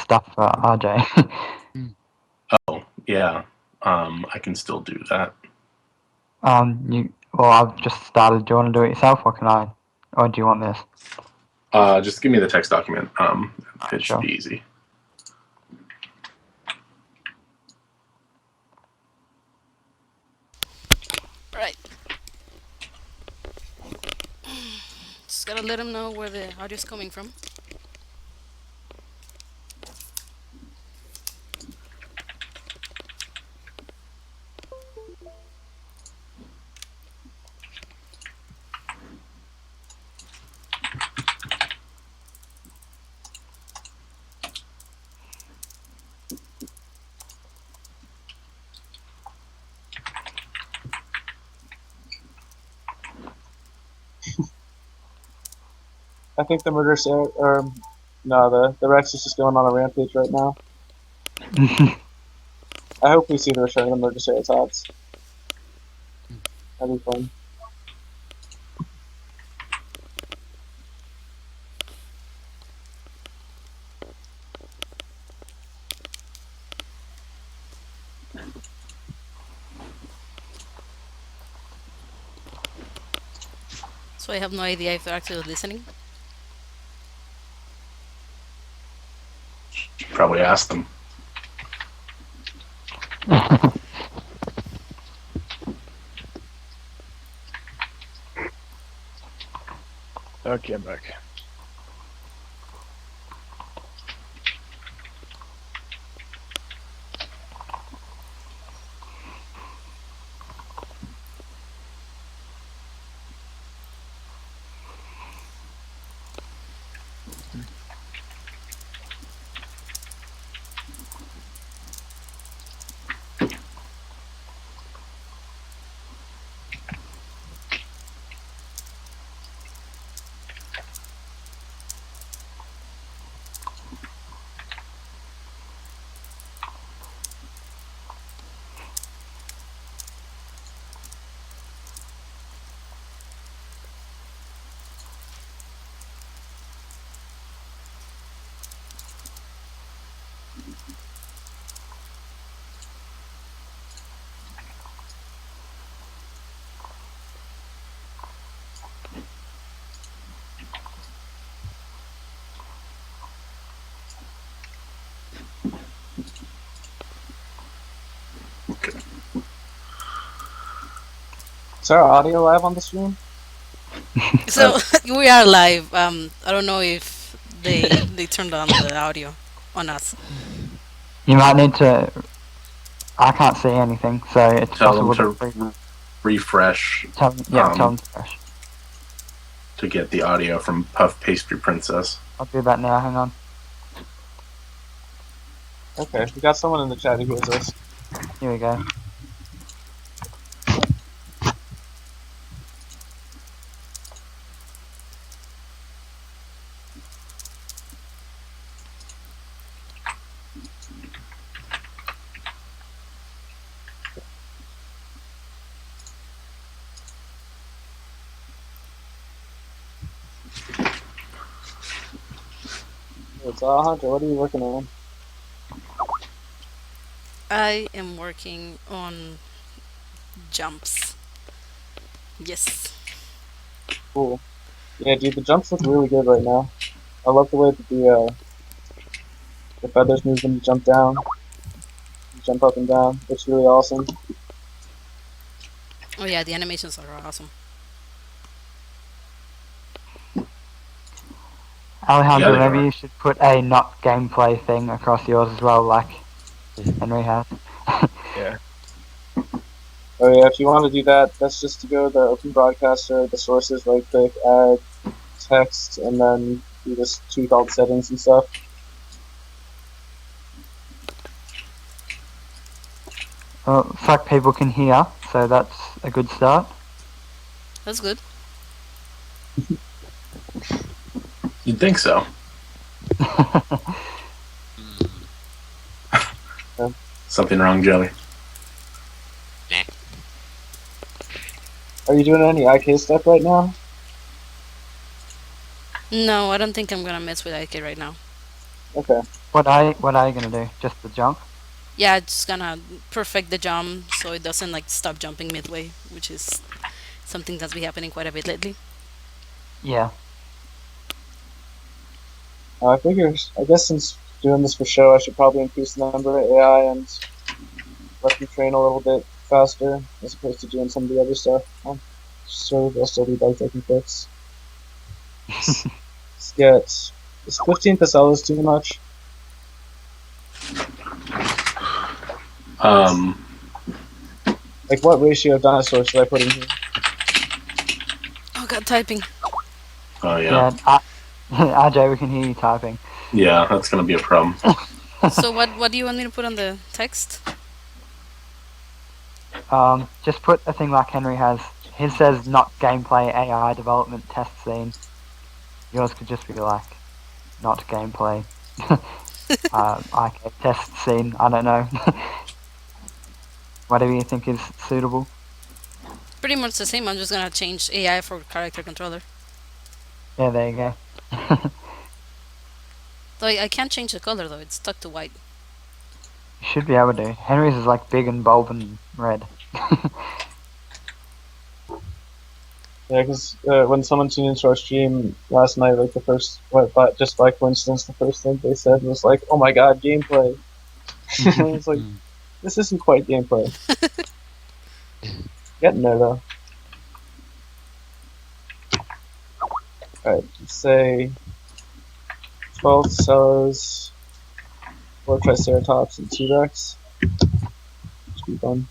stuff for RJ. Oh, yeah. I can still do that. Well, I've just started. Do you want to do it yourself, or can I? Or do you want this? Just give me the text document. It Sure. should be easy. Right. Just gotta let them know where the audio's coming from. I think the the Rex is just going on a rampage right now. I hope we see the return of the Murderceratops. That'd be fun. So I have no idea if they're actually listening. Probably ask them. Okay, I'm back. Okay. Is our audio live on the stream? So we are live. I don't know if they turned on the audio on us. You might need to. I can't see anything, so it's Tell them possible to refresh. Tell them to refresh. To get the audio from Puff Pastry Princess. I'll do that now. Hang on. Okay, we got someone in the chat who hears us. Here we go. It's Hunter, what are you working on? I am working on jumps. Yes. Cool. Yeah, dude, the jumps look really good right now. I love the way that the feathers move when you jump down. You jump up and down. It's really awesome. Oh yeah, the animations are awesome. Alejandro, Yeah, they maybe are. you should put a not gameplay thing across yours as well, like Henry has. Yeah. Oh yeah, if you want to do that, that's just to go to the open broadcaster, the sources, right click, add text, and then you just tweak all the settings and stuff. Well, it's like people can hear, so that's a good start. That's good. You'd think so. Something wrong, Joey? Are you doing any IK stuff right now? No, I don't think I'm gonna mess with IK right now. Okay. What are you gonna do? Just the jump? Yeah, it's gonna perfect the jump so it doesn't like stop jumping midway, which is something that's been happening quite a bit lately. Yeah. I figure, I guess since doing this for show, I should probably increase the number of AI and let them train a little bit faster as opposed to doing some of the other stuff. Well, sure, they'll still be like taking pics. Let's get is 15 Pacellas too much? Like, what ratio of dinosaurs should I put in here? Oh god, typing. Oh yeah. RJ, we can hear you typing. Yeah, that's gonna be a problem. So what do you want me to put on the text? Just put a thing like Henry has. His says not gameplay AI development test scene. Yours could just be like not gameplay IK test scene. I don't know. Whatever you think is suitable. Pretty much the same. I'm just gonna change AI for character controller. Yeah, there you go. Though I can't change the color though. It's stuck to white. You should be able to. Henry's is like big and bold and red. Yeah, because when someone tuned into our stream last night, like the first, just by coincidence, the first thing they said was like, "Oh my god, gameplay!" I was like, "This isn't quite gameplay." Getting there though. Alright, let's say 12 Cellos, 4 Triceratops, and T-Rex. Should be fun.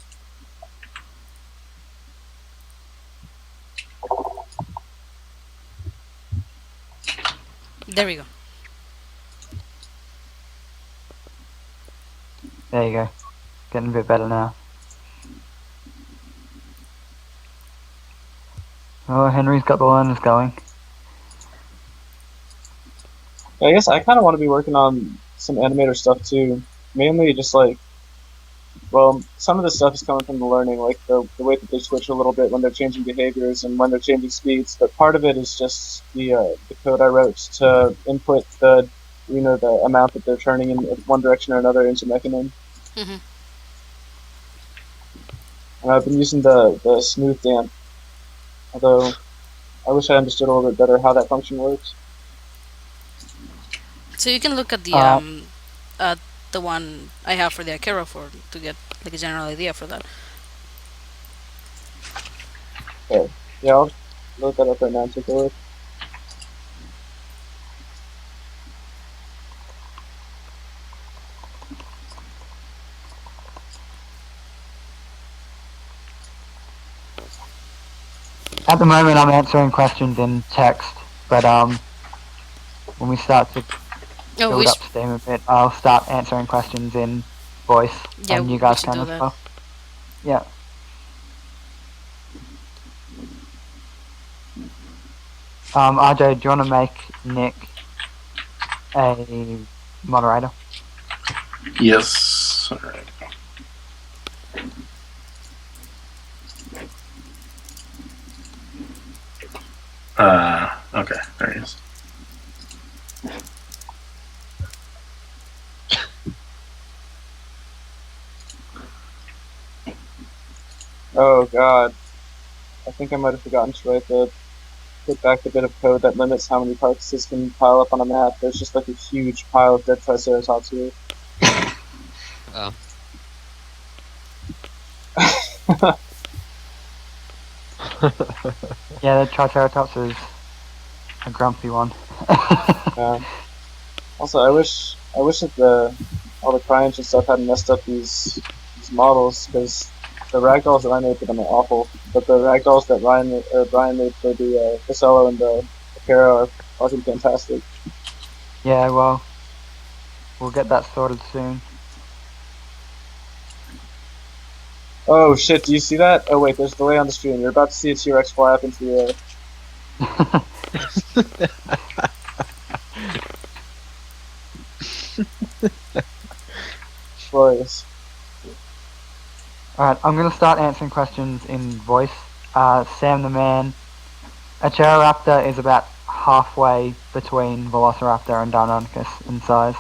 There we go. There you go. Getting a bit better now. Oh, Henry's got the learners going. I guess I kind of want to be working on some animator stuff too. Mainly just like, well, some of the stuff is coming from the learning, like the way that they switch a little bit when they're changing behaviors and when they're changing speeds. But part of it is just the code I wrote to input the amount that they're turning in one direction or another into Mechanim. Mhm. And I've been using the smooth damp, although I wish I understood a little bit better how that function works. So you can look at the one I have for the Acheroraptor to get like a general idea for that. Okay. Yeah, I'll look that up right now and take a look. At the moment, I'm answering questions in text, but when we start to Oh, build up steam a bit, I'll start answering questions in voice, yeah, and you we guys should can do as that. well. Yeah. RJ, do you want to make Nick a moderator? Yes. All right. Okay, there he is. Oh god. I think I might have forgotten to put back the bit of code that limits how many carcasses can pile up on a map. There's just like a huge pile of dead Triceratops here. Oh. Yeah, the Triceratops is a grumpy one. Also, I wish that all the CryEngine stuff hadn't messed up these models, because the ragdolls that I made for them are awful, but the ragdolls that Brian made for the Casello and the Acero are fucking fantastic. Yeah, well, we'll get that sorted soon. Oh shit, do you see that? Oh wait, there's a delay on the stream. You're about to see a T-Rex fly up into the air. Glorious. Alright, I'm going to start answering questions in voice. Sam the Man. Acheroraptor is about halfway between Velociraptor and Deinonychus in size.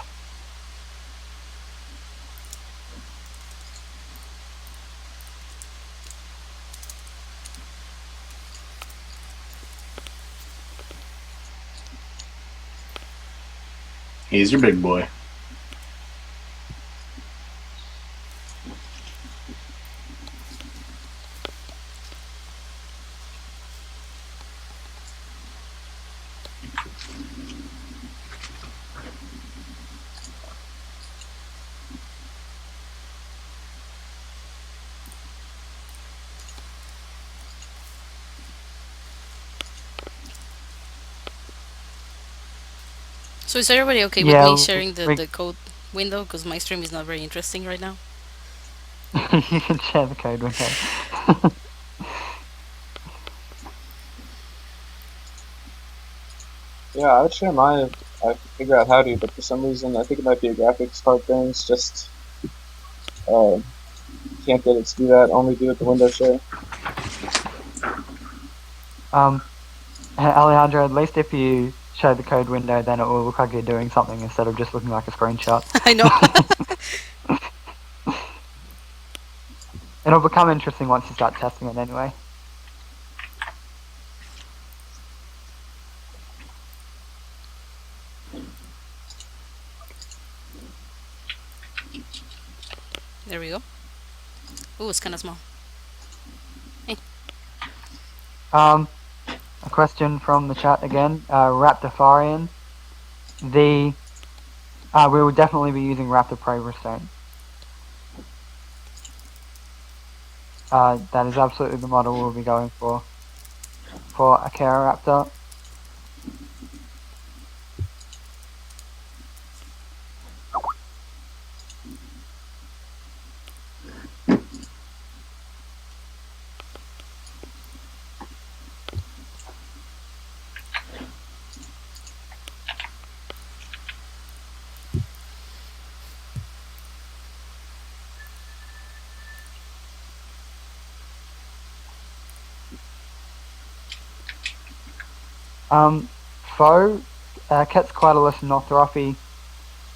He's your big boy. So is everybody okay with Yeah, me sharing the, we- the code window? Because my stream is not very interesting right now. you can share the code window. Yeah, I would share mine if I could figure out how to, but for some reason I think it might be a graphics card thing. It's just can't get it to do that. Only do it the window share. Alejandro, at least if you show the code window, then it will look like you're doing something instead of just looking like a screenshot. I know. It'll become interesting once you start testing it anyway. There we go. Ooh, it's kind of small. A question from the chat again. Raptor we will definitely be using Raptor Prey Restraint. That is absolutely the model we'll be going for Acheroraptor. Foe, Quetzalcoatlus Northropy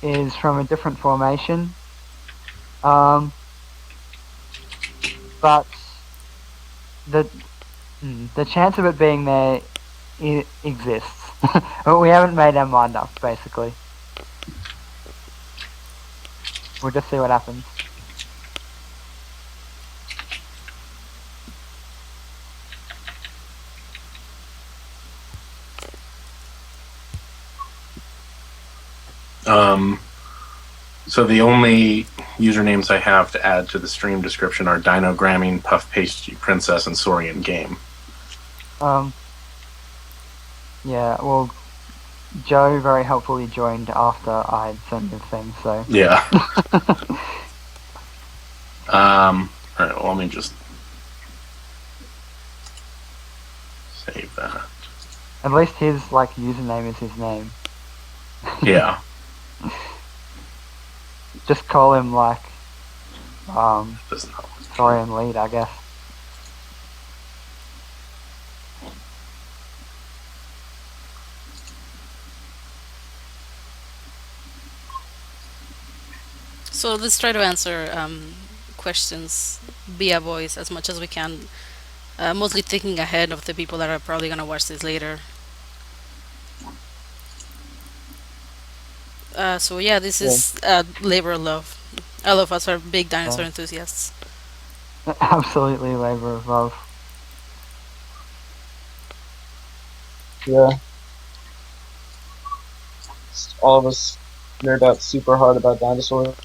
is from a different formation. But the chance of it being there exists. But we haven't made our mind up, basically. We'll just see what happens. So the only usernames I have to add to the stream description are Dinogramming, Puff Pastry Princess, and Saurian Game. Yeah, well, Joe very helpfully joined after I had sent the thing, so... Yeah. Alright, well, let me just save that. At least his, username is his name. Yeah. Just call him, Doesn't help. Saurian Lead, I guess. So let's try to answer questions via voice as much as we can. Mostly thinking ahead of the people that are probably going to watch this later. So yeah, this is labor of love. All of us are big dinosaur enthusiasts. Absolutely labor of love. Yeah. All of us nerd out super hard about dinosaurs.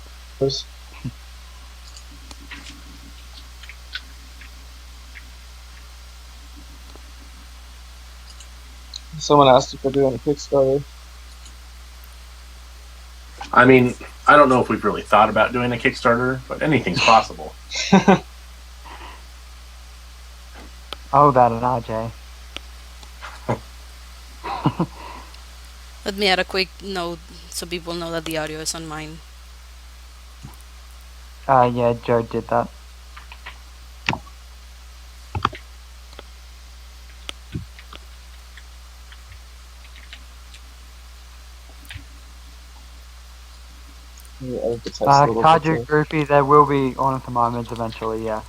Someone asked if we're doing a Kickstarter. I mean, I don't know if we've really thought about doing a Kickstarter, but anything's possible. Oh, that an RJ. Let me add a quick note so people know that the audio is on mine. Yeah, Joe did that. Kaiju Groupie, there will be Ornithomimids eventually, yeah.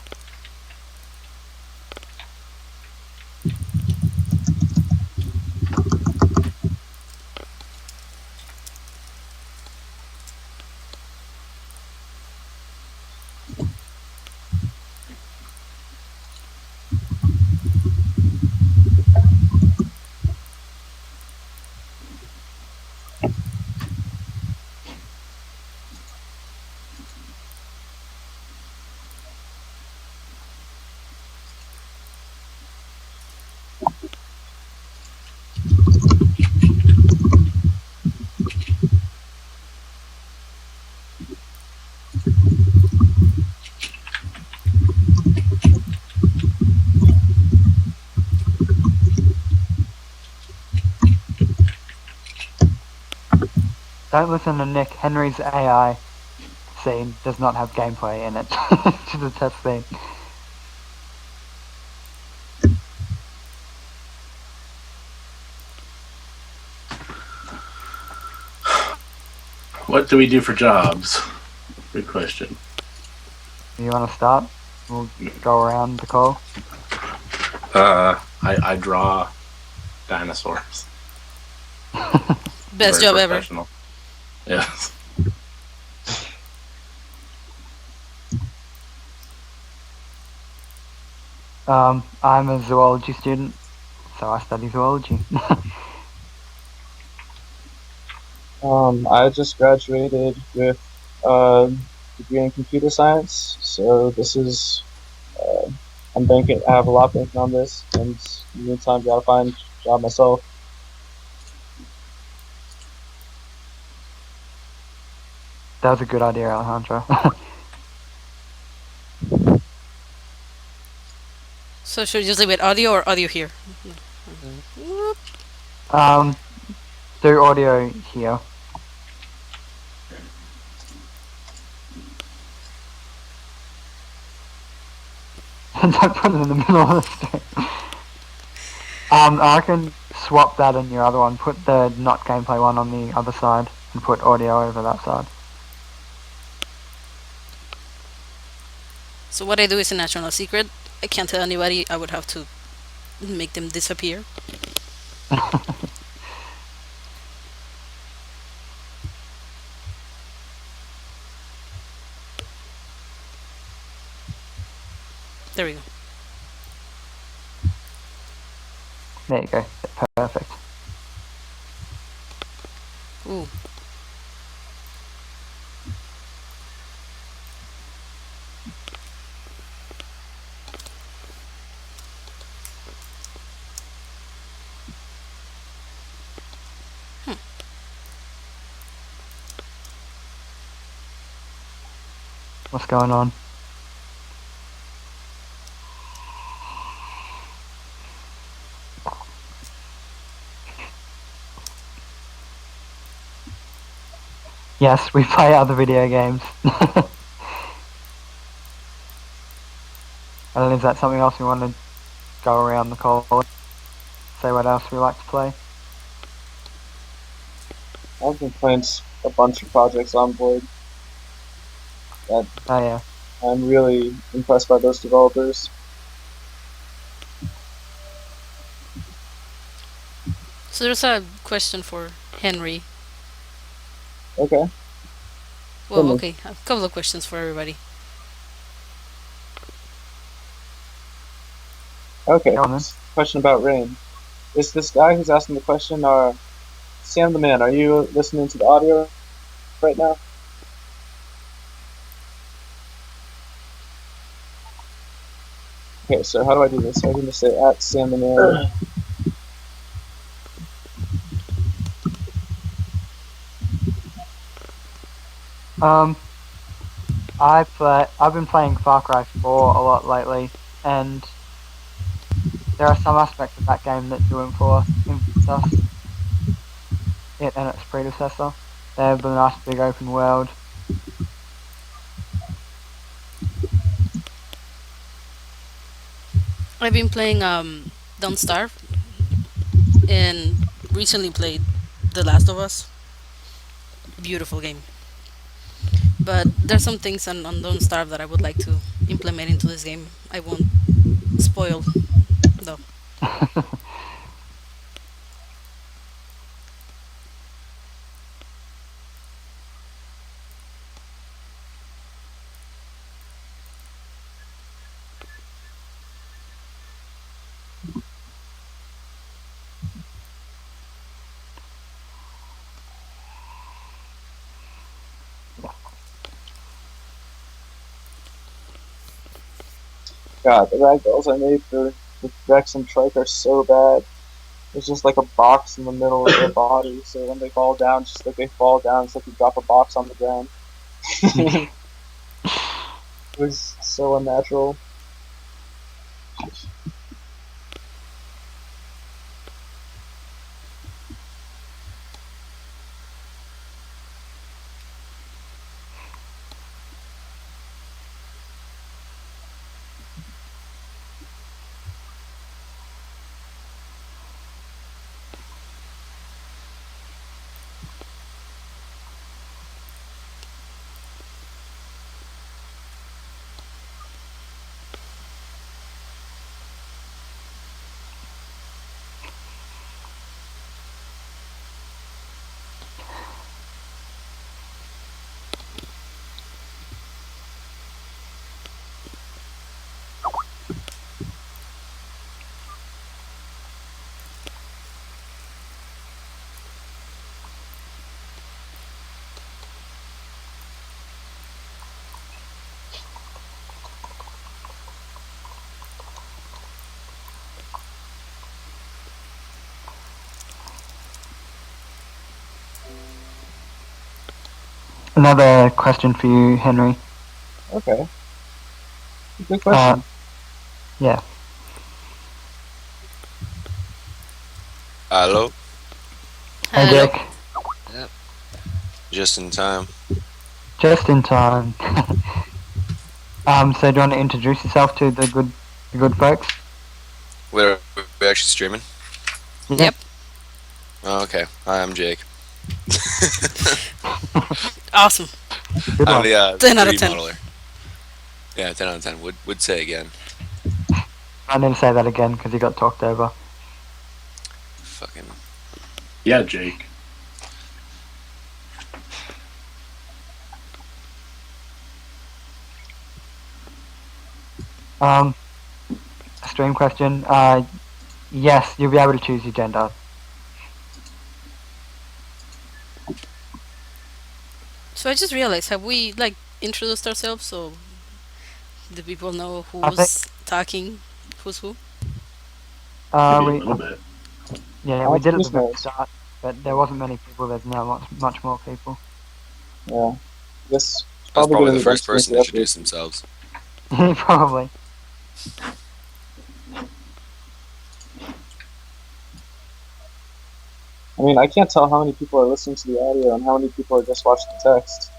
Don't listen to Nick. Henry's AI scene does not have gameplay in it. It's just a test scene. What do we do for jobs? Good question. You want to start? We'll go around the call. I draw dinosaurs. Best Very job ever. professional. Yes. I'm a zoology student, so I study zoology. I just graduated with a degree in computer science, so this is I'm banking. I have a lot banking on this, and in the meantime, gotta find a job myself. That was a good idea, Alejandro. So should we just leave it audio or audio here? Do audio here. Don't put it in the middle of the stream. I can swap that in your other one. Put the not gameplay one on the other side and put audio over that side. So what I do is a national secret. I can't tell anybody. I would have to make them disappear. There we go. There you go. Perfect. Ooh. What's going on? Yes, we play other video games. And is that something else we want to go around the call? Say what else we like to play? I've been playing a bunch of projects on board. Oh yeah. I'm really impressed by those developers. So there's a question for Henry. Okay. Well, okay, a couple of questions for everybody. Okay. Go on then. Question about rain. Is this guy who's asking the question, Sam the Man, are you listening to the audio right now? Okay, so how do I do this? I'm going to say at Sam the Man. I've been playing Far Cry 4 a lot lately, and there are some aspects of that game that do influence us, it and its predecessor. They have the nice big open world. I've been playing Don't Starve and recently played The Last of Us. Beautiful game. But there's some things on Don't Starve that I would like to implement into this game. I won't spoil though. God, the ragdolls I made for Rex and Trike are so bad. There's just like a box in the middle of their body, so when they fall down, it's just like they fall down. It's like you drop a box on the ground. It was so unnatural. another question for you, Henry. Okay. Good question. Yeah. Hello. Hey, Hello. Dick. Yep. Just in time. Just in time. So do you want to introduce yourself to the good folks? We're actually streaming. Yeah. Yep. Oh, okay. Hi, I'm Jake. Awesome. Good I'm one. the 10 out of 3D 10. modeler. Yeah, 10 out of 10. Would say again. I need to say that again because you got talked over. Fucking. Yeah, Jake. A stream question. Yes, you'll be able to choose your gender. So I just realized, have we like introduced ourselves so the people know I who's talking, who's who? Maybe a We little bit. yeah we did at the very Nice. start, but there wasn't many people. There's now much more people. Yeah. I guess it's That's probably probably gonna the be done first soon person for to us. introduce themselves. Probably. I mean, I can't tell how many people are listening to the audio and how many people are just watching the text.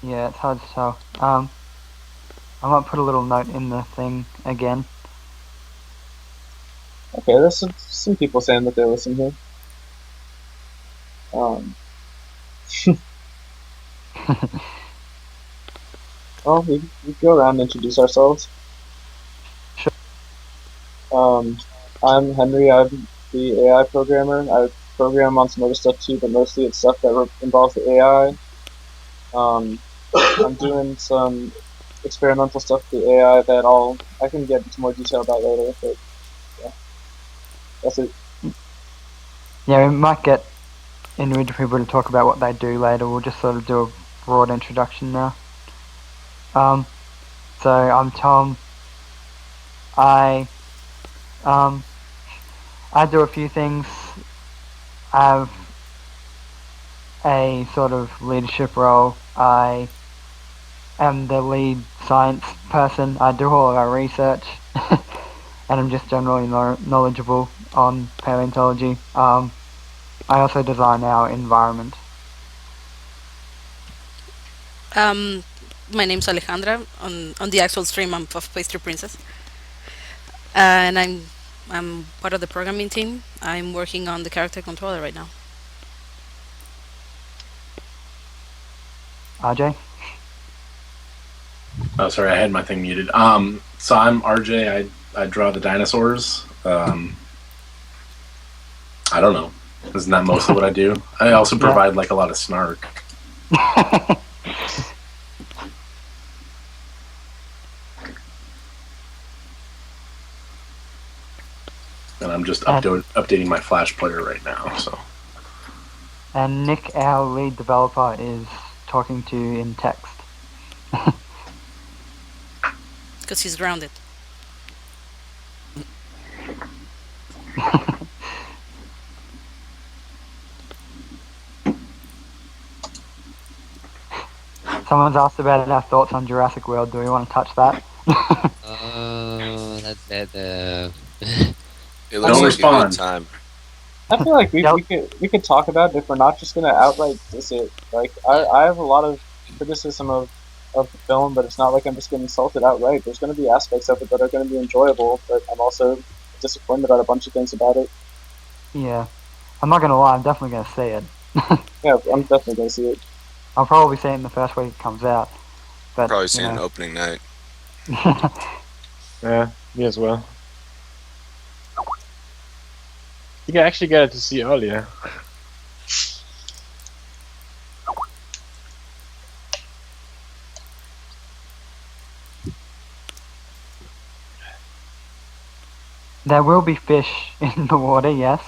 Yeah, it's hard to tell. I might put a little note in the thing again. Okay, there's some people saying that they're listening here. Well, we go around and introduce ourselves. Sure. I'm Henry. I'm the AI programmer. I program on some other stuff too, but mostly it's stuff that involves the AI. I'm doing some experimental stuff with the AI that I can get into more detail about later. But yeah, that's it. Yeah, we might get individual people to talk about what they do later. We'll just sort of do a broad introduction now. So I'm Tom. I do a few things. I have a sort of leadership role. I am the lead science person. I do all of our research, and I'm just generally knowledgeable on paleontology. I also design our environment. My name's Alejandra. On the actual stream, I'm Puff Pastry Princess, and I'm part of the programming team. I'm working on the character controller right now. RJ? Oh, sorry, I had my thing muted. So I'm RJ. I draw the dinosaurs. I don't know. Isn't that mostly what I do? I also provide like a lot of snark. And I'm just updating my Flash player right now. So. And Nick, our lead developer, is talking to you in text. Because he's grounded. Someone's asked about our thoughts on Jurassic World. Do we want to touch that? It looks Don't like respond. a good time. I feel like we could talk about it if we're not just gonna outright diss it. Like I have a lot of criticism of the film, but it's not like I'm just gonna insult it outright. There's gonna be aspects of it that are gonna be enjoyable, but I'm also disappointed about a bunch of things about it. Yeah. I'm not going to lie, I'm definitely going to see it. Yeah, I'm definitely gonna see it. I'll probably see it in the first week it comes out. But, Probably seen an opening night. Yeah, me as well. You can actually get it to see earlier. There will be fish in the water, yes.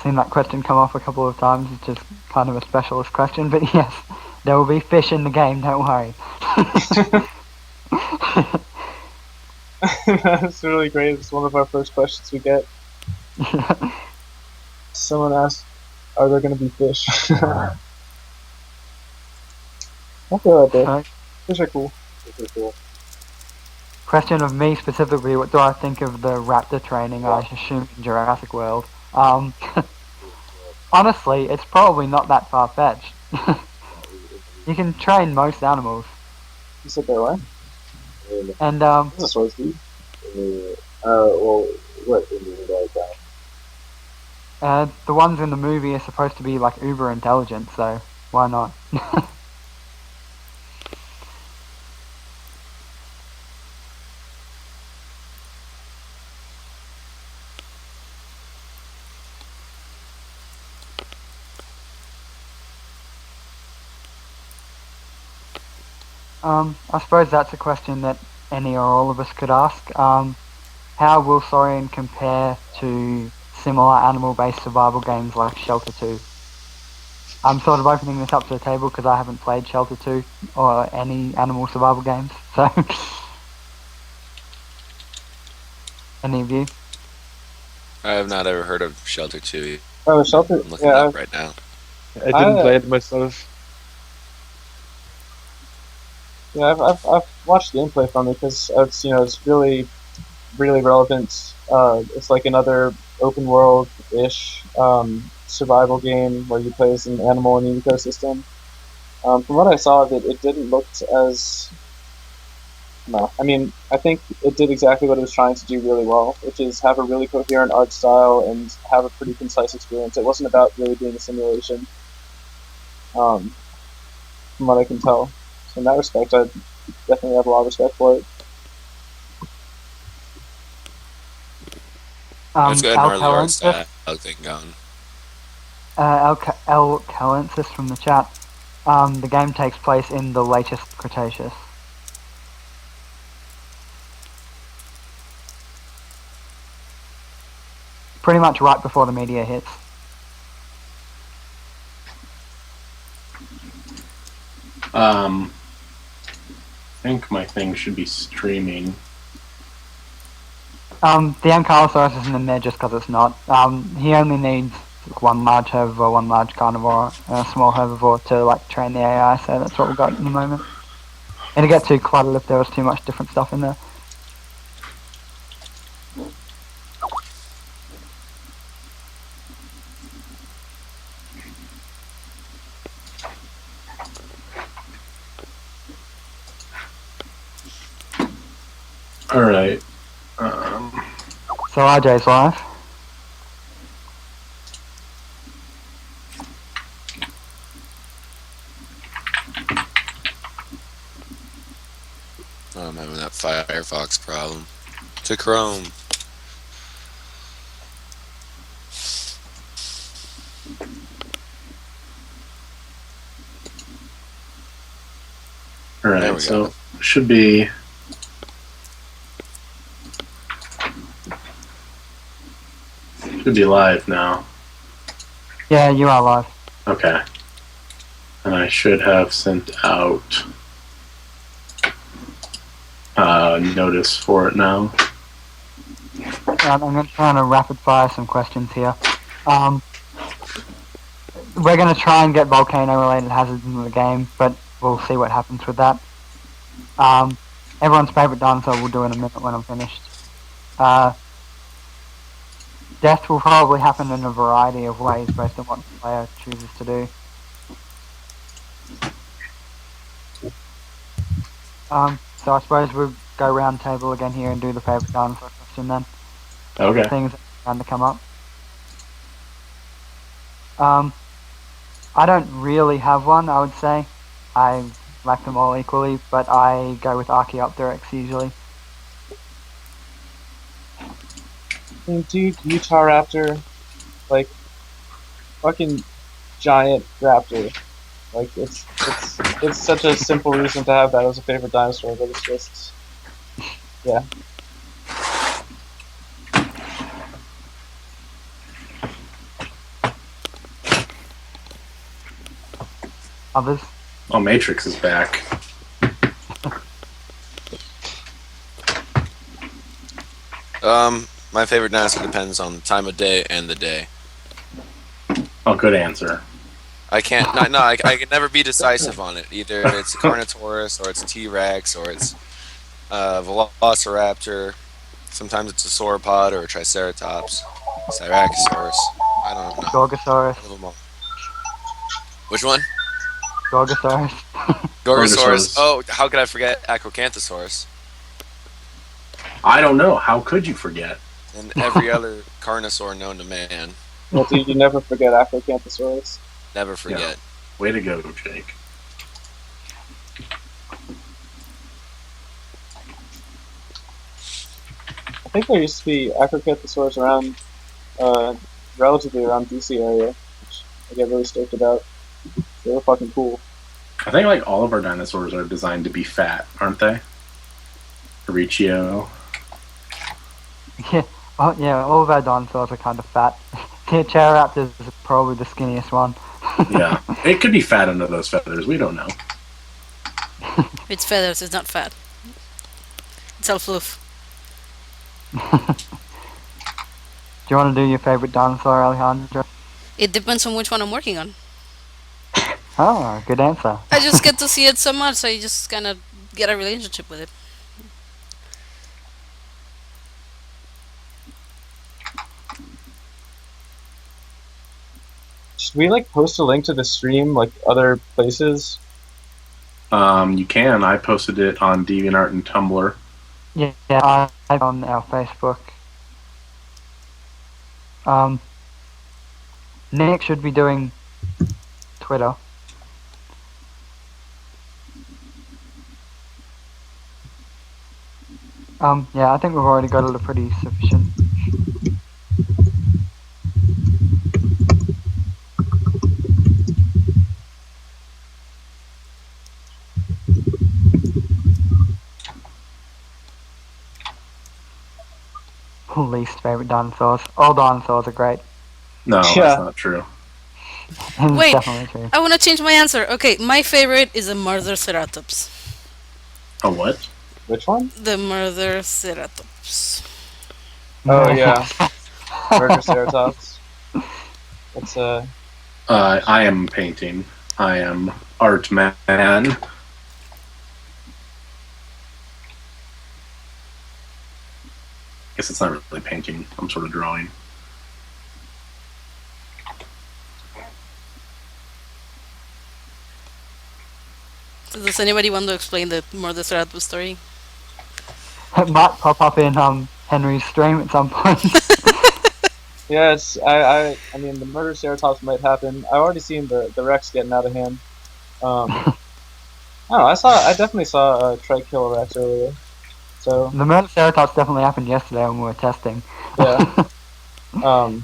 Seen that question come up a couple of times. It's just kind of a specialist question, but yes, there will be fish in the game, don't worry. That's really great. It's one of our first questions we get. Someone asked, "Are there going to be fish?" I feel that bit. So, Fish are cool. Fish are cool. question of me specifically, what do I think of the raptor training, I assume, in Jurassic World? Honestly, it's probably not that far-fetched. You can train most animals. You said there what? And, Dinosaurs, dude. Well, what do you mean by that? the ones in the movie are supposed to be, like, uber intelligent, so why not? I suppose that's a question that any or all of us could ask. How will Saurian compare to similar animal-based survival games like Shelter 2? I'm sort of opening this up to the table because I haven't played Shelter 2 or any animal survival games, so... Any of you? I have not ever heard of Shelter 2. Oh, Shelter. I'm looking Yeah, it up right now. I didn't I- play it myself. yeah. I've watched gameplay from it because it's it's really relevant. It's like another open world ish survival game where you play as an animal in the ecosystem. From what I saw of it, it didn't look as no. I mean, I think it did exactly what it was trying to do really well, which is have a really coherent art style and have a pretty concise experience. It wasn't about really being a simulation, from what I can tell. So in that respect, I definitely have a lot of respect for it. Let's go ahead and order the art Calensis, style thing going. L. Calensis from the chat. The game takes place in the latest Cretaceous. Pretty much right before the meteor hits. I think my thing should be streaming. The ankylosaurus isn't in there just because it's not. He only needs one large herbivore, one large carnivore, and a small herbivore to like train the AI, so that's what we've got in the moment. It'd get too cluttered if there was too much different stuff in there. Alright. So RJ's live. Oh, I'm having that Firefox problem. To Chrome. There Alright, we so go. should be live now. Yeah, you are live. Okay. And I should have sent out notice for it now. I'm going to try to rapid fire some questions here. We're going to try and get volcano related hazards into the game, but we'll see what happens with that. Everyone's favourite dinosaur we'll do in a minute when I'm finished. Death will probably happen in a variety of ways based on what the player chooses to do. So I suppose we'll go round table again here and do the favourite dinosaur question then. Okay. Things that are bound to come up. I don't really have one, I would say. I like them all equally, but I go with Archaeopteryx usually. I mean, dude, Utahraptor, like, fucking giant raptor. Like, it's such a simple reason to have that as a favorite dinosaur, but it's just, yeah. Others? Oh, Matrix is back. My favorite dinosaur depends on the time of day and the day. Oh, good answer. I can't. No, I can never be decisive on it. Either it's a Carnotaurus, or it's T-Rex, or it's Velociraptor. Sometimes it's a sauropod or a Triceratops, Styracosaurus. I don't know. Gorgosaurus. One of them all. Which one? Gorgosaurus. Gorgosaurus. Oh, how could I forget Acrocanthosaurus? I don't know. How could you forget? And every other carnosaur known to man. Well, dude, you never forget Acrocanthosaurus. Never forget. Way to go, Jake. I think there used to be Acrocanthosaurus around, relatively around DC area, which I get really stoked about. They were fucking cool. I think like all of our dinosaurs are designed to be fat, aren't they? Riccio. Yeah. Oh, yeah, all of our dinosaurs are kind of fat. The Acheroraptor is probably the skinniest one. Yeah. It could be fat under those feathers. We don't know. It's feathers, it's not fat. It's all fluff. Do you want to do your favorite dinosaur, Alejandro? It depends on which one I'm working on. Oh, good answer. I just get to see it so much, so you just kind of get a relationship with it. Should we like post a link to the stream like other places? You can. I posted it on DeviantArt and Tumblr. Yeah, I'm on our Facebook. Nick should be doing Twitter. Yeah, I think we've already got it pretty sufficient. Least favorite dinosaurs. All dinosaurs are great. No, Yeah. that's not true. It's Wait. definitely true. I want to change my answer. Okay, my favorite is the Murderceratops. A what? Which one? The Murderceratops. Oh yeah, Murderceratops. It's I am painting. I am art man. Guess it's not really painting. I'm sort of drawing. So does anybody want to explain the Murderceratops story? It might pop up in Henry's stream at some point. yeah. It's I mean the Murderceratops might happen. I've already seen the Rex getting out of hand. I don't know. I definitely saw a Trichiloraptor earlier. So The Murderceratops definitely happened yesterday when we were testing. yeah. I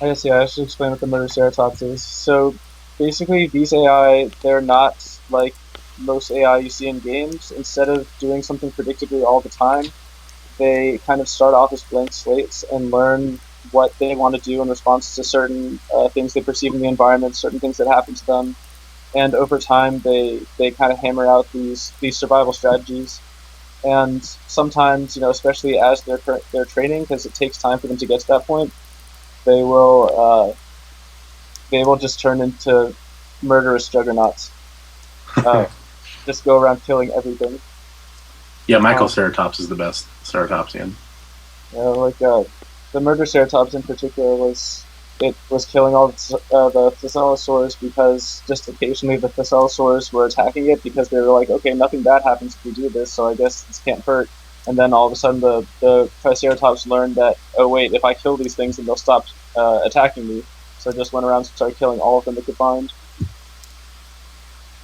guess I should explain what the Murderceratops is. So basically, these AI, they're not like most AI you see in games. Instead of doing something predictably all the time, they kind of start off as blank slates and learn what they want to do in response to certain things they perceive in the environment, certain things that happen to them, and over time they kind of hammer out these survival strategies. And sometimes, especially as they're training, because it takes time for them to get to that point, they will just turn into murderous juggernauts. Just go around killing everything. Yeah, Ceratops is the best Ceratopsian. The Murderceratops in particular was killing all the Thessaliosaurs because just occasionally the Thessaliosaurs were attacking it because they were like, okay, nothing bad happens if we do this, so I guess this can't hurt. And then all of a sudden the Triceratops learned that, oh wait, if I kill these things then they'll stop attacking me. So just went around and started killing all of them they could find.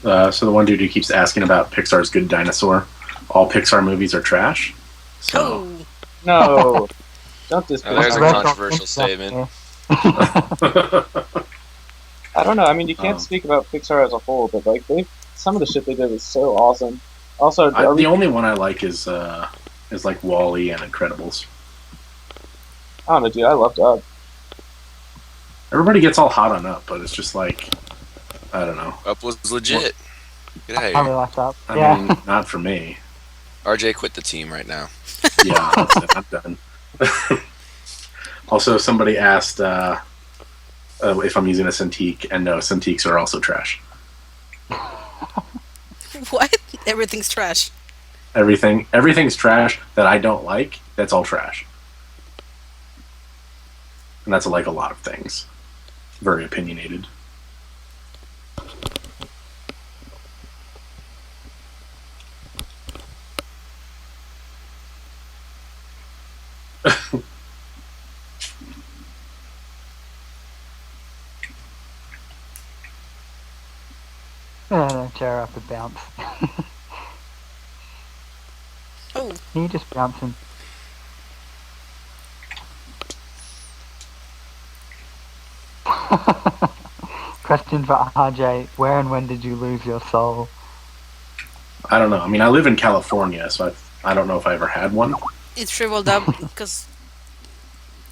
So the one dude who keeps asking about Pixar's Good Dinosaur. All Pixar movies are trash. So Oh, No, don't diss There's a Pixar. controversial statement. I don't know. I mean, you can't speak about Pixar as a whole, but like some of the shit they did is so awesome. Also, the only one I like is like Wall-E and Incredibles. I don't know, dude. I loved Up. Everybody gets all hot on Up, but it's just like, I don't know. Up was legit. Get out I of really here. like that. I Yeah. mean, not for me. RJ quit the team right now. Yeah, that's it. I'm done. Also, somebody asked if I'm using a Cintiq, and no, Cintiqs are also trash. What? Everything's trash. Everything's trash that I don't like. That's all trash, and that's like a lot of things. Very opinionated. Acheroraptor bounce. Oh, He just bouncing. Question for RJ: where and when did you lose your soul? I don't know. I mean, I live in California, so I don't know if I ever had one. it shriveled up because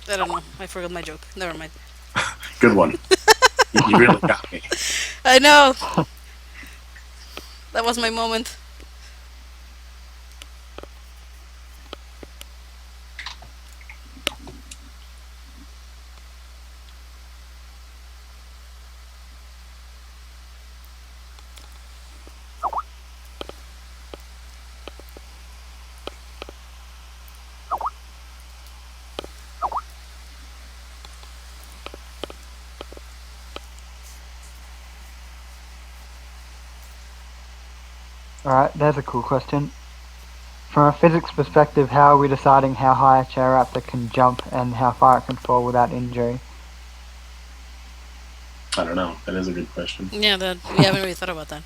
I don't know. I forgot my joke. Never mind. Good one. You really got me. I know. That was my moment. Alright, there's a cool question. From a physics perspective, how are we deciding how high a Acheroraptor can jump and how far it can fall without injury? I don't know. That is a good question. Yeah, that we haven't really thought about that.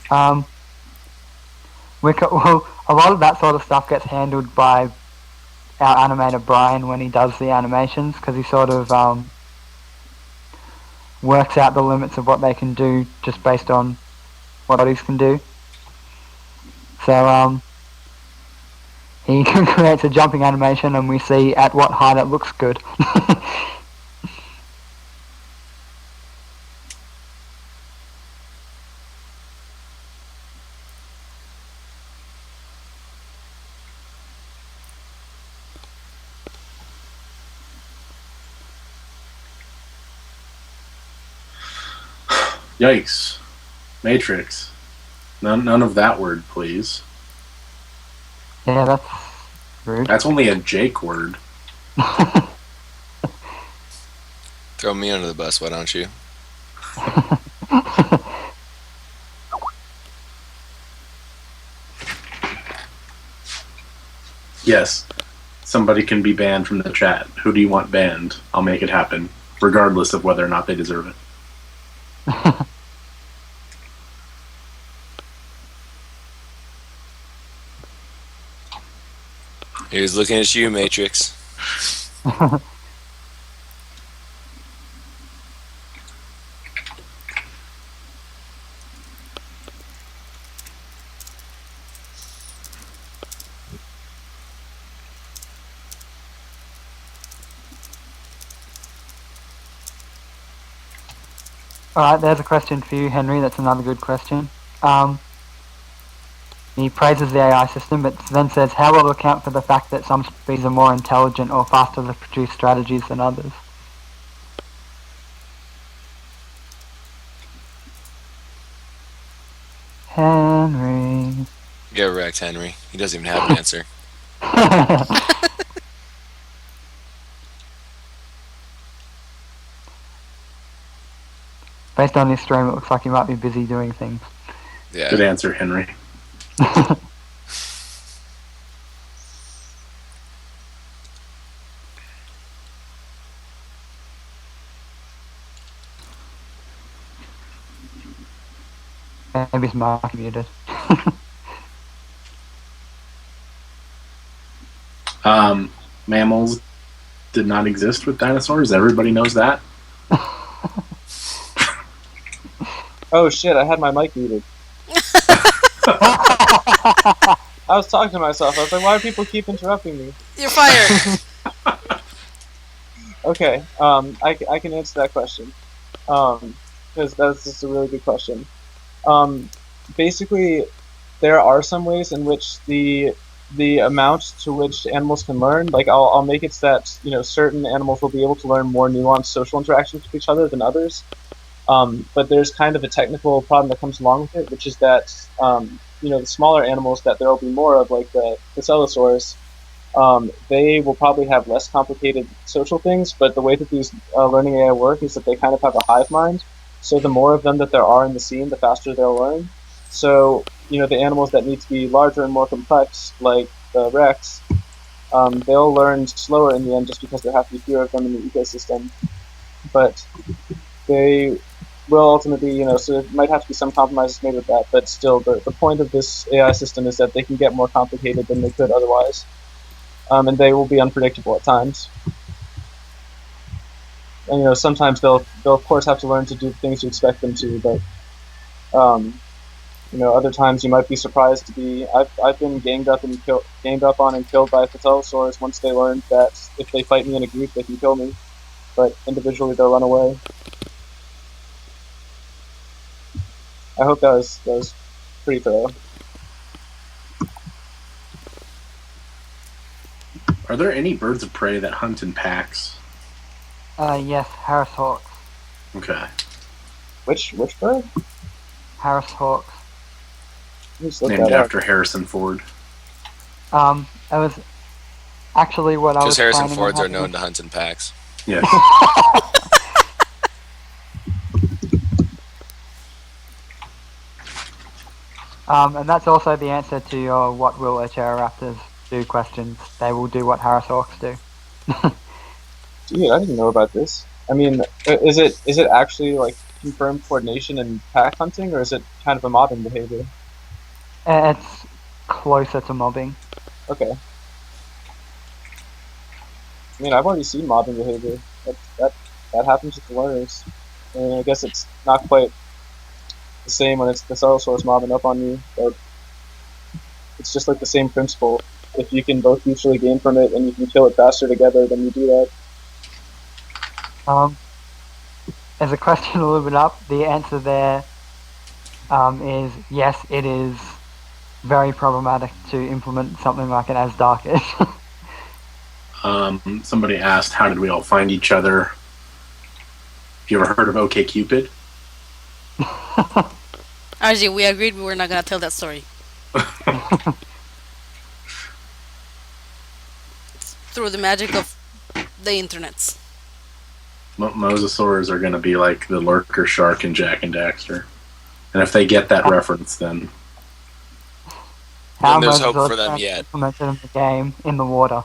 Well, a lot of that sort of stuff gets handled by our animator Brian when he does the animations, because he sort of works out the limits of what they can do just based on what bodies can do. So he creates a jumping animation and we see at what height it looks good. Yikes. Matrix. None of that word, please. Yeah, that's rude. That's only a Jake word. Throw me under the bus, why don't you? Yes. Somebody can be banned from the chat. Who do you want banned? I'll make it happen, regardless of whether or not they deserve it. He was looking at you, Matrix. Alright, there's a question for you, Henry. That's another good question. He praises the AI system, but then says, how will it account for the fact that some species are more intelligent or faster to produce strategies than others? Henry. Get wrecked, Henry. He doesn't even have an answer. Based on this stream, it looks like he might be busy doing things. Yeah. Good answer, Henry. Maybe his mic muted. Mammals did not exist with dinosaurs. Everybody knows that. Oh shit, I had my mic muted. I was talking to myself. I was like, why do people keep interrupting me? You're fired. Okay, I can answer that question. Because that's just a really good question. Basically, there are some ways in which the amount to which animals can learn, like I'll make it so that certain animals will be able to learn more nuanced social interactions with each other than others. But there's kind of a technical problem that comes along with it, which is that the smaller animals that there will be more of, like the Quetzalcoatlus, they will probably have less complicated social things. But the way that these learning AI work is that they kind of have a hive mind. So the more of them that there are in the scene, the faster they'll learn. So the animals that need to be larger and more complex, like the Rex, they'll learn slower in the end just because there have to be fewer of them in the ecosystem. But they will ultimately, so there might have to be some compromises made with that, but still, the point of this AI system is that they can get more complicated than they could otherwise, and they will be unpredictable at times. And sometimes they'll of course have to learn to do things you expect them to, but other times you might be surprised to be. I've been ganged up on and killed by Phytosaurs once they learned that if they fight me in a group, they can kill me, but individually they'll run away. I hope that was pretty thorough. Are there any birds of prey that hunt in packs? Yes, Harris hawks. Okay. Which bird? Harris hawks. Named after Harrison Ford. It was actually what I was. Because Harrison planning on Fords are having known to hunt in packs. Yes. And that's also the answer to your "what will Acheroraptors do" questions. They will do what Harris hawks do. Dude, I didn't know about this. I mean, is it actually like confirmed coordination and pack hunting, or is it kind of a mobbing behavior? It's closer to mobbing. Okay. I mean, I've already seen mobbing behavior. That happens with the learners. I mean, I guess it's not quite the same when it's the Saurian mobbing up on you, but it's just like the same principle. If you can both mutually gain from it and you can kill it faster together, then you do that. As a question a little bit up, the answer there is yes, it is very problematic to implement something like an as dark as. Somebody asked, how did we all find each other? Have you ever heard of OkCupid? RJ, we agreed we were not gonna tell that story. Through the magic of the internets. Mosasaurs are going to be like the lurker shark in Jak and Daxter. And if they get that reference, then... How there's hope Mosasaurs for them can be yet. implemented in the game in the water.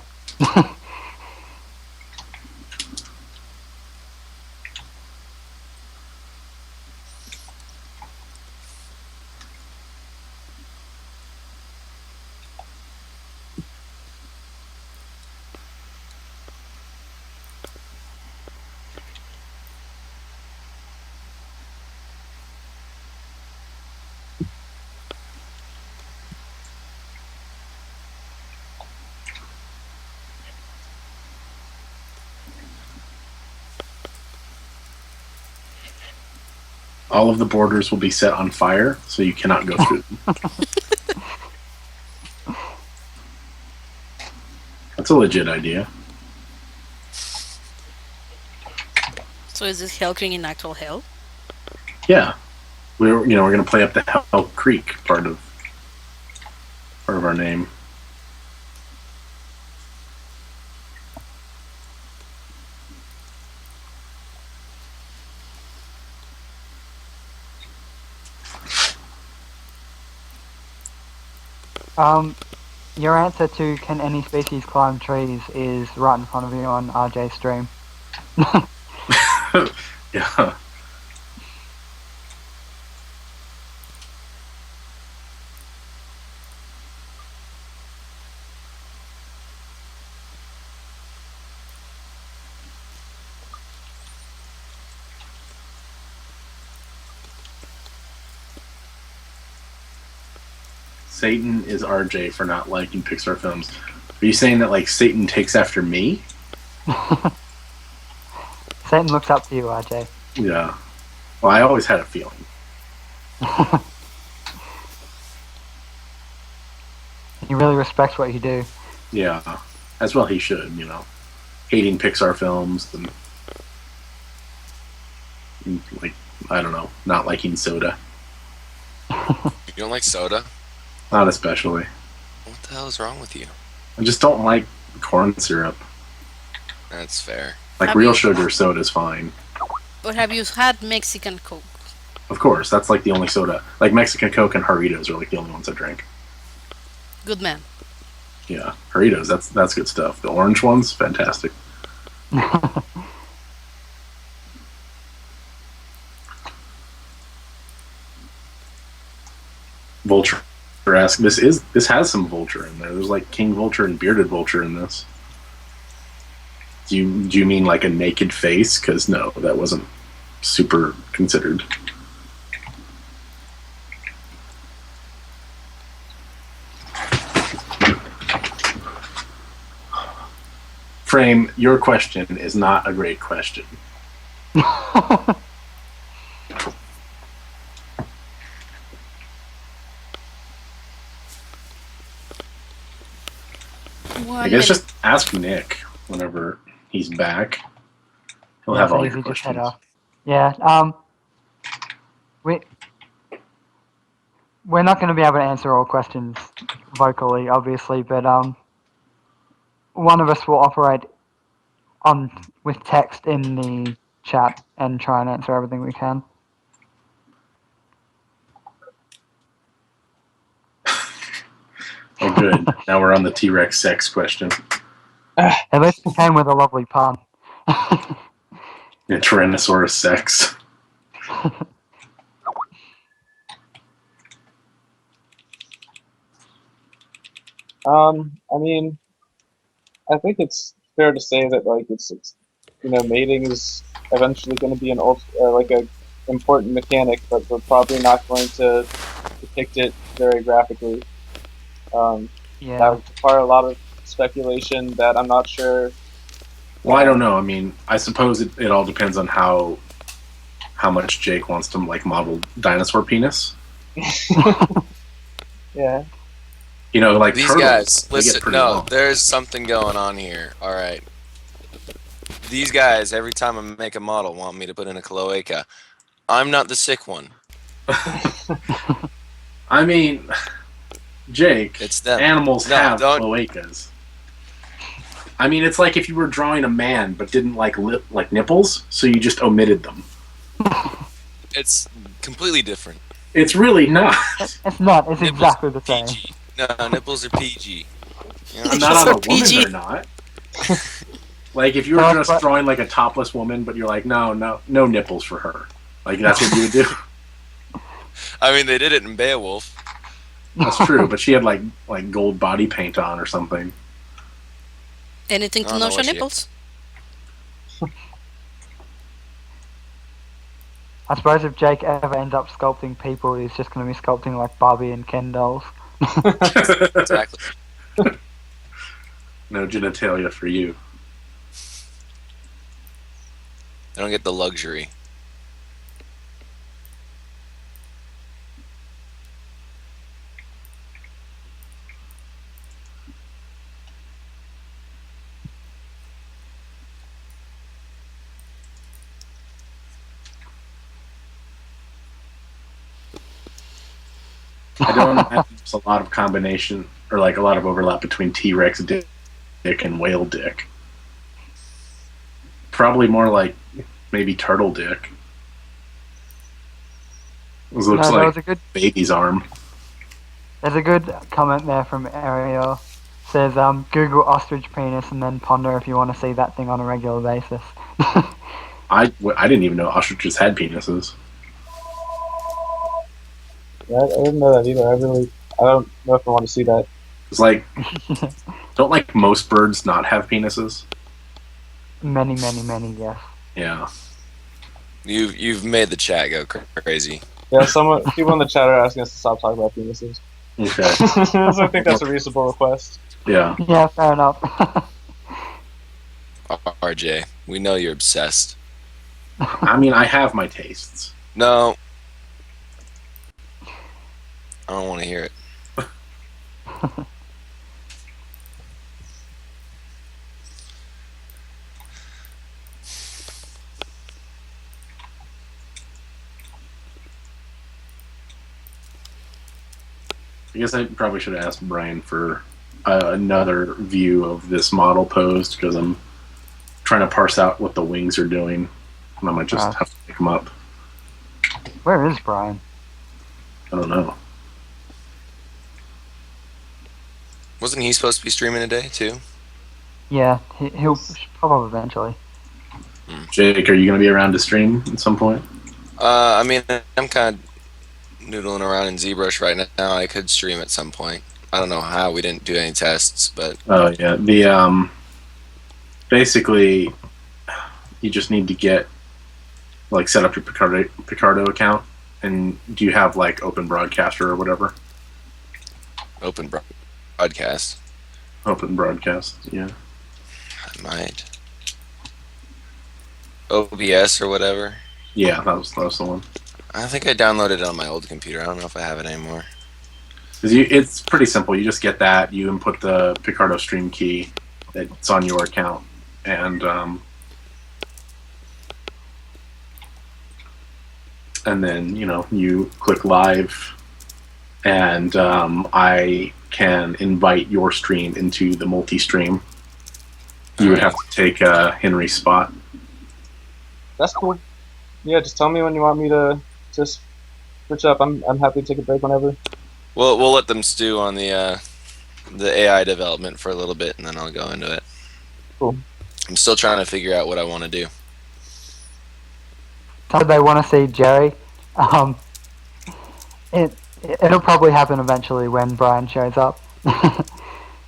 All of the borders will be set on fire, so you cannot go through them. That's a legit idea. So is this Hell King in actual hell? Yeah. We're going to play up the Hell Creek part of our name. Your answer to can any species climb trees is right in front of you on RJ's stream. Yeah. Satan is RJ for not liking Pixar films. Are you saying that like Satan takes after me? Satan looks up to you, RJ. Yeah. Well, I always had a feeling. He really respects what you do. Yeah, as well he should. Hating Pixar films and like I don't know, not liking soda. You don't like soda? Not especially. What the hell is wrong with you? I just don't like corn syrup. That's fair. Like Have real you- sugar soda's fine. But have you had Mexican Coke? Of course, that's like the only soda. Like Mexican Coke and Doritos are like the only ones I drink. Good man. Yeah, Doritos, that's good stuff. The orange ones, fantastic. Vulture ask this has some vulture in there. There's like king vulture and bearded vulture in this. Do you mean like a naked face? Because no, that wasn't super considered. Frame, your question is not a great question. I guess just ask Nick whenever he's back. He'll have all your Just head questions. off. Yeah. We're not going to be able to answer all questions vocally, obviously, but one of us will operate with text in the chat and try and answer everything we can. Oh, good. Now we're on the T-Rex sex question. At least it came with a lovely pun. Yeah, Tyrannosaurus sex. I mean, I think it's fair to say that like it's mating is eventually going to be like a important mechanic, but we're probably not going to depict it very graphically. That Yeah. would require a lot of speculation that I'm not sure. Well, I don't know. I mean, I suppose it all depends on how much Jake wants to like model dinosaur penis. Yeah. Like These turtles, guys, they get listen, pretty no, long. there's something going on here. All right. These guys, every time I make a model, want me to put in a cloaca. I'm not the sick one. I mean, Jake, It's them. animals No, have don't- cloacas. I mean, it's like if you were drawing a man but didn't like nipples, so you just omitted them. It's completely different. It's really not. It's not. It's Nipples exactly are the same. PG. No, nipples are PG. I'm not on a woman, PG. they're not. Like if you were just drawing like a topless woman, but you're like, no nipples for her. Like that's what you would do. I mean, they did it in Beowulf. That's true, but she had like gold body paint on or something. Anything I to don't know nose what your she- nipples? I suppose if Jake ever ends up sculpting people, he's just going to be sculpting like Barbie and Ken dolls. Exactly. No genitalia for you. They don't get the luxury. I don't imagine there's a lot of combination or like a lot of overlap between T-Rex dick and whale dick. Probably more like maybe turtle dick. This looks there was like a good baby's arm. There's a good comment there from Ariel. Says, Google ostrich penis and then ponder if you want to see that thing on a regular basis. I didn't even know ostriches had penises. Yeah, I didn't know that either. I don't know if I want to see that. It's like, don't like most birds not have penises? Many, many, many, yes. Yeah. You've made the chat go crazy. Yeah, people in the chat are asking us to stop talking about penises. Okay. So I think that's a reasonable request. Yeah. Yeah, fair enough. RJ, we know you're obsessed. I mean, I have my tastes. No. I don't want to hear it. I guess I probably should have asked Brian for another view of this model posed, because I'm trying to parse out what the wings are doing, and I might just have to pick them up. Where is Brian? I don't know. Wasn't he supposed to be streaming today too? Yeah, he'll probably eventually. Jake, are you going to be around to stream at some point? I mean, I'm kind of noodling around in ZBrush right now. I could stream at some point. I don't know how. We didn't do any tests, but Oh yeah, the basically you just need to get set up your Picardo account, and do you have like Open Broadcaster or whatever? open broadcast. Open Broadcast, yeah. I might. OBS or whatever. Yeah, that was the one. I think I downloaded it on my old computer. I don't know if I have it anymore. It's pretty simple. You just get that, you input the Picardo stream key that's on your account, and then you click live, and I can invite your stream into the multi-stream. You would have to take Henry's spot. That's cool. Yeah, just tell me when you want me to just switch up. I'm happy to take a break whenever. We'll let them stew on the AI development for a little bit, and then I'll go into it. Cool. I'm still trying to figure out what I want to do. So they want to see Jerry. It'll probably happen eventually when Brian shows up.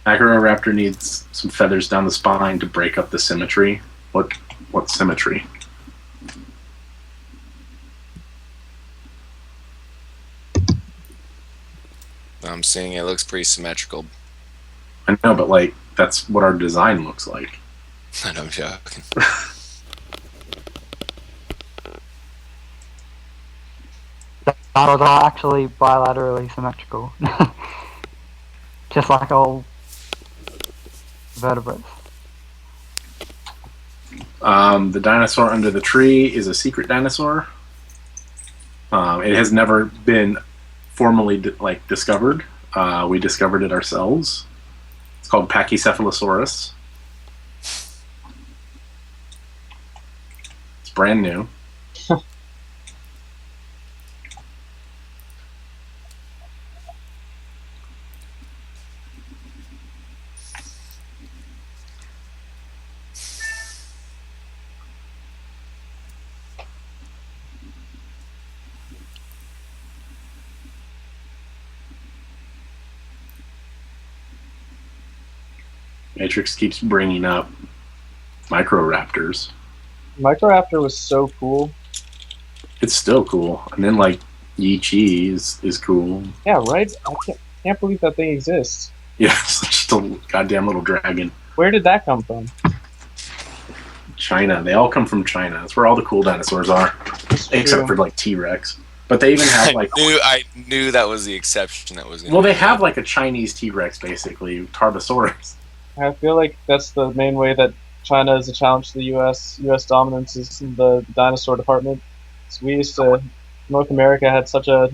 Acheroraptor needs some feathers down the spine to break up the symmetry. What symmetry? I'm seeing it looks pretty symmetrical. I know, but that's what our design looks like. I know, I'm joking. Dinosaurs are actually bilaterally symmetrical. Just like all vertebrates. The dinosaur under the tree is a secret dinosaur. It has never been formally discovered. We discovered it ourselves. It's called Pachycephalosaurus. It's brand new. Matrix keeps bringing up Microraptors. Microraptor was so cool. It's still cool. And then Yi Chi is cool. Yeah, right? I can't believe that thing exists. Yeah, it's just a goddamn little dragon. Where did that come from? China. They all come from China. That's where all the cool dinosaurs are. Except for T-Rex. But they even have I knew that was the exception that was gonna they have a Chinese T-Rex basically, Tarbosaurus. I feel like that's the main way that China is a challenge to the U.S. dominance is in the dinosaur department. So North America had such a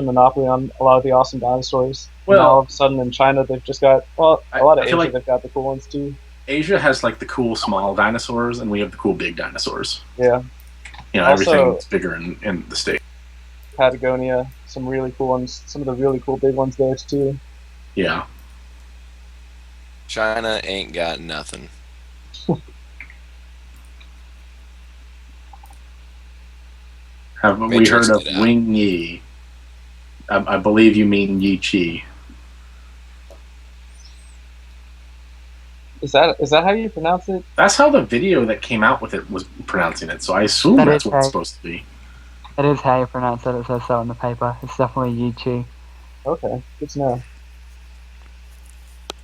monopoly on a lot of the awesome dinosaurs. Well, and all of a sudden in China they've just got a lot of Asia. They've got the cool ones too. Asia has the cool small dinosaurs, and we have the cool big dinosaurs. Yeah. Also, everything's bigger in the States. Patagonia, some really cool ones. Some of the really cool big ones there too. Yeah. China ain't got nothing. Have we heard of Wing Yi? I believe you mean Yi Chi. Is that how you pronounce it? That's how the video that came out with it was pronouncing it, so I assume that's what it's supposed to be. That is how you pronounce it. It says so on the paper. It's definitely Yi Chi. Okay, good to know.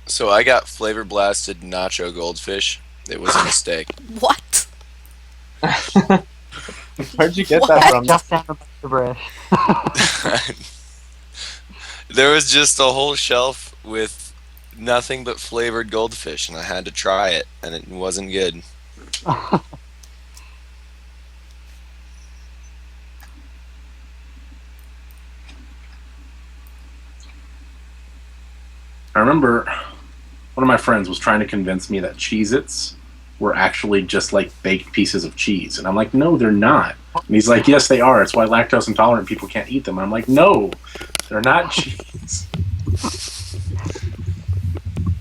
So I got flavor blasted nacho goldfish. It was a mistake. What? Where'd you get that from? Just sounded like gibberish. There was just a whole shelf with nothing but flavored goldfish, and I had to try it, and it wasn't good. I remember one of my friends was trying to convince me that Cheez-Its were actually just like baked pieces of cheese. And I'm like, no, they're not. And he's like, yes, they are. It's why lactose intolerant people can't eat them. And I'm like, no, they're not cheese.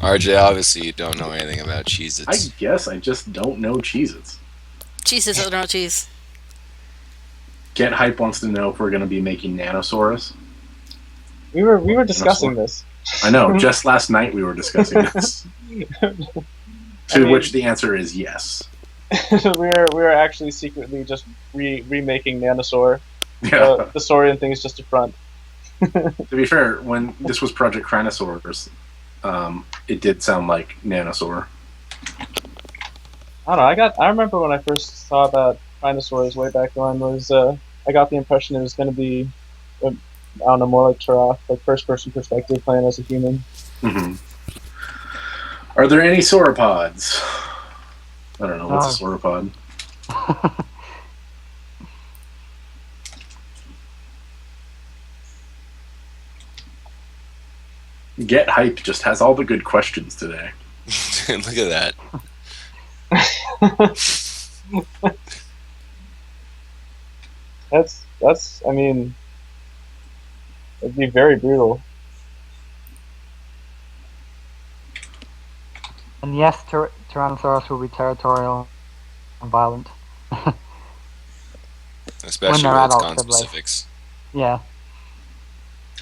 RJ, obviously you don't know anything about Cheez-Its. I guess I just don't know Cheez-Its. Cheeses are not cheese. Get Hype wants to know if we're going to be making Nanosaurus. We were discussing this. I know. Just last night we were discussing this. To which the answer is yes. we're actually secretly just remaking Nanosaur. Yeah. The Saurian thing is just a front. To be fair, when this was Project Tyrannosaurus, it did sound like Nanosaur. I don't know. I remember when I first saw that Dinosaurs way back when was I got the impression it was going to be I don't know, more like Turok, like first person perspective playing as a human. Mm-hmm. Are there any sauropods? I don't know. What's a sauropod? Get Hype just has all the good questions today. Look at that. That's I mean, it'd be very brutal. And yes, Tyrannosaurus will be territorial and violent. Especially they're with its adults, at least. conspecifics. Yeah.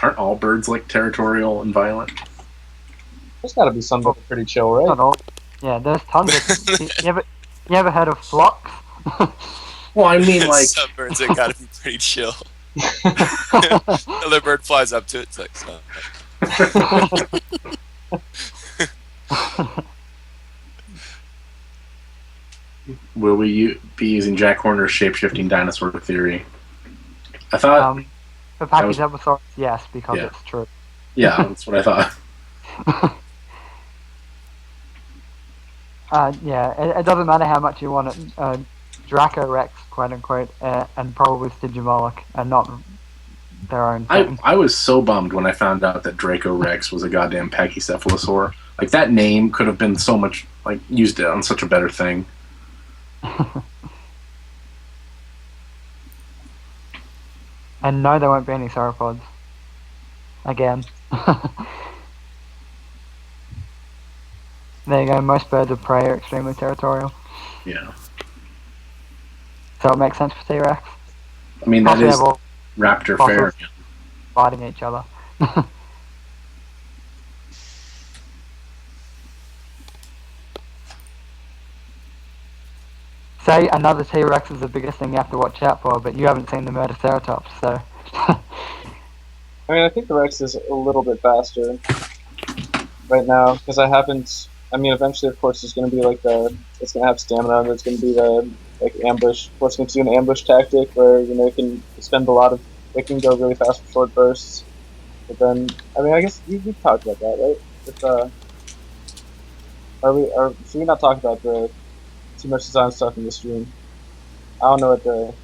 Aren't all birds like territorial and violent? There's got to be some that are pretty chill, right? Not all. Yeah, there's tons of... you ever heard of flocks? Well, I mean, like... Some birds that gotta be pretty chill. Another bird flies up to it, it's like, so. Will we be using Jack Horner's shape-shifting dinosaur theory? I thought... for Pachycephalosaurus, yes, because it's true. Yeah, that's what I thought. Yeah, it doesn't matter how much you want it. Draco Rex, quote unquote, and probably Stygimoloch, and not their own thing. I was so bummed when I found out that Draco Rex was a goddamn Pachycephalosaur. Like, that name could have been so much, like, used on such a better thing. And no, there won't be any sauropods. Again. There you go, most birds of prey are extremely territorial. Yeah. So it makes sense for T-Rex. I mean, that is raptor fair. Fighting each other. Say another T-Rex is the biggest thing you have to watch out for, but you haven't seen the Murderceratops, so... I mean, I think the Rex is a little bit faster right now, because I haven't... I mean, eventually, of course, there's going to be, like, it's going to have stamina, and there's going to be the, like, ambush. Of course, it's going to do an ambush tactic where, you know, it can spend a lot of... It can go really fast for short bursts. But then, I mean, I guess we've talked about that, right? Should we not talk about the too much design stuff in the stream? I don't know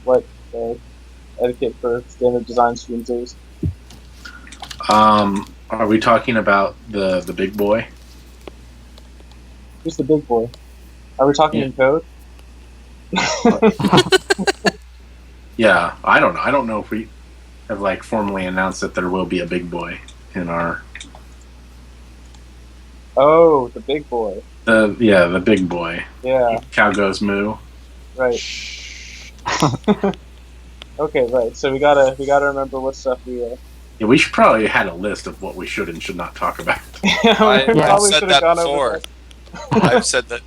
what the etiquette for standard design streams is. Are we talking about the big boy? Who's the big boy? Are we talking in code? Yeah, I don't know. I don't know if we have, like, formally announced that there will be a big boy in our... Oh, the big boy. The big boy. Yeah. Cow goes moo. Right. Okay, right. So we gotta remember what stuff we. Yeah, we should probably had a list of what we should and should not talk about. I've said that before. I've said that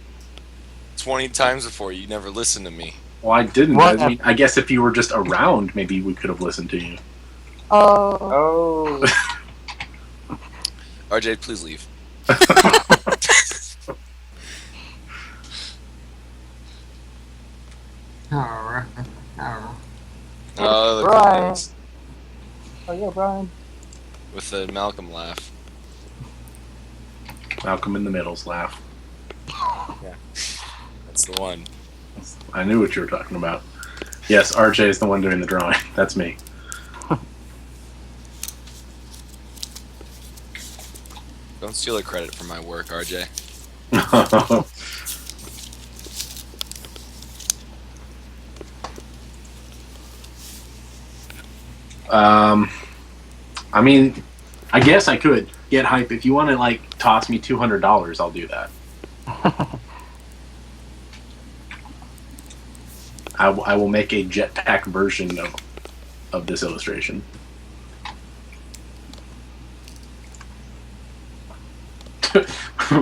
20 times before. You never listened to me. Well, I didn't. I mean, I guess if you were just around, maybe we could have listened to you. Oh. RJ, please leave. Oh, look Brian. at this. Oh yeah, Brian. With the Malcolm laugh. Malcolm in the Middle's laugh. Yeah. That's the one. I knew what you were talking about. Yes, RJ is the one doing the drawing. That's me. Don't steal the credit for my work, RJ. I mean, I guess I could get hype. If you want to like toss me $200, I'll do that. I will make a jetpack version of this illustration.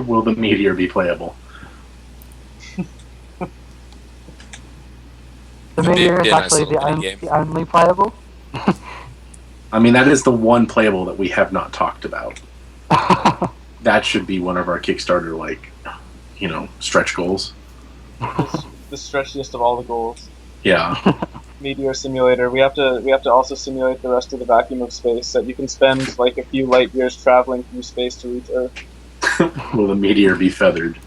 Will the meteor be playable? The meteor is Yeah, actually nice little the only playable. I mean, that is the one playable that we have not talked about. That should be one of our Kickstarter, like, stretch goals. The stretchiest of all the goals. Yeah. Meteor simulator. We have to also simulate the rest of the vacuum of space, so that you can spend like a few light years traveling through space to reach Earth. Will the meteor be feathered?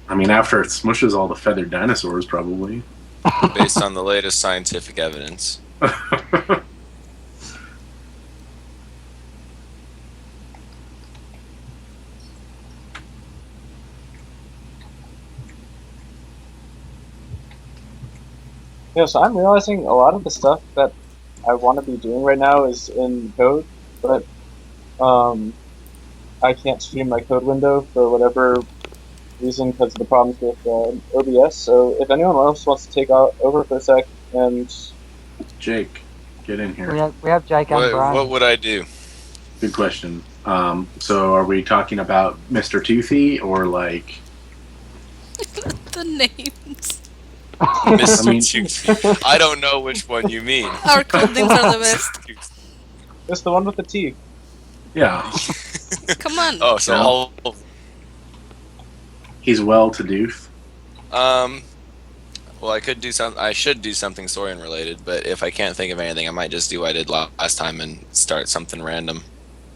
I mean, after it smushes all the feathered dinosaurs, probably. Based on the latest scientific evidence. Yeah, so I'm realizing a lot of the stuff that I want to be doing right now is in code, but I can't stream my code window for whatever reason because of the problems with OBS. So if anyone else wants to take over for a sec and Jake, get in here. We have Jake and Brian. What would I do? Good question. So are we talking about Mr. Toothy or like... The names. Mr. Toothy. I don't know which one you mean. Our code names are the best. it's the one with the teeth. Yeah. Come on. Oh, so Yeah. all. He's well-to-do. Well, I could do some. I should do something Saurian related, but if I can't think of anything, I might just do what I did last time and start something random.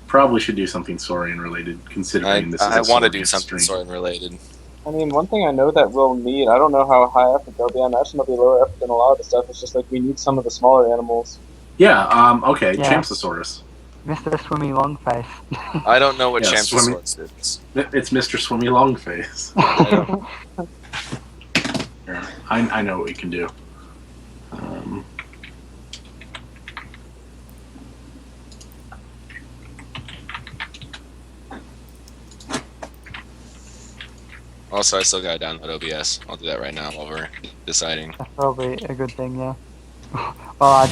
Probably should do something Saurian related, considering this is I a want to do Saurian something stream. Saurian related. I mean, one thing I know that we'll need, I don't know how high effort they'll be. I imagine they'll be lower effort than a lot of the stuff. It's just like we need some of the smaller animals. Yeah, okay, Yeah. Champsosaurus. Mr. Swimmy Longface. I don't know what Yeah, Champsosaurus is. It's Mr. Swimmy Longface. Here, I know what we can do. Also, I still gotta download OBS. I'll do that right now while we're deciding. That's probably a good thing, yeah. While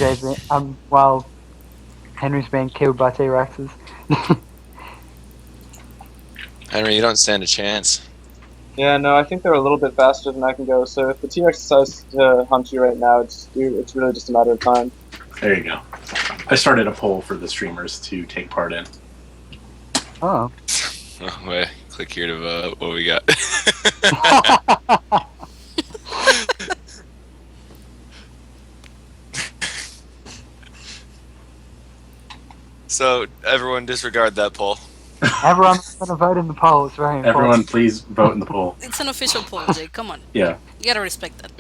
while Henry's being killed by T-Rexes. Henry, you don't stand a chance. Yeah, no, I think they're a little bit faster than I can go. So if the T-Rex decides to hunt you right now, it's really just a matter of time. There you go. I started a poll for the streamers to take part in. Oh. Oh, wait, click here to vote. What we got? So everyone disregard that poll. Everyone's going to vote in the poll. It's very important. Everyone, please vote in the poll. It's an official poll, Jake. Come on. Yeah. You gotta respect that.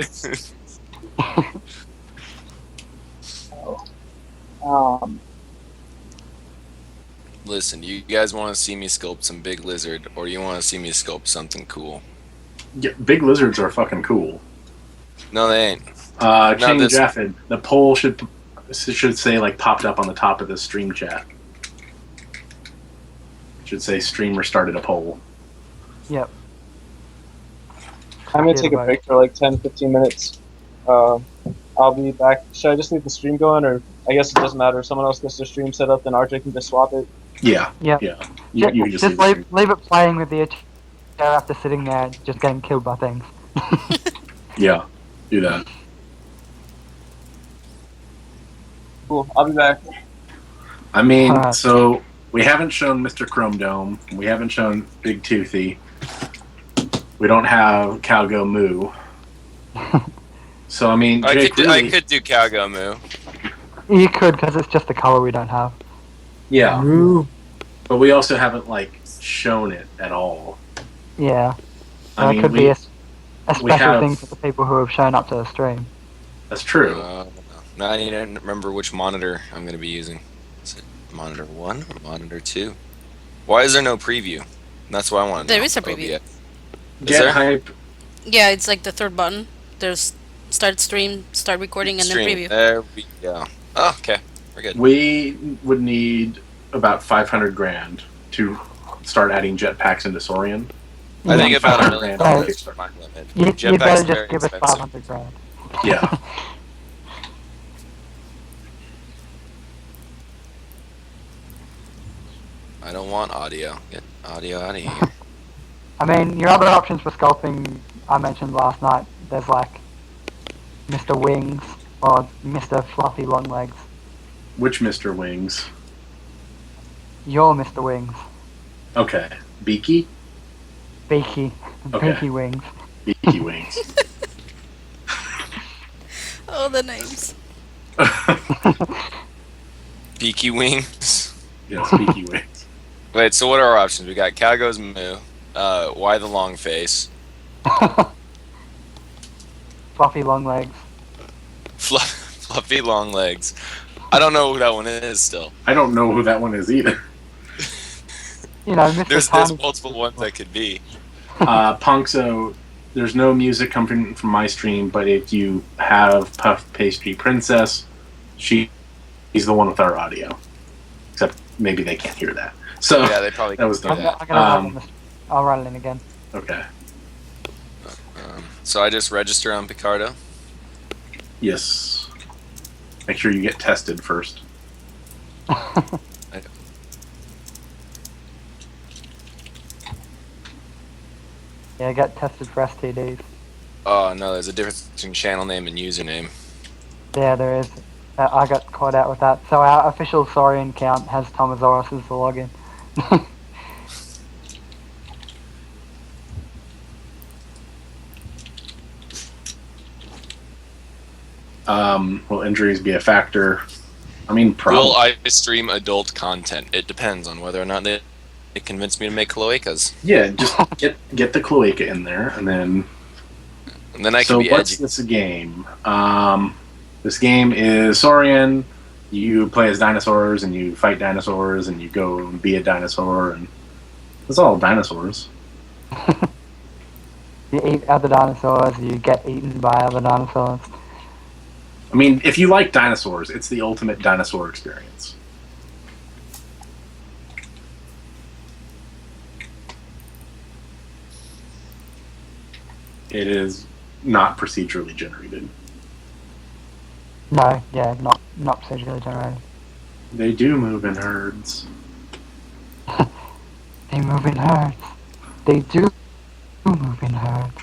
Listen, you guys want to see me sculpt some big lizard, or you want to see me sculpt something cool? Yeah, big lizards are fucking cool. No, they ain't. Change this- Jaffed. The poll should say like popped up on the top of the stream chat. Should say streamer started a poll. Yep. I'm going to take a break for like 10-15 minutes. I'll be back. Should I just leave the stream going, or I guess it doesn't matter. If someone else gets their stream set up, then RJ can just swap it. Yeah. Yep. Yeah. You can just leave it playing with the Acheroraptor sitting there just getting killed by things. Yeah. Do that. Cool. I'll be back. I mean, so we haven't shown Mr. Chrome Dome. We haven't shown Big Toothy. We don't have Calgo Moo. So I mean, Jake, I could do Calgo Moo. You could, because it's just the color we don't have. Yeah. But we also haven't like shown it at all. Yeah. I It mean, could be a special have- thing for the people who have shown up to the stream. That's true. Now I need to remember which monitor I'm going to be using. Is it monitor 1 or monitor 2? Why is there no preview? That's what I want to know. There is a preview. OBS. Get there? hype. Yeah, it's like the third button. There's start stream, start recording, and then Stream. preview. There we go. Oh, okay. We're good. We would need about 500 grand to start adding jetpacks into Saurian. I think Yeah. about $1 $500 million on is Kickstarter. my limit. You Jetpack's better very just give us expensive. 500 grand. Yeah. I don't want audio. Get audio out of here. I mean, your other options for sculpting I mentioned last night, there's like Mr. Wings or Mr. Fluffy Long Legs. Which Mr. Wings? You're Mr. Wings. Okay. Beaky? Beaky. Okay. Beaky Wings. Beaky Wings. Oh, the names. Beaky wings. Yes, Beaky Wings. Wait, so what are our options? We got cow goes moo. Why the long face? Fluffy Long Legs. Fluffy long legs. I don't know who that one is still. I don't know who that one is either. You know, Mr. There's Tiny. multiple ones that could be. Punkso, there's no music coming from my stream, but if you have Puff Pastry Princess, she's the one with our audio. Except maybe they can't hear that. So Yeah, they probably that was do done. that. I'm gonna run on this. I'll run it in again. Okay. So I just register on Picardo. Yes. Make sure you get tested first. Yeah, get tested for STDs. Oh no, there's a difference between channel name and username. Yeah, there is. I got caught out with that. So our official Saurian count has Tomosaurus as the login. Will injuries be a factor? I mean, probably. Will I stream adult content? It depends on whether or not they convince me to make cloacas. Yeah, just get the cloaca in there, and then. And then I can So be what's edgy. this game? This game is Saurian. You play as dinosaurs, and you fight dinosaurs, and you go and be a dinosaur, and it's all dinosaurs. You eat other dinosaurs, you get eaten by other dinosaurs. I mean, if you like dinosaurs, it's the ultimate dinosaur experience. It is not procedurally generated. No, yeah, not procedurally generated. They do move in herds. They move in herds. They do move in herds.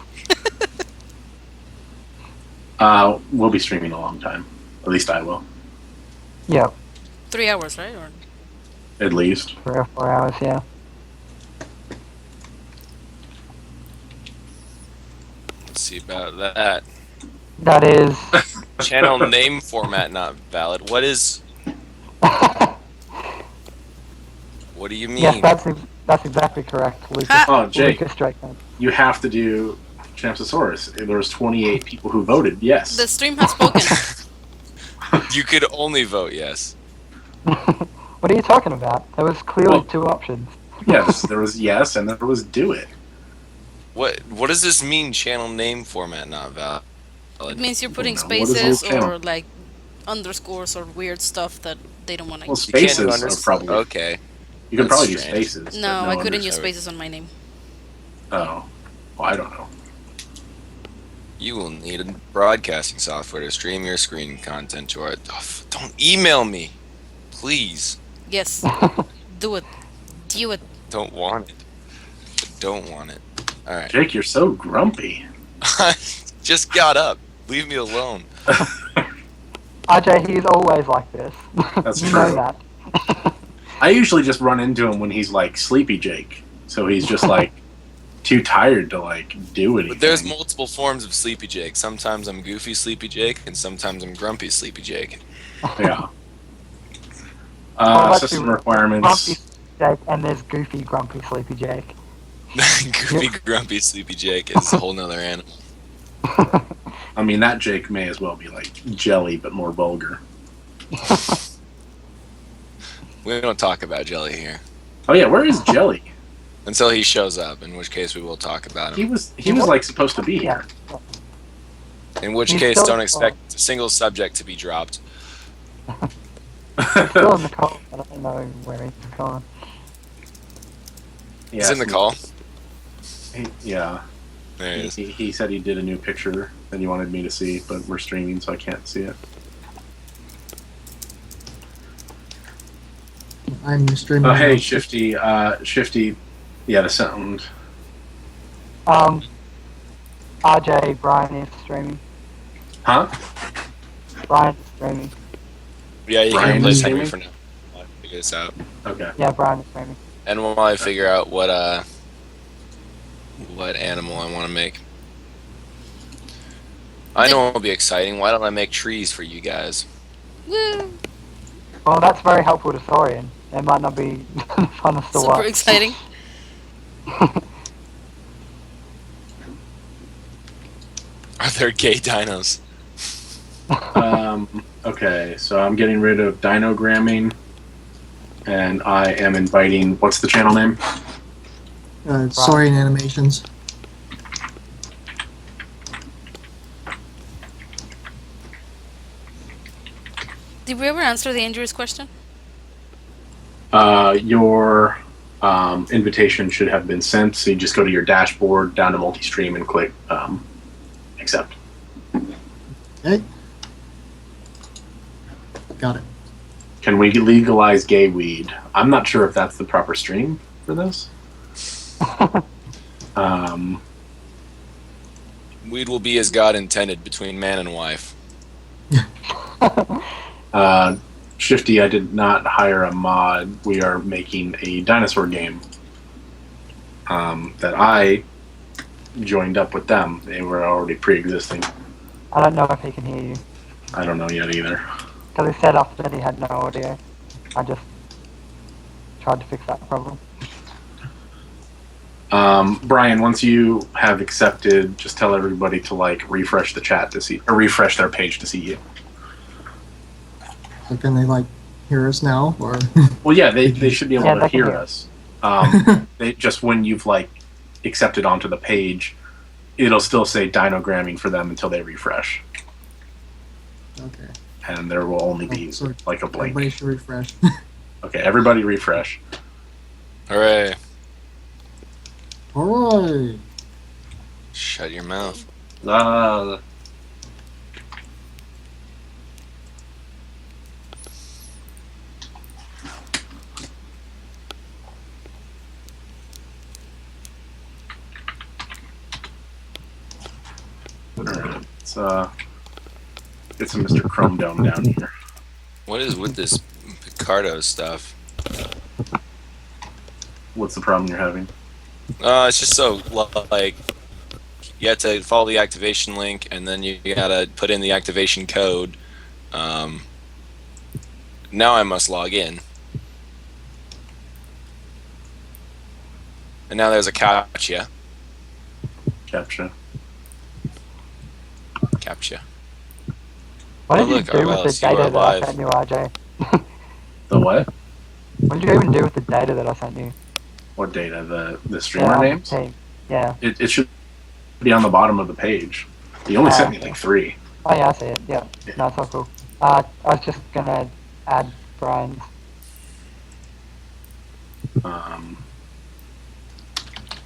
We'll be streaming a long time. At least I will. Yep, 3 hours, right? Or At least. 3 or 4 hours, yeah. Let's see about that. That is... Channel name format not valid. What is? What do you mean? Yes, that's exactly correct, Lucas. Ha! Oh, Jake, Lucas Drakeman. you have to do Champsosaurus. There was 28 people who voted yes. the stream has spoken. You could only vote yes. What are you talking about? There was clearly Well- 2 options. Yes, there was yes, and there was do it. What does this mean? Channel name format not valid. It means you're putting Well, now, what is spaces this channel? or like underscores or weird stuff that they don't want to Well, use. You can't do spaces are underscore. probably. Okay. You can That's probably use strange. spaces. No, but I couldn't use underscore. spaces on my name. Oh, well, I don't know. You will need a broadcasting software to stream your screen content to our. Don't email me, please. Yes. Do it. Do it. Don't want it. Don't want it. All right. Jake, you're so grumpy. I just got up. Leave me alone. RJ, he's always like this. That's you true. know that. I usually just run into him when he's like sleepy Jake, so he's just like too tired to like do anything. But there's multiple forms of Sleepy Jake. Sometimes I'm goofy Sleepy Jake, and sometimes I'm grumpy Sleepy Jake. Yeah. Well, let's System do requirements. Grumpy Jake, and there's Goofy Grumpy Sleepy Jake. Goofy grumpy Sleepy Jake is a whole nother animal. I mean, that Jake may as well be like jelly, but more vulgar. We don't talk about jelly here. Oh yeah, where is Jelly? Until he shows up, in which case we will talk about He him. was like supposed to be here. In which He's case, still- don't expect a single subject to be dropped. He's still in the call, but I don't know where he's gone. He's in the call. Yeah. There he is. He said he did a new picture that he wanted me to see, but we're streaming, so I can't see it. I'm streaming. Oh, hey, Shifty. Shifty, yeah, the sound. RJ, Brian is streaming. Huh? Brian is streaming. Yeah, you Brian can play is streaming streaming? for now. I'll figure this out. Okay. Yeah, Brian is streaming. And while I figure out what animal I want to make. I know it'll be exciting. Why don't I make trees for you guys? Woo! Well, that's very helpful to Saurian. It might not be fun to Super watch. exciting. Are there gay dinos? Okay, so I'm getting rid of dinogramming, and I am inviting. What's the channel name? Saurian animations. Did we ever answer the injuries question? Your invitation should have been sent. So you just go to your dashboard, down to multi-stream, and click accept. Okay. Got it. Can we legalize gay weed? I'm not sure if that's the proper stream for this. Weed will be as God intended between man and wife. Shifty, I did not hire a mod. We are making a dinosaur game that I joined up with them. They were already pre-existing. I don't know if he can hear you. I don't know yet either. Because he said off that he had no audio. I just tried to fix that problem. Brian, once you have accepted, just tell everybody to refresh the chat to see, or refresh their page to see you. So can they hear us now, or? Well, yeah, they should be able to they can hear hear. us. They just when you've accepted onto the page, it'll still say dinogramming for them until they refresh, Okay. and there will only be So a blank. everybody should refresh. Okay, everybody refresh. Hooray. Alright. Shut your mouth. Alright, let's get some Mr. Chrome Dome down here. What is with this Picardo stuff? What's the problem you're having? It's just so you have to follow the activation link, and then you gotta put in the activation code. Now I must log in, and now there's a CAPTCHA. Captcha. What Oh, did you look, do with Arvels, the you are data that I live. sent you, RJ? The what? What did you even do with the data that I sent you? What data? The streamer names? Team. Yeah. It should be on the bottom of the page. You only sent me 3. Oh yeah, I see it. Yeah. No, it's all cool. I was just gonna add Brian's.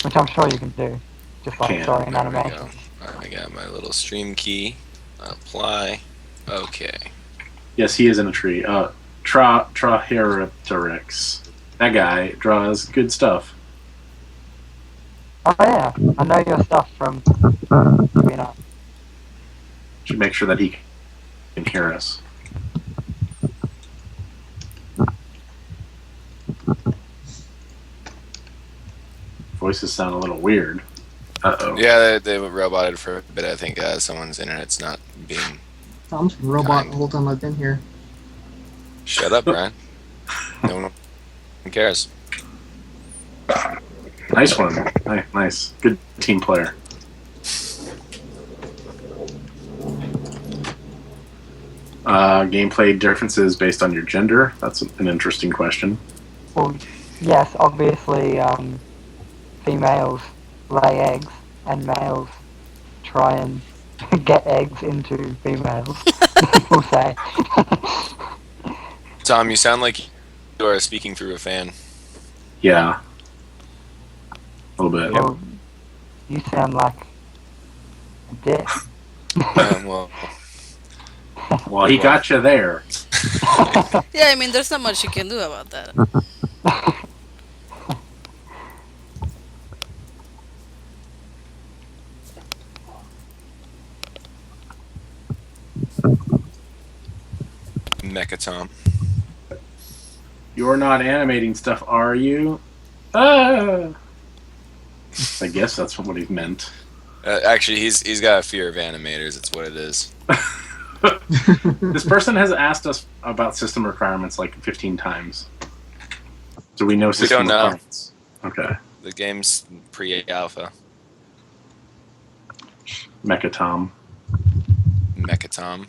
Which I'm sure you can do. Just like Can. Saurian There we go. animation. I got my little stream key. Apply. Okay. Yes, he is in a tree. Acheroraptor. That guy draws good stuff. Oh yeah, I know your stuff from Should make sure that he can hear us. Voices sound a little weird. Uh-oh. Yeah, they roboted for a bit. I think someone's internet's not being. Tom's been a robot the whole time I've been here. Shut up, Brian. No one cares. Nice one. Nice. Good team player. Gameplay differences based on your gender? That's an interesting question. Well, Yes, obviously, females lay eggs, and males try and get eggs into females. We'll say. Tom, you sound like you are speaking through a fan. Yeah, a little bit. Well, you sound like a dick. Well, Well, he got you there. Yeah, I mean, there's not much you can do about that. Mecha Tom. You're not animating stuff, are you? Ah! I guess that's what he meant. Actually, he's got a fear of animators. It's what it is. This person has asked us about system requirements like 15 times. So we know system don't know. requirements. Okay. The game's pre-alpha. Mecha Tom. Mecha Tom.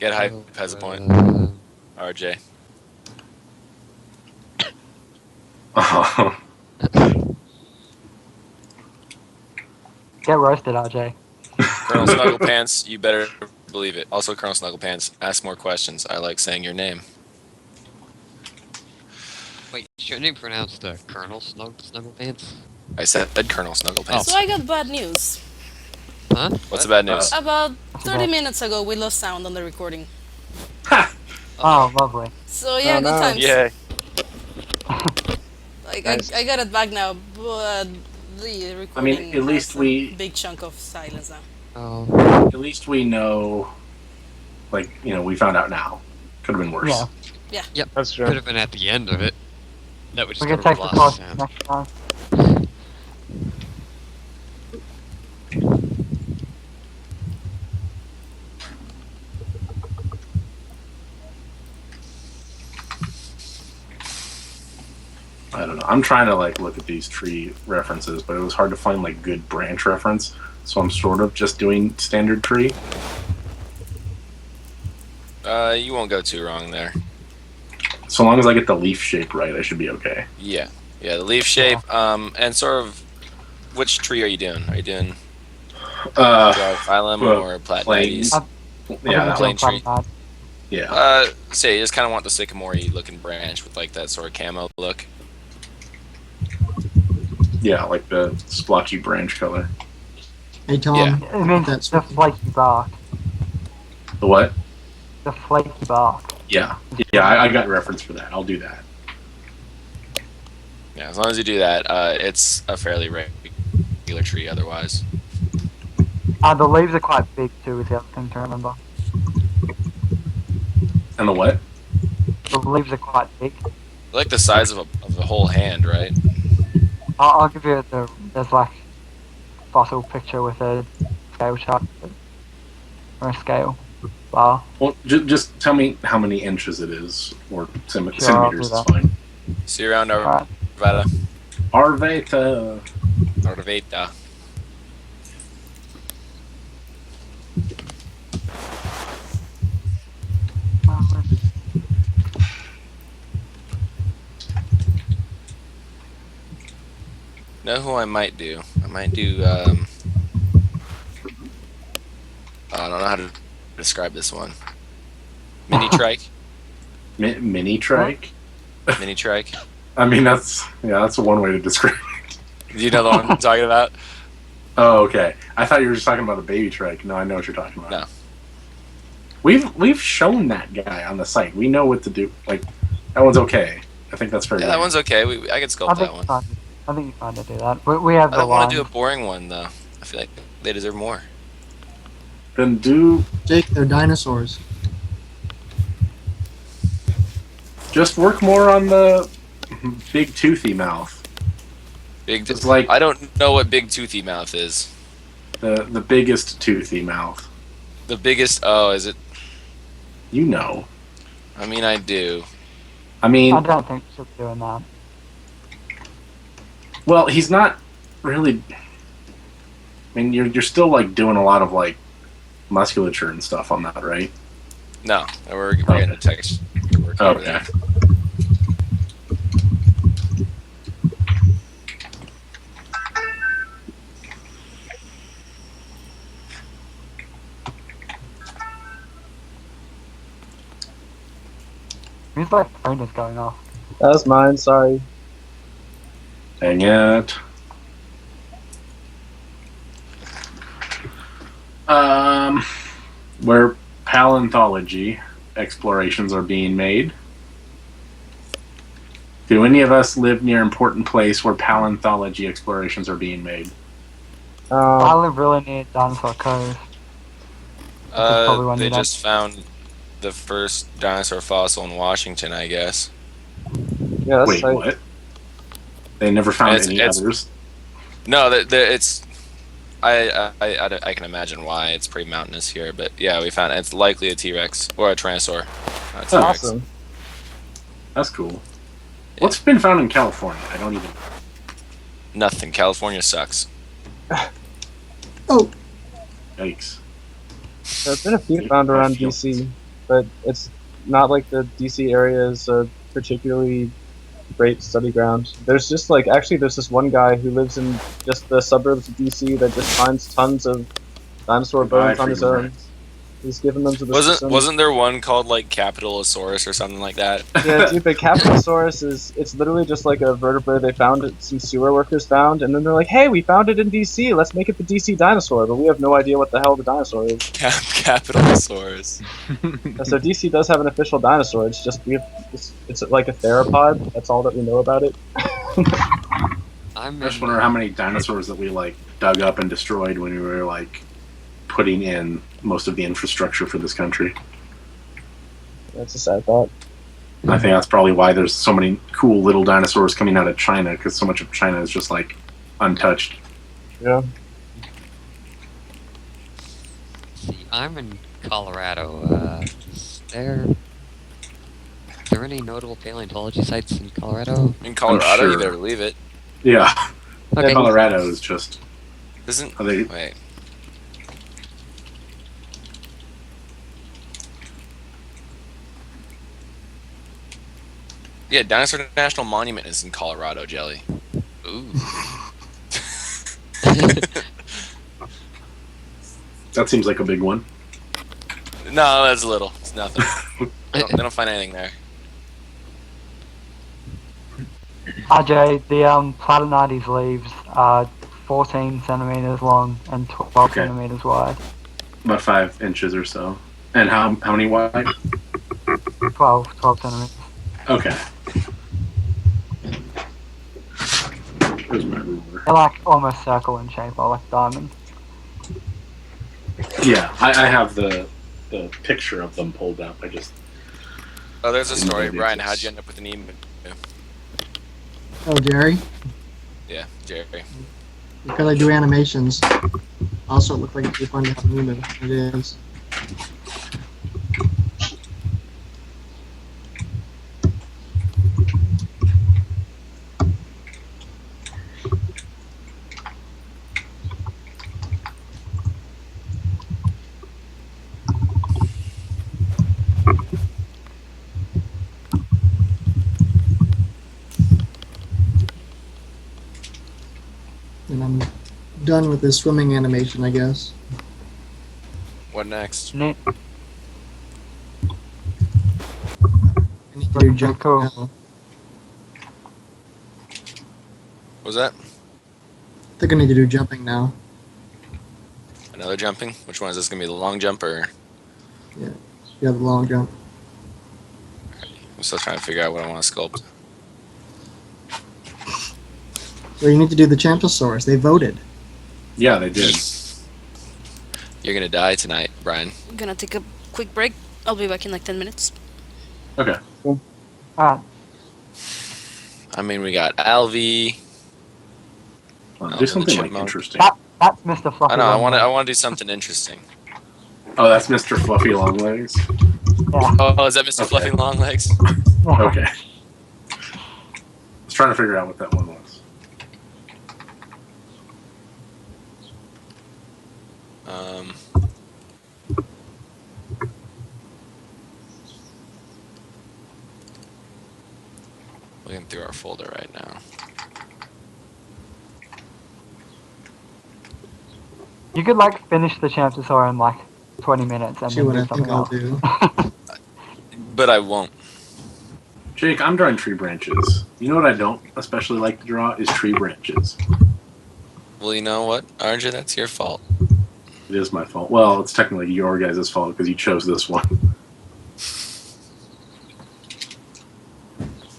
Get hype has a point. RJ. Oh, Get roasted, RJ. Colonel Snugglepants, you better believe it. Also, Colonel Snugglepants, ask more questions. I like saying your name. Wait, is your name pronounced Colonel Snugglepants? I said Colonel Snugglepants. So I got bad news. Huh? What's the bad news? About What's 30 that? minutes ago, we lost sound on the recording. Oh, lovely. So yeah, Oh, good no. times. Yeah. Like Nice. I got it back now, but the recording at least has we- a big chunk of silence now. Oh. at least we know. Like, we found out now. Could have been worse. Yeah. That's true. Could have been at the end of it. That would just We can cover take the lost course sound. next time. I don't know. I'm trying to look at these tree references, but it was hard to find good branch reference. So I'm sort of just doing standard tree. You won't go too wrong there. So long as I get the leaf shape right, I should be okay. Yeah. Yeah, the leaf shape, and sort of, which tree are you doing? Are you doing phylum or Platanites? plain. Yeah, that plain tree. Yeah. Say you just kind of want the sycamore-y looking branch with that sort of camo look. Yeah, like the splotchy branch color. Hey Tom, Yeah. It means That's- the flaky bark. The what? The flaky bark. Yeah. Yeah, I got reference for that. I'll do that. Yeah, as long as you do that, it's a fairly regular tree otherwise. The leaves are quite big too, is the other thing to remember. And the what? The leaves are quite big. They're like the size of a whole hand, right? I'll give you there's fossil picture with a scale chart or a scale bar. Well, just tell me how many inches it is, or Sure, I'll centimeters do is that. fine. See you around Alright. Arvada. Arveta. Arvada. Know who I might do? I might do, I don't know how to describe this one. Mini trike? Mini trike. Mini trike? I mean, that's one way to describe it. Do you know the one I'm talking about? Oh, okay. I thought you were just talking about a baby trike. No, I know what you're talking about. No. We've shown that guy on the site. We know what to do. That one's okay. I think that's fair. Yeah, that one's okay. I can sculpt that one. I think you find to do that. We have I the don't want line. to do a boring one, though. I feel like they deserve more. Then do Jake, they're dinosaurs. just work more on the big toothy mouth. Big. It's like- I don't know what big toothy mouth is. The biggest toothy mouth. The biggest. Oh, is it? You know. I mean, I do. I mean, I don't think we should be doing that. well, he's not really. I mean, you're still doing a lot of musculature and stuff on that, right? No, we're getting a text. Okay. Whose phone is going off? That was mine, sorry. Dang it. Where paleontology explorations are being made. Do any of us live near an important place where paleontology explorations are being made? I live really near Dinosaur Cove. probably one They you don't- just found the first dinosaur fossil in Washington, I guess. Yeah, that's Wait, tight. what? They never found It's- any it's- others? No, it's. I can imagine why. It's pretty mountainous here, but yeah, we found it's likely a T-Rex or a Tyrannosaur. Not a T-Rex. Awesome. That's cool. What's been found in California? I don't even... Nothing. California sucks. Oh, Yikes. There's been a few found around DC. but it's not like the DC area is a particularly great study ground. There's just like actually there's this one guy who lives in just the suburbs of DC that just finds tons of dinosaur bones on his own. He's given them to the Wasn't there one called like Capitalosaurus or something like that? Yeah, dude, but Capitalosaurus it's literally just like a vertebrate they found, some sewer workers found, and then they're like, hey, we found it in DC, let's make it the DC dinosaur, but we have no idea what the hell the dinosaur is. Capitalosaurus. So DC does have an official dinosaur, it's just, it's like a theropod, that's all that we know about it. I just wonder how many dinosaurs that we like dug up and destroyed when we were like putting in most of the infrastructure for this country. That's a sad thought. I think that's probably why there's so many cool little dinosaurs coming out of China, because so much of China is just like untouched. Yeah. See, I'm in Colorado. Is there any notable paleontology sites in Colorado? In Colorado, sure. you better believe it. Yeah. Okay. Colorado is just... Wait. Yeah, Dinosaur National Monument is in Colorado, Jelly. Ooh. That seems like a big one. No, that's little. It's nothing. They don't find anything there. RJ, the Platanites leaves are 14 centimeters long and 12 centimeters wide. About 5 inches or so. And how many wide? 12 centimeters. Okay. There's my ruler. They're like almost circle in shape, or like diamond. Yeah, I have the picture of them pulled up. I just... Oh, there's a story. Brian, how'd you end up with an emu? Oh, Jerry? Yeah, Jerry. Because I do animations. Also, it looked like it'd be fun to have an emu. It is. And I'm done with this swimming animation, I guess. What next? Neat. I need to do jump Cool. now. What was that? I think I need to do jumping now. Another jumping? Which one is this going to be, the long jump or... Yeah, the long jump. I'm still trying to figure out what I want to sculpt. So you need to do the Champtosaurus. They voted. Yeah, they did. You're going to die tonight, Brian. I'm gonna take a quick break. I'll be back in like 10 minutes. Okay. Alright. I mean, we got Alvy. Do something like chipmunk. interesting. That's Mr. Fluffy. I know, I Longlegs. want to do something interesing. Oh, that's Mr. Fluffy Longlegs? Yeah. Oh, is that Mr. Okay. Fluffy Longlegs? Yeah. Okay. I was trying to figure out what that one was. Looking through our folder right now. You could like finish the Champtosaur in like 20 minutes and See then what do I think something I'll else. do. But I won't. Jake, I'm drawing tree branches. You know what I don't especially like to draw is tree branches. Well, you know what, RJ, that's your fault. It is my fault. Well, it's technically your guys' fault because you chose this one.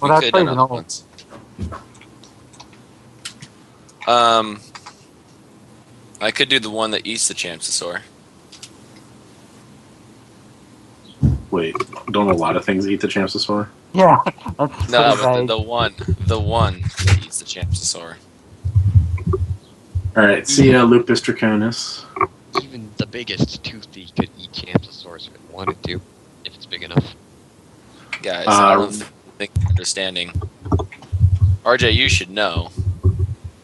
Well, We that's could've done pretty other normal. ones. I could do the one that eats the Champtosaur. Wait, don't a lot of things eat the Champtosaur? Yeah, that's No, pretty but vague. the one that eats the Champtosaur. Alright, see ya, Lupus Draconis. Even the biggest toothy could eat Champtosaurus if it wanted to, if it's big enough. Guys, I don't think you're understanding. RJ, you should know.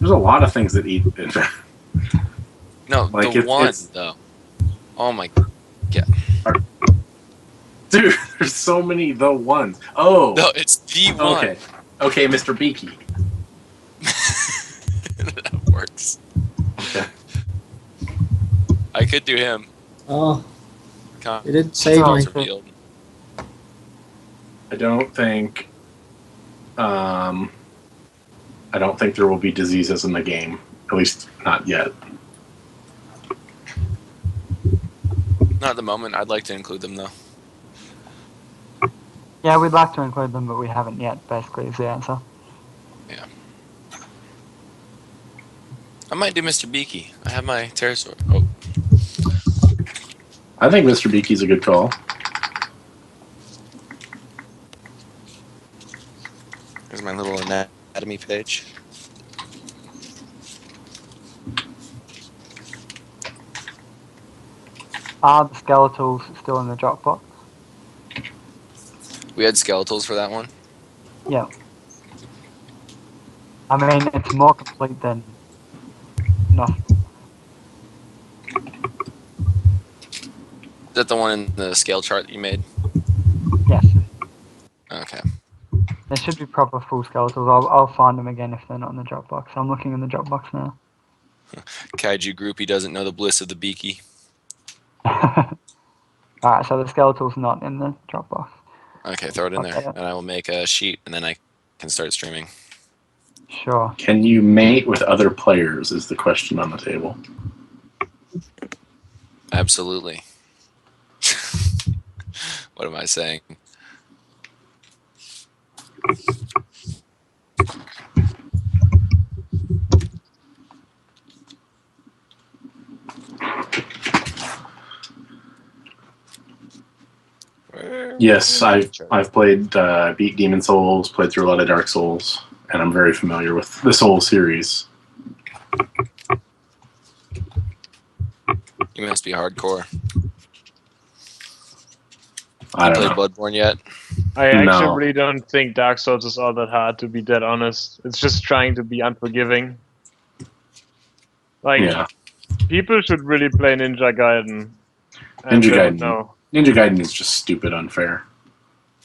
There's a lot of things that eat it. No, Like, the one it's- though. Oh my god. Dude, there's so many the ones. Oh. No, it's the one. Okay. Okay, Mr. Beaky. That works. Okay. I could do him. Oh, Con- it did save Oh, me. okay. revealed. I don't think there will be diseases in the game. At least not yet. Not at the moment. I'd like to include them though. Yeah, we'd like to include them, but we haven't yet, basically, is the answer. I might do Mr. Beaky. I have my pterosaur. Oh, I think Mr. Beaky's a good call. here's my little anatomy page. Are the skeletals still in the Dropbox? We had skeletals for that one. Yeah. I mean, it's more complete than nothing. Is that the one in the scale chart that you made? Yes. Okay. There should be proper full skeletals. I'll find them again if they're not in the Dropbox. I'm looking in the Dropbox now. Kaiju groupie doesn't know the bliss of the Beaky. Alright, so the skeletal's not in the Dropbox. Okay, throw it in there, Okay. and I will make a sheet, and then I can start streaming. Sure. Can you mate with other players is the question on the table. Absolutely. What am I saying? Yes, I've played beat Demon Souls, played through a lot of Dark Souls, and I'm very familiar with the Soul series. You must be hardcore. I You don't played know. Bloodborne yet? I actually No. really don't think Dark Souls is all that hard, to be dead honest. It's just trying to be unforgiving. Like, Yeah, people should really play Ninja Gaiden. And Ninja they would Gaiden. know. Ninja Gaiden is just stupid unfair.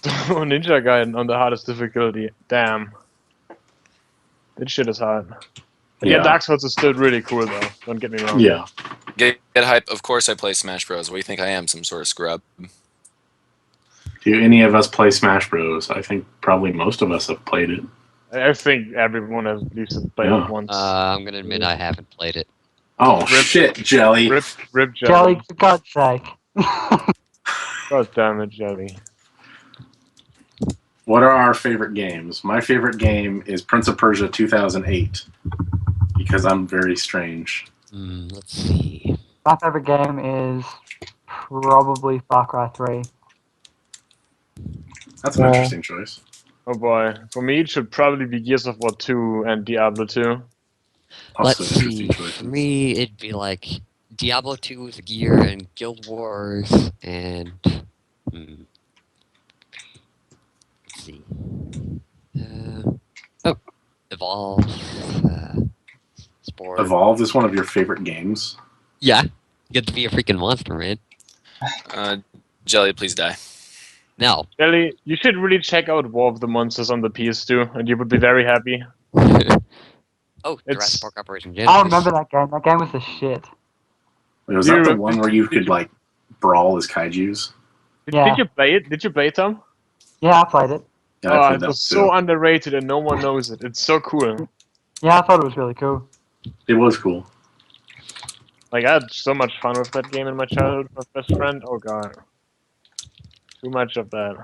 Ninja Gaiden on the hardest difficulty. Damn. That shit is hard. But yeah, Dark Souls is still really cool though. Don't get me wrong. Yeah. Get hype. Of course I play Smash Bros. What do you think I am? Some sort of scrub? Do any of us play Smash Bros? I think probably most of us have played it. I think everyone has at least played Yeah. it once. I'm gonna admit I haven't played it. Oh, Rip. shit, Jelly. Rip Jelly, for God's sake. God damn it, Jelly. What are our favorite games? My favorite game is Prince of Persia 2008 because I'm very strange. Let's see. My favourite game is probably Far Cry 3. That's an interesting choice. Oh boy. For me, it should probably be Gears of War 2 and Diablo 2. Also Let's see. interesting choices. For me, it'd be like Diablo 2's Gear and Guild Wars and. Let's see. Evolve. Sport. Evolve is one of your favorite games. Yeah. You get to be a freaking monster, man. Jelly, please die. No. Jelly, you should really check out War of the Monsters on the PS2, and you would be very happy. Oh, It's- Jurassic Park Operation I Genesis. remember that game. That game was the shit. Was You that the remember- one where you could like brawl as kaijus? Yeah. Did you play it? Did you play it, Tom? Yeah, I played it. Yeah, Oh, I played it that was too. so underrated and no one knows it. It's so cool. Yeah, I thought it was really cool. It was cool. Like, I had so much fun with that game in my childhood with my best friend. Oh god. Too much of that.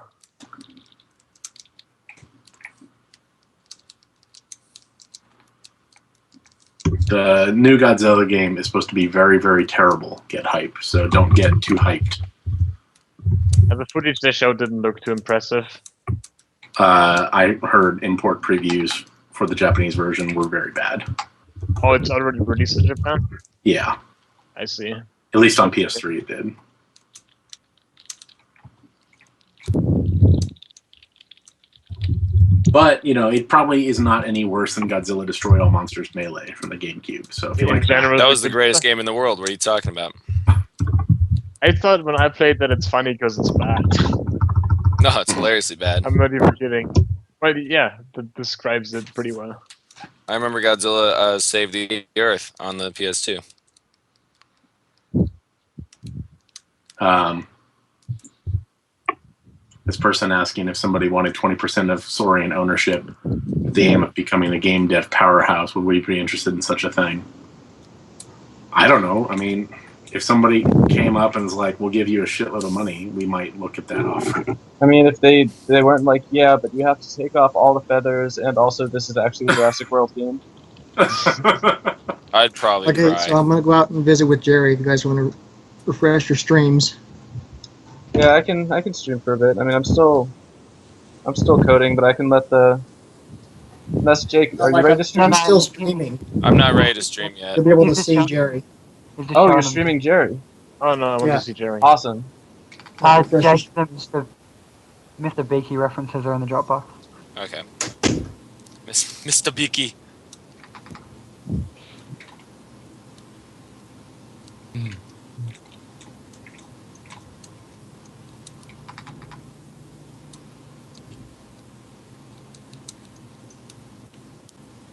The new Godzilla game is supposed to be very, very terrible. Get hype, so don't get too hyped. And the footage they showed didn't look too impressive. I heard import previews for the Japanese version were very bad. Oh, it's already released in Japan? Yeah, I see. at least on PS3 it did. But, you know, it probably is not any worse than Godzilla Destroy All Monsters Melee from the GameCube. So if you In like that, general, That was the greatest game in the world. What are you talking about? I thought when I played that it's funny because it's bad. No, it's hilariously bad. I'm not even kidding. But yeah, that describes it pretty well. I remember Godzilla saved the Earth on the PS2. This person asking if somebody wanted 20% of Saurian ownership with the aim of becoming a game dev powerhouse, would we be interested in such a thing? I don't know. I mean, if somebody came up and was like, we'll give you a shitload of money, we might look at that offer. I mean, if they weren't like, yeah, but you have to take off all the feathers, and also this is actually a Jurassic World game. I'd probably Okay, cry. so I'm gonna go out and visit with Jerry. If you guys want to refresh your streams. Yeah, I can stream for a bit. I mean, I'm still coding, but I can let the. That's Jake. Are you ready to stream? I'm still streaming. I'm not ready to stream yet. You'll be able to He's just see showing- Jerry. he's just Oh, showing you're them. streaming Jerry. Oh no, I want Yeah. to see Jerry. Awesome. Refresh your Jason, Mr. Beaky references are in the Dropbox. Okay. Mr. Beaky.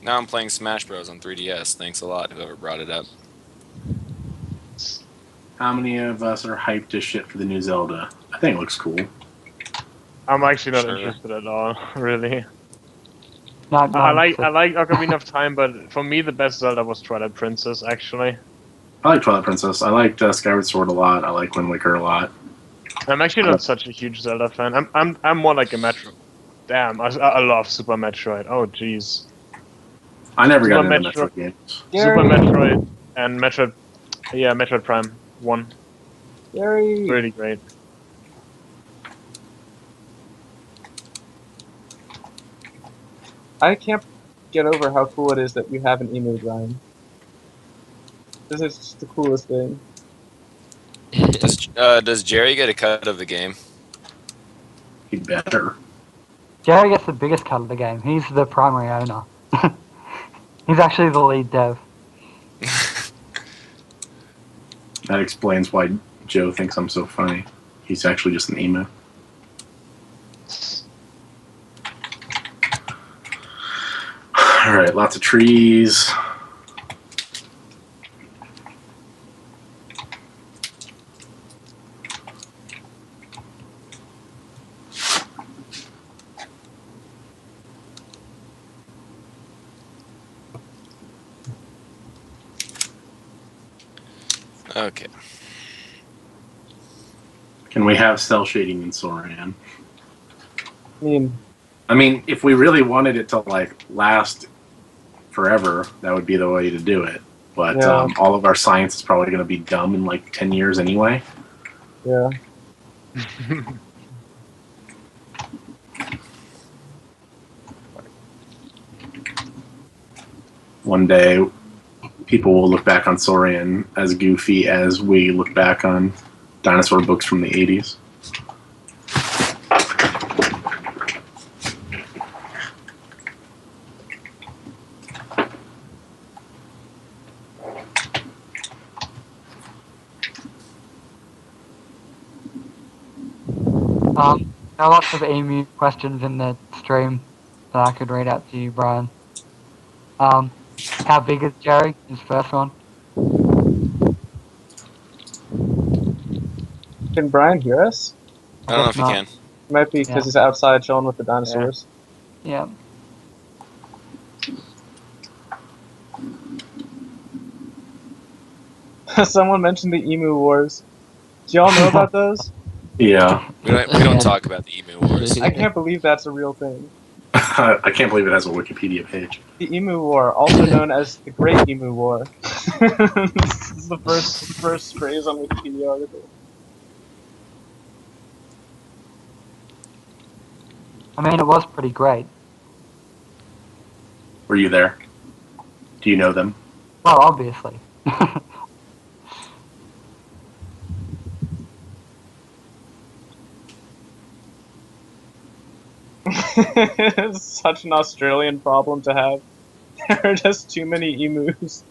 Now I'm playing Smash Bros on 3DS. Thanks a lot, whoever brought it up. How many of us are hyped as shit for the new Zelda? I think it looks cool. I'm actually not Sure. interested at all, really. No, I like Ocarina of Time, but for me the best Zelda was Twilight Princess, actually. I like Twilight Princess. I liked Skyward Sword a lot. I like Wind Waker a lot. I'm actually not such a huge Zelda fan. I'm more like a Metro. Damn, I love Super Metroid. Oh jeez. I never got Super into Metro- Metroid games. Super Metroid and Metroid, yeah, Metroid Prime 1. Jerry. Really great. I can't get over how cool it is that you have an emu, Brian. This is just the coolest thing. Does Jerry get a cut of the game? He better. Jerry gets the biggest cut of the game. He's the primary owner. He's actually the lead dev. That explains why Joe thinks I'm so funny. He's actually just an emu. Alright, lots of trees. Okay. Can we have cell shading in Saurian? I I mean, if we really wanted it to like last forever, that would be the way to do it. But Yeah. all of our science is probably going to be dumb in like 10 years anyway. yeah. One day, people will look back on Saurian as goofy as we look back on dinosaur books from the 80s. There are lots of emu questions in the stream that I could read out to you, Brian. How big is Jerry? His first one. Can Brian hear us? I don't know if Guess you not. can. It might be because Yeah. he's outside chilling with the dinosaurs. Yeah. Someone mentioned the emu wars. Do y'all know about those? Yeah. We don't talk about the emu wars. I can't believe that's a real thing. I can't believe it has a Wikipedia page. The Emu War, also known as the Great Emu War. This is the first phrase on Wikipedia article. I mean, it was pretty great. Were you there? Do you know them? Well, obviously. It's such an Australian problem to have. There are just too many emus.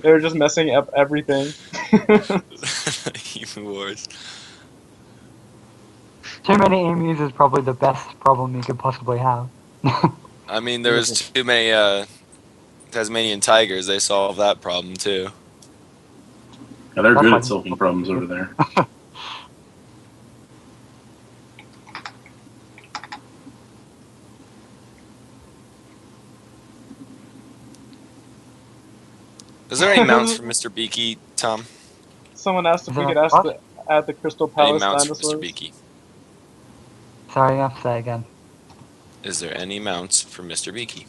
They're just messing up everything. Emu Wars. Too many emus is probably the best problem you could possibly have. I mean, there was too many Tasmanian tigers. They solved that problem too. Yeah, they're That's good like- at solving problems over there. Is there any mounts for Mr. Beaky, Tom? Someone asked if we could add the Crystal Any Palace mounts for dinosaurs. Mr. Beaky? Sorry, you have to say again. Is there any mounts for Mr. Beaky?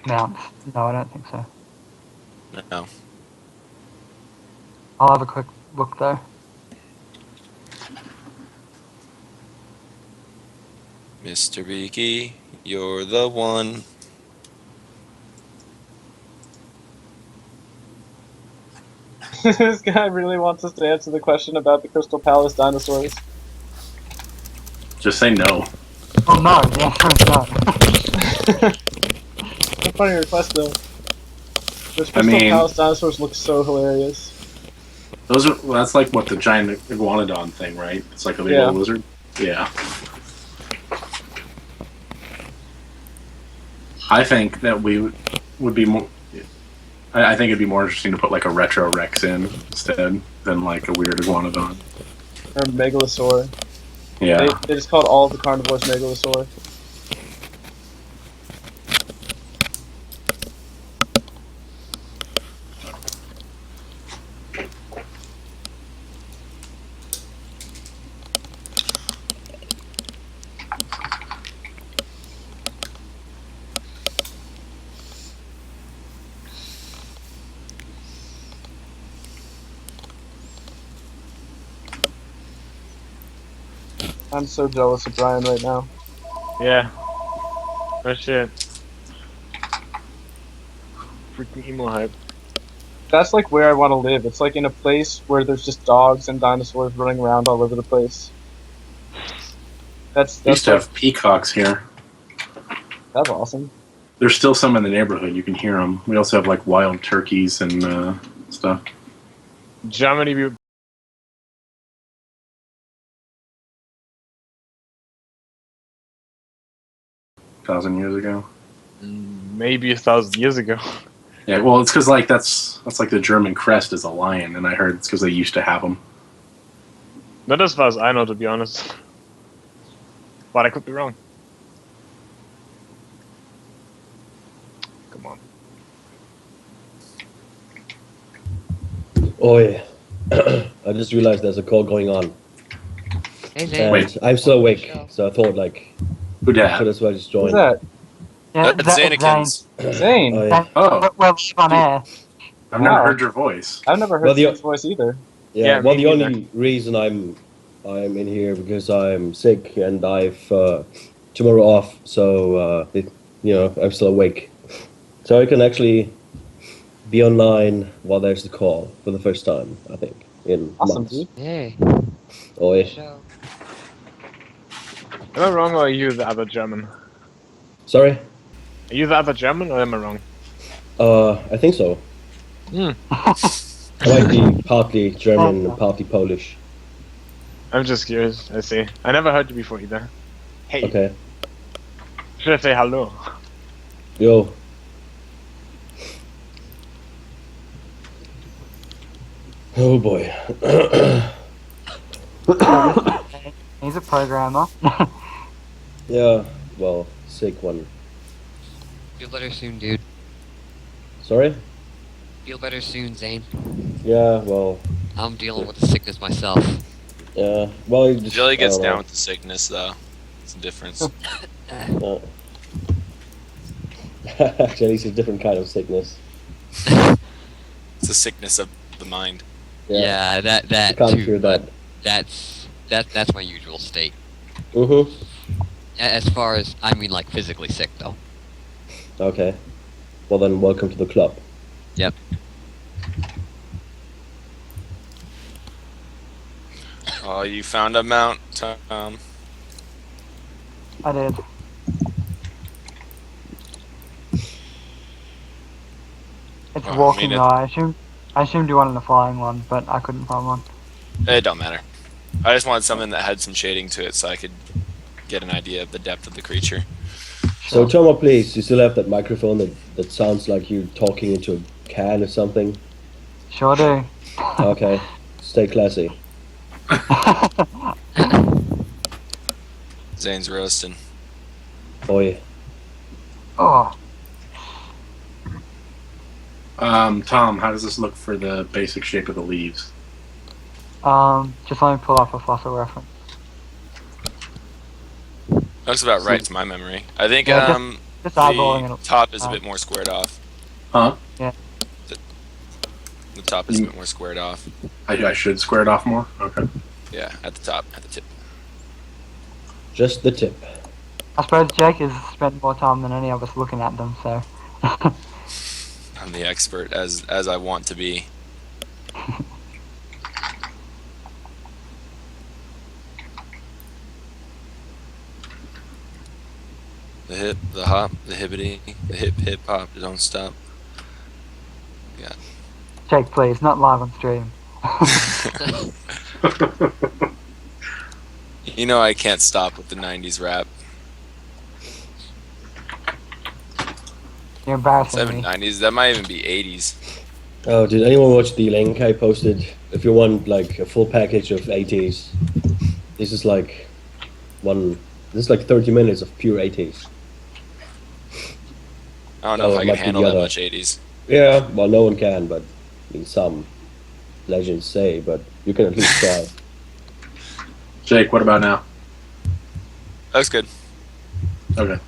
Mounts? No, I don't think so. No. I'll have a quick look though. Mr. Beaky, you're the one. This guy really wants us to answer the question about the Crystal Palace dinosaurs. Just say no. Oh no, the answer is no. What a funny request though. Those Crystal Palace dinosaurs look so hilarious. Those are that's like what the giant iguanodon thing, right? It's like a little lizard. Yeah. I think that we would be more. I think it'd be more interesting to put like a retro Rex in instead than like a weird iguanodon. Or megalosaur. Yeah. They just called all of the carnivores megalosaur. I'm so jealous of Brian right now. Yeah. No shit. Freaking emo hype. That's like where I want to live. It's like in a place where there's just dogs and dinosaurs running around all over the place. That's we used to have peacocks here. That's awesome. There's still some in the neighborhood. You can hear them. We also have like wild turkeys and stuff. Germany. 1,000 years ago. Maybe 1,000 years ago. Yeah, well, it's because like that's like the German crest is a lion, and I heard it's because they used to have them. Not as far as I know, to be honest. But I could be wrong. Come on. Oh yeah. I just realized there's a call going on. Hey, Zane. And Wait. I'm still awake, so I thought like Who could dat? as well just join. Who's that? Yeah, That's Zanekins. Zane. Oh yeah. Oh, We're live on air. I've never Wow. heard your voice. I've never heard Well, the- Zane's voice either. Yeah. Yeah, Well, me the neither. only reason I'm in here because I'm sick and I've tomorrow off, so I'm still awake, so I can actually be online while there's the call for the first time, I think, in Awesome, months. dude. Hey. Oh yeah. Show. Am I wrong or are you the other German? Sorry. Are you the other German or am I wrong? I think so. Hmm. I might be partly German and partly Polish. I'm just curious. I see. I never heard you before either. Hey. Okay. Should I say hello? Yo. Oh boy. He's a programmer. Yeah. Well, sick one. Feel better soon, dude. Sorry. Feel better soon, Zane. Yeah. Well. I'm dealing with the sickness myself. Yeah. Well. You just, Jelly gets I don't down know. with the sickness, though. It's a difference. Jelly's a different kind of sickness. It's a sickness of the mind. Yeah, that I can't too. hear But that. that's my usual state. Mm-hmm. As far as like physically sick though. Okay. Well then, welcome to the club. Yep. Oh, you found a mount, Tom. I did. It's Oh, walking I mean though. I assumed you wanted a flying one, but I couldn't find one. It don't matter. I just wanted something that had some shading to it so I could get an idea of the depth of the creature. So, Tomo, please, you still have that microphone that sounds like you're talking into a can or something? Sure do. Okay, stay classy. Zane's roasting. Boy. Oh, Tom, how does this look for the basic shape of the leaves? just let me pull up a fossil reference. Looks about right to my memory. I think Yeah, just eyeballing the it. top is a bit more squared off. Huh? Yeah. The top is a bit more squared off. I should square it off more? Okay. Yeah, at the top, at the tip. Just the tip. I suppose Jake has spent more time than any of us looking at them, so. I'm the expert, as I want to be. The hip, the hop, the hippity, the hip hop, don't stop. Yeah. Jake, please, not live on stream. You know I can't stop with the 90s rap. You're embarrassing 790s, that might even be 80s. Oh, did anyone watch the link I posted? If you want like a full package of 80s, this is like 30 minutes of pure 80s. I don't know if I can handle that much 80s. Yeah, well, no one can, but I mean, some legends say, but you can at least try. Jake, what about now? Looks good. Okay.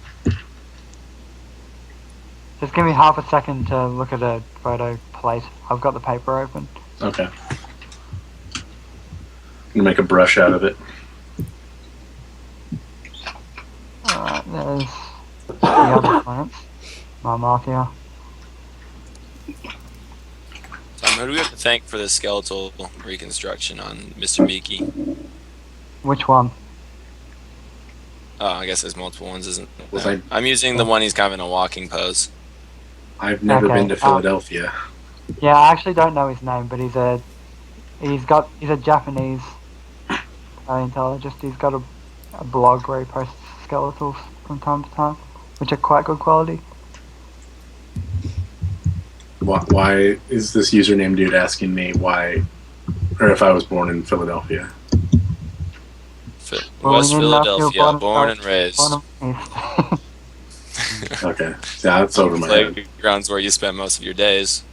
Just give me half a second to look at a photo plate. I've got the paper open. Okay. I'm gonna make a brush out of it. Alright, there's the other plants. My mark here. Who do we have to thank for the skeletal reconstruction on Mr. Miki? Which one? Oh, I guess there's multiple ones, isn't there? I'm using the one he's kind of in a walking pose. I've never been to Philadelphia. Yeah, I actually don't know his name, but he's a Japanese paleontologist. He's got a blog where he posts skeletals from time to time, which are quite good quality. Why is this username dude asking me why, or if I was born in Philadelphia? West Philadelphia, born and raised. Okay, yeah, that's over my head. Playground's where you spent most of your days.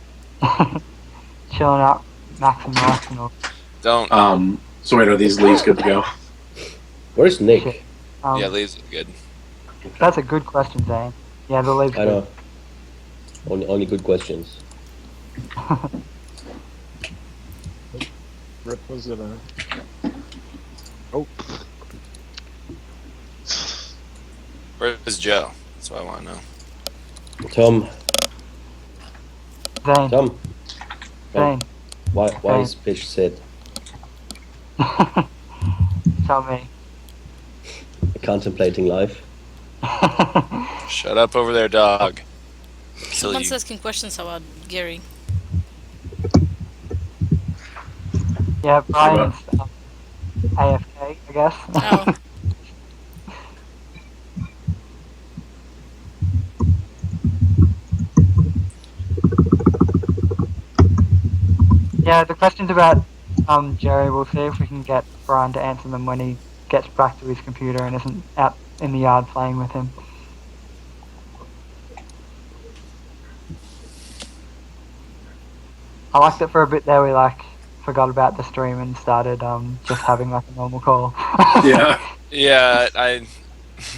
Chilling out, maxing Arsenal. Don't. So wait, are these leaves good to go? Where's Nick? Yeah, leaves are good. That's a good question, Zane. Yeah, the leaves. I know. Only good questions. Rip was it? Oh. Where's Joe? That's what I want to know. Tom. Zane. Tom. Zane. Why is Fish said? Tell me. Contemplating life. Shut up over there, dog. Someone's asking questions about Gary. Yeah, Brian's AFK, I guess. Oh. Yeah, the questions about Jerry, we'll see if we can get Brian to answer them when he gets back to his computer and isn't out in the yard playing with him. I liked it for a bit there. We forgot about the stream and started just having like a normal call. Yeah. Yeah, I'm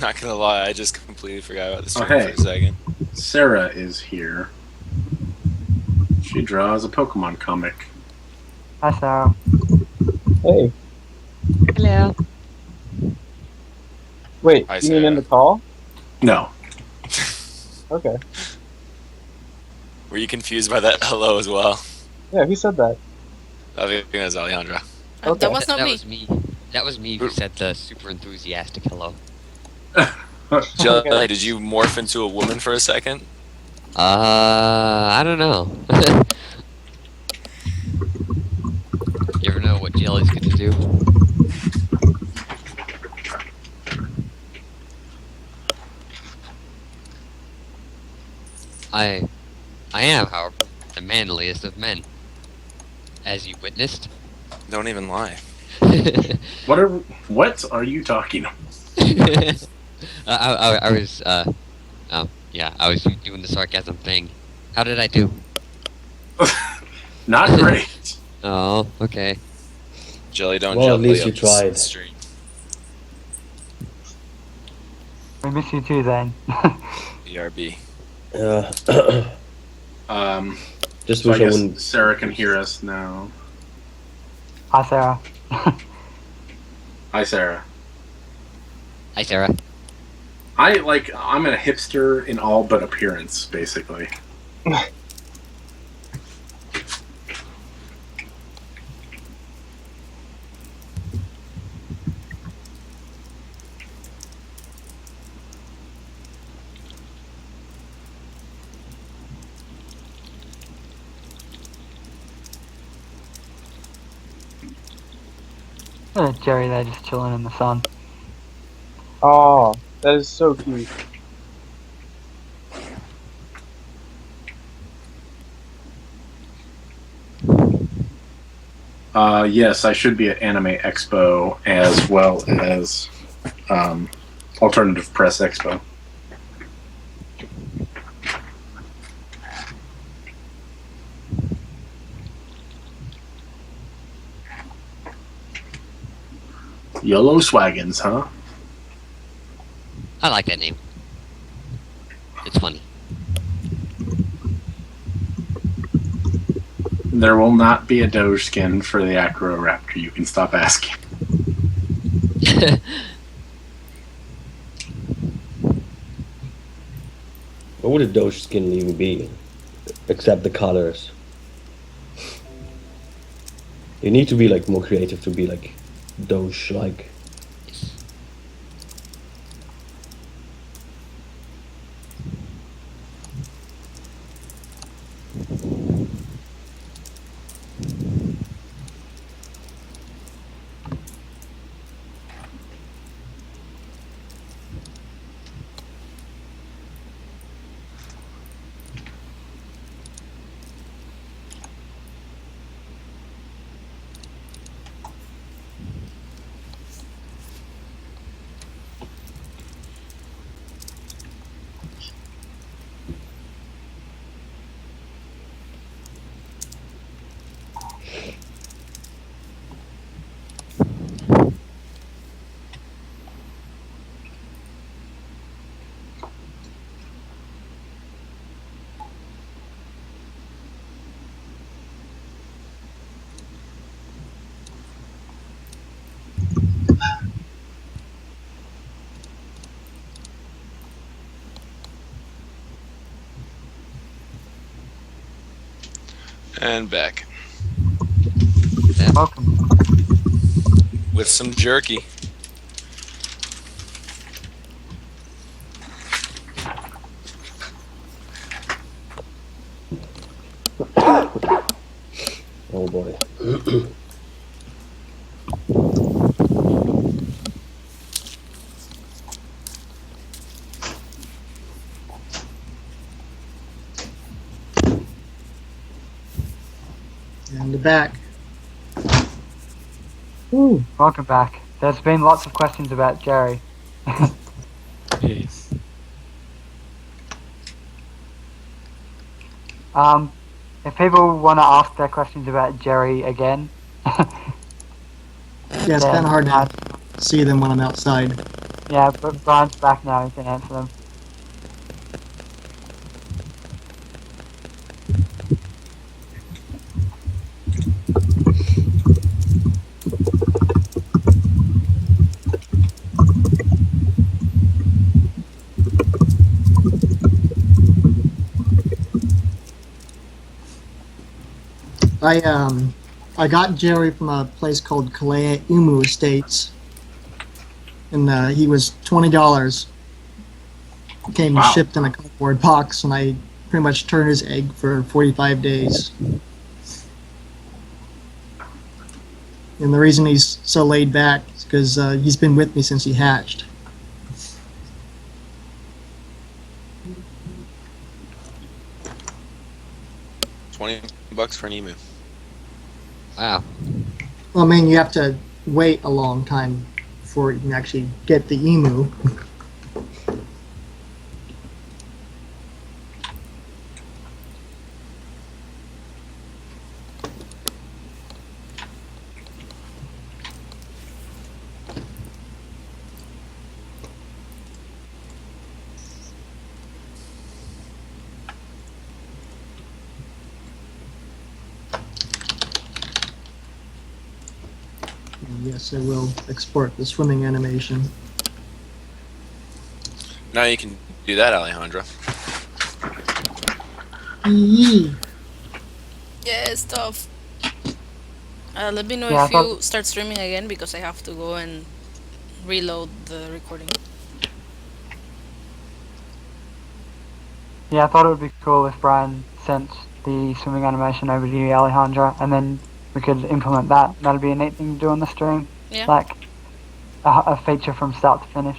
not gonna lie. I just completely forgot about the stream for a second. Sarah is here. She draws a Pokemon comic. Hi, Sarah. Hey. Hello. Wait, Hi, you mean in Sarah. the call? No. Okay. Were you confused by that hello as well? Yeah, who said that? I think it was Alejandra. Okay. That was not that me. was me. That was me who said the super enthusiastic hello. Jelly, did you morph into a woman for a second? I don't know. You ever know what jellies can do. I am, however, the manliest of men, as you witnessed. Don't even lie. What are you talking about? I was, yeah, I was doing the sarcasm thing. How did I do? Not great. Oh, okay. Jelly, don't Well, at jelly least you up tried. the stream. We miss you too, then. BRB. Just So I wish I guess wouldn't. Sarah can hear us now. Hi, Sarah. Hi, Sarah. Hi, Sarah. I'm a hipster in all but appearance, basically. Jerry there just chilling in the sun. Oh, that is so cute. Yes, I should be at Anime Expo as well as Alternative Press Expo. YOLO Swaggins, huh? I like that name. It's funny. There will not be a Doge skin for the Acheroraptor. You can stop asking. What would a Doge skin even be? Except the colors. You need to be like more creative to be like Doge-like. And back. Welcome. With some jerky. Oh boy. And the back. Welcome back. There's been lots of questions about Jerry. If people want to ask their questions about Jerry again, Yeah, it's kind of hard to see them when I'm outside. yeah, but Brian's back now, he can answer them. I got Jerry from a place called Kalea Umu Estates, and he was $20. Came Wow. shipped in a cardboard box, and I pretty much turned his egg for 45 days. And the reason he's so laid back is because he's been with me since he hatched. $20 for an emu. Wow. Well, I mean, you have to wait a long time before you can actually get the emu. Yes, I will export the swimming animation. Now you can do that, Alejandro. Yee. Yeah, stuff. Let me know Yeah, if you start streaming again because I have to go and reload the recording. Yeah, I thought it would be cool if Brian sent the swimming animation over to you, Alejandro, and then we could implement that. That'd be a neat thing to do on the stream. Yeah. Like a feature from start to finish.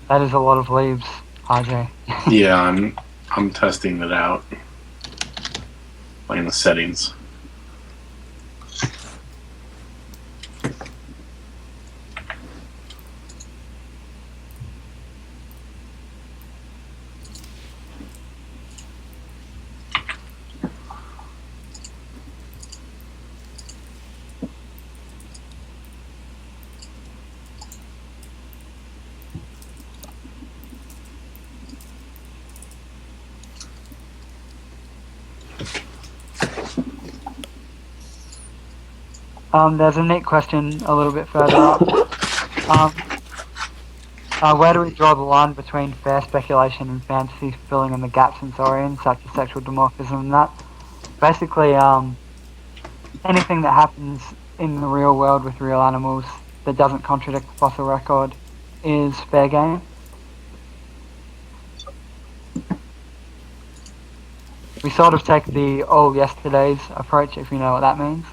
That is a lot of leaves, RJ. Yeah, I'm testing it out. Playing the settings. There's a neat question a little bit further up. Where do we draw the line between fair speculation and fantasy filling in the gaps in Saurian, such as sexual dimorphism and that? Basically, anything that happens in the real world with real animals that doesn't contradict the fossil record is fair game. We sort of take the all yesterdays approach, if you know what that means.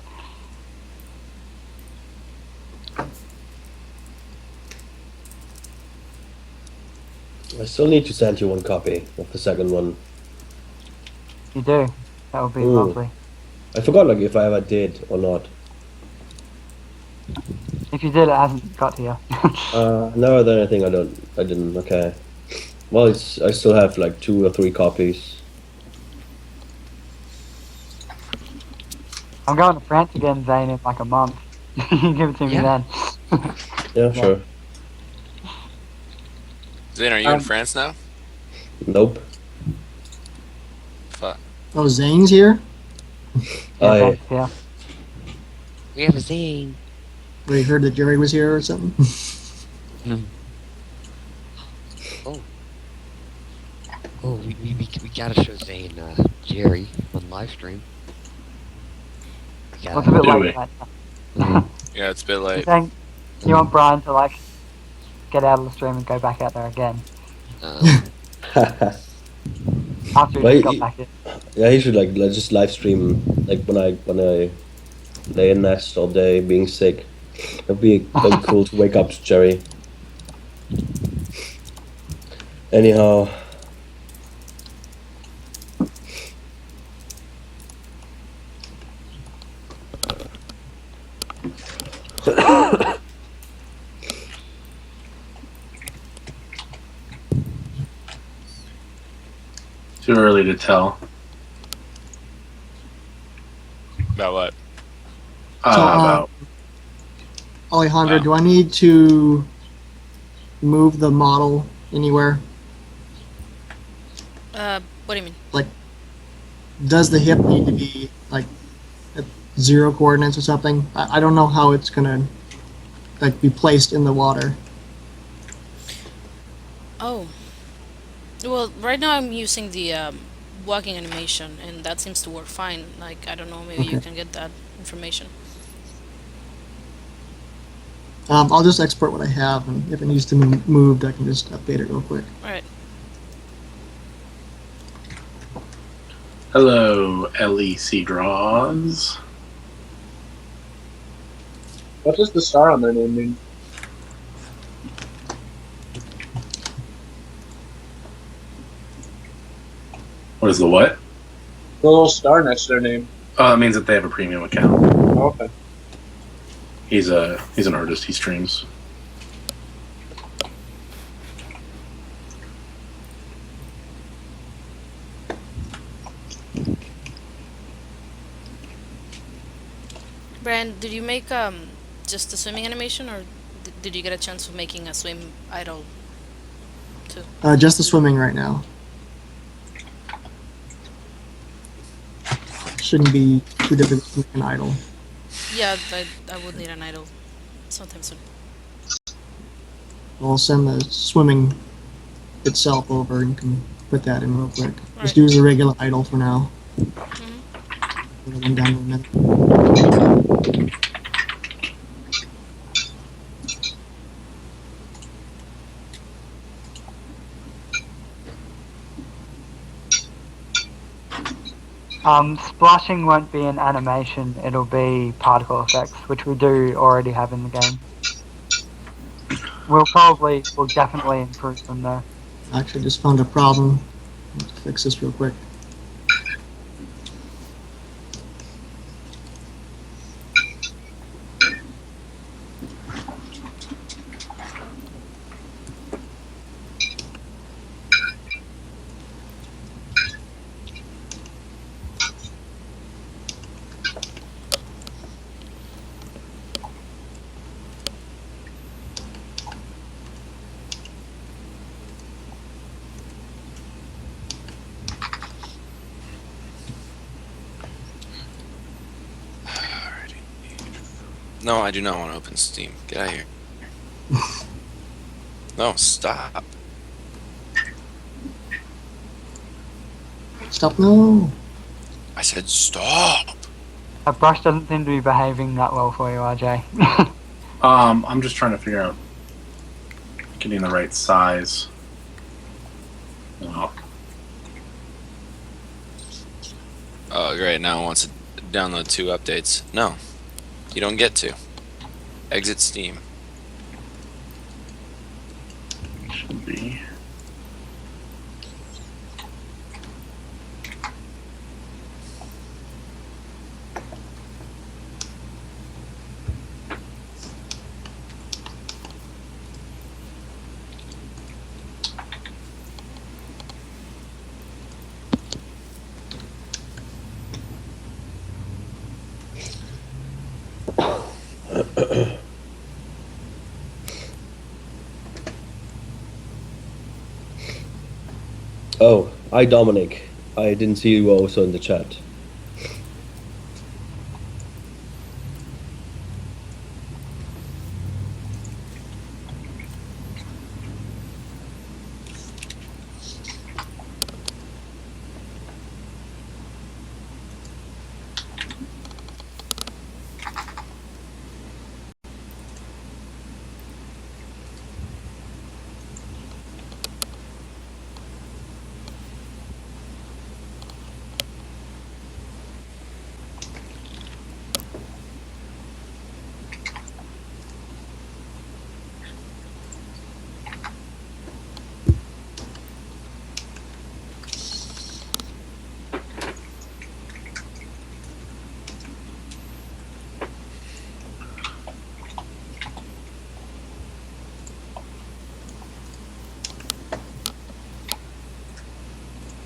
I still need to send you one copy of the second one. You do. That would be Ooh. lovely. I forgot like if I ever did or not. If you did, it hasn't got to you. No, then I think I didn't. Okay. Well, I still have like 2 or 3 copies. I'm going to France again, Zane, in like a month. You can give it to me then. Yeah, sure. Zane, are you in France now? Nope. Fuck. Oh, Zane's here? Yeah. Yeah. We have a Zane. We heard that Jerry was here or something? Oh, we gotta show Zane Jerry on Livestream. Well, it's a bit Do late. Yeah, it's a bit late. Saying you want Brian to like get out of the stream and go back out there again after he Well, got back in. Yeah, he should like just live stream like when I lay in nest all day being sick. It'd be cool to wake up to Jerry. Anyhow. Too early to tell. About what? About Alejandro, do I need to move the model anywhere? What do you mean? Like, does the hip need to be like at 0 coordinates or something? I don't know how it's gonna like be placed in the water. Oh. Well, right now I'm using the walking animation, and that seems to work fine. Like, I don't know, maybe you Okay. can get that information. I'll just export what I have, and if it needs to be moved, I can just update it real quick. Alright. Hello, LEC Draws. What does the star on their name mean? What is the what? The little star next to their name. Oh, that means that they have a premium account. Oh, okay. He's an artist. He streams. Brian, did you make just the swimming animation, or did you get a chance of making a swim idol too? Just the swimming right now. Shouldn't be too difficult to make an idle. Yeah, I would need an idol sometime soon. I'll send the swimming itself over, and you can put that in real quick. Right. Just use a regular idle for now. Mhm. Put it one down in a minute. Splashing won't be an animation, it'll be particle effects, which we do already have in the game. We'll definitely improve them though. Actually, just found a problem. Let's fix this real quick. No, I do not want to open Steam. Get out of here. No, stop. Stop! No. I said stop. That brush doesn't seem to be behaving that well for you, RJ. I'm just trying to figure out getting the right size. Oh. Oh, great. Now it wants to download 2 updates. No, you don't get to. Exit Steam. Should be. Oh, hi Dominic. I didn't see you also in the chat.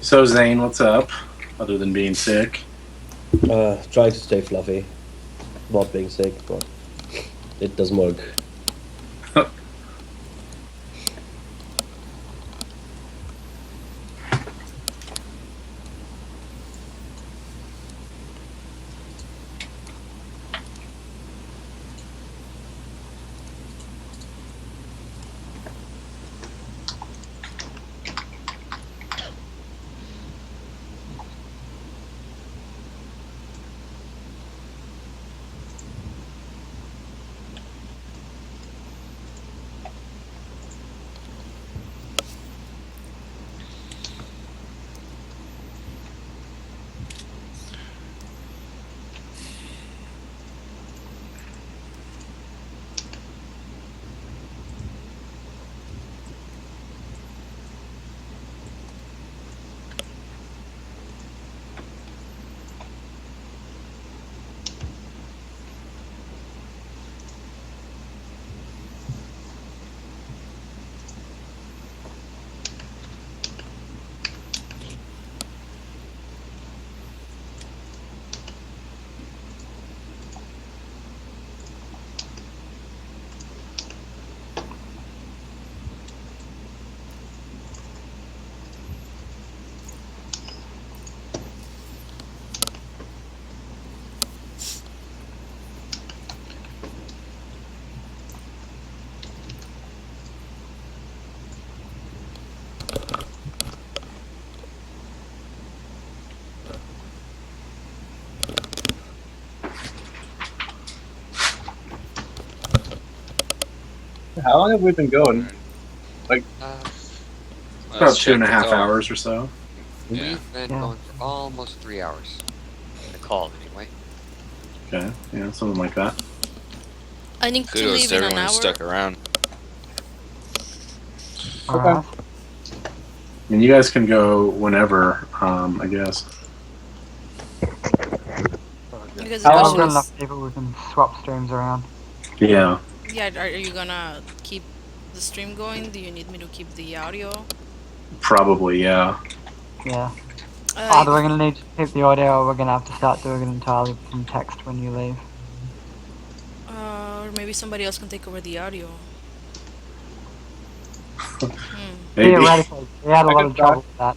So Zane, what's up? Other than being sick? Trying to stay fluffy. Not being sick, but it doesn't work. How long have we been going? Uh, About 2.5 hours or so. we've been going for almost 3 hours. In the call, anyway. Okay, yeah, something like that. I need to Kudos leave to in an everyone who hour. stuck around. Alright. I mean, you guys can go whenever, I guess. Because the I've question got is, enough people we can swap streams around. Yeah. yeah, are you gonna keep the stream going? Do you need me to keep the audio? Probably, yeah. Yeah. Either we're going to need to keep the audio or we're going to have to start doing it entirely from text when you leave. Or maybe somebody else can take over the audio. Maybe. Theoretically, we had a I lot could of trouble with that.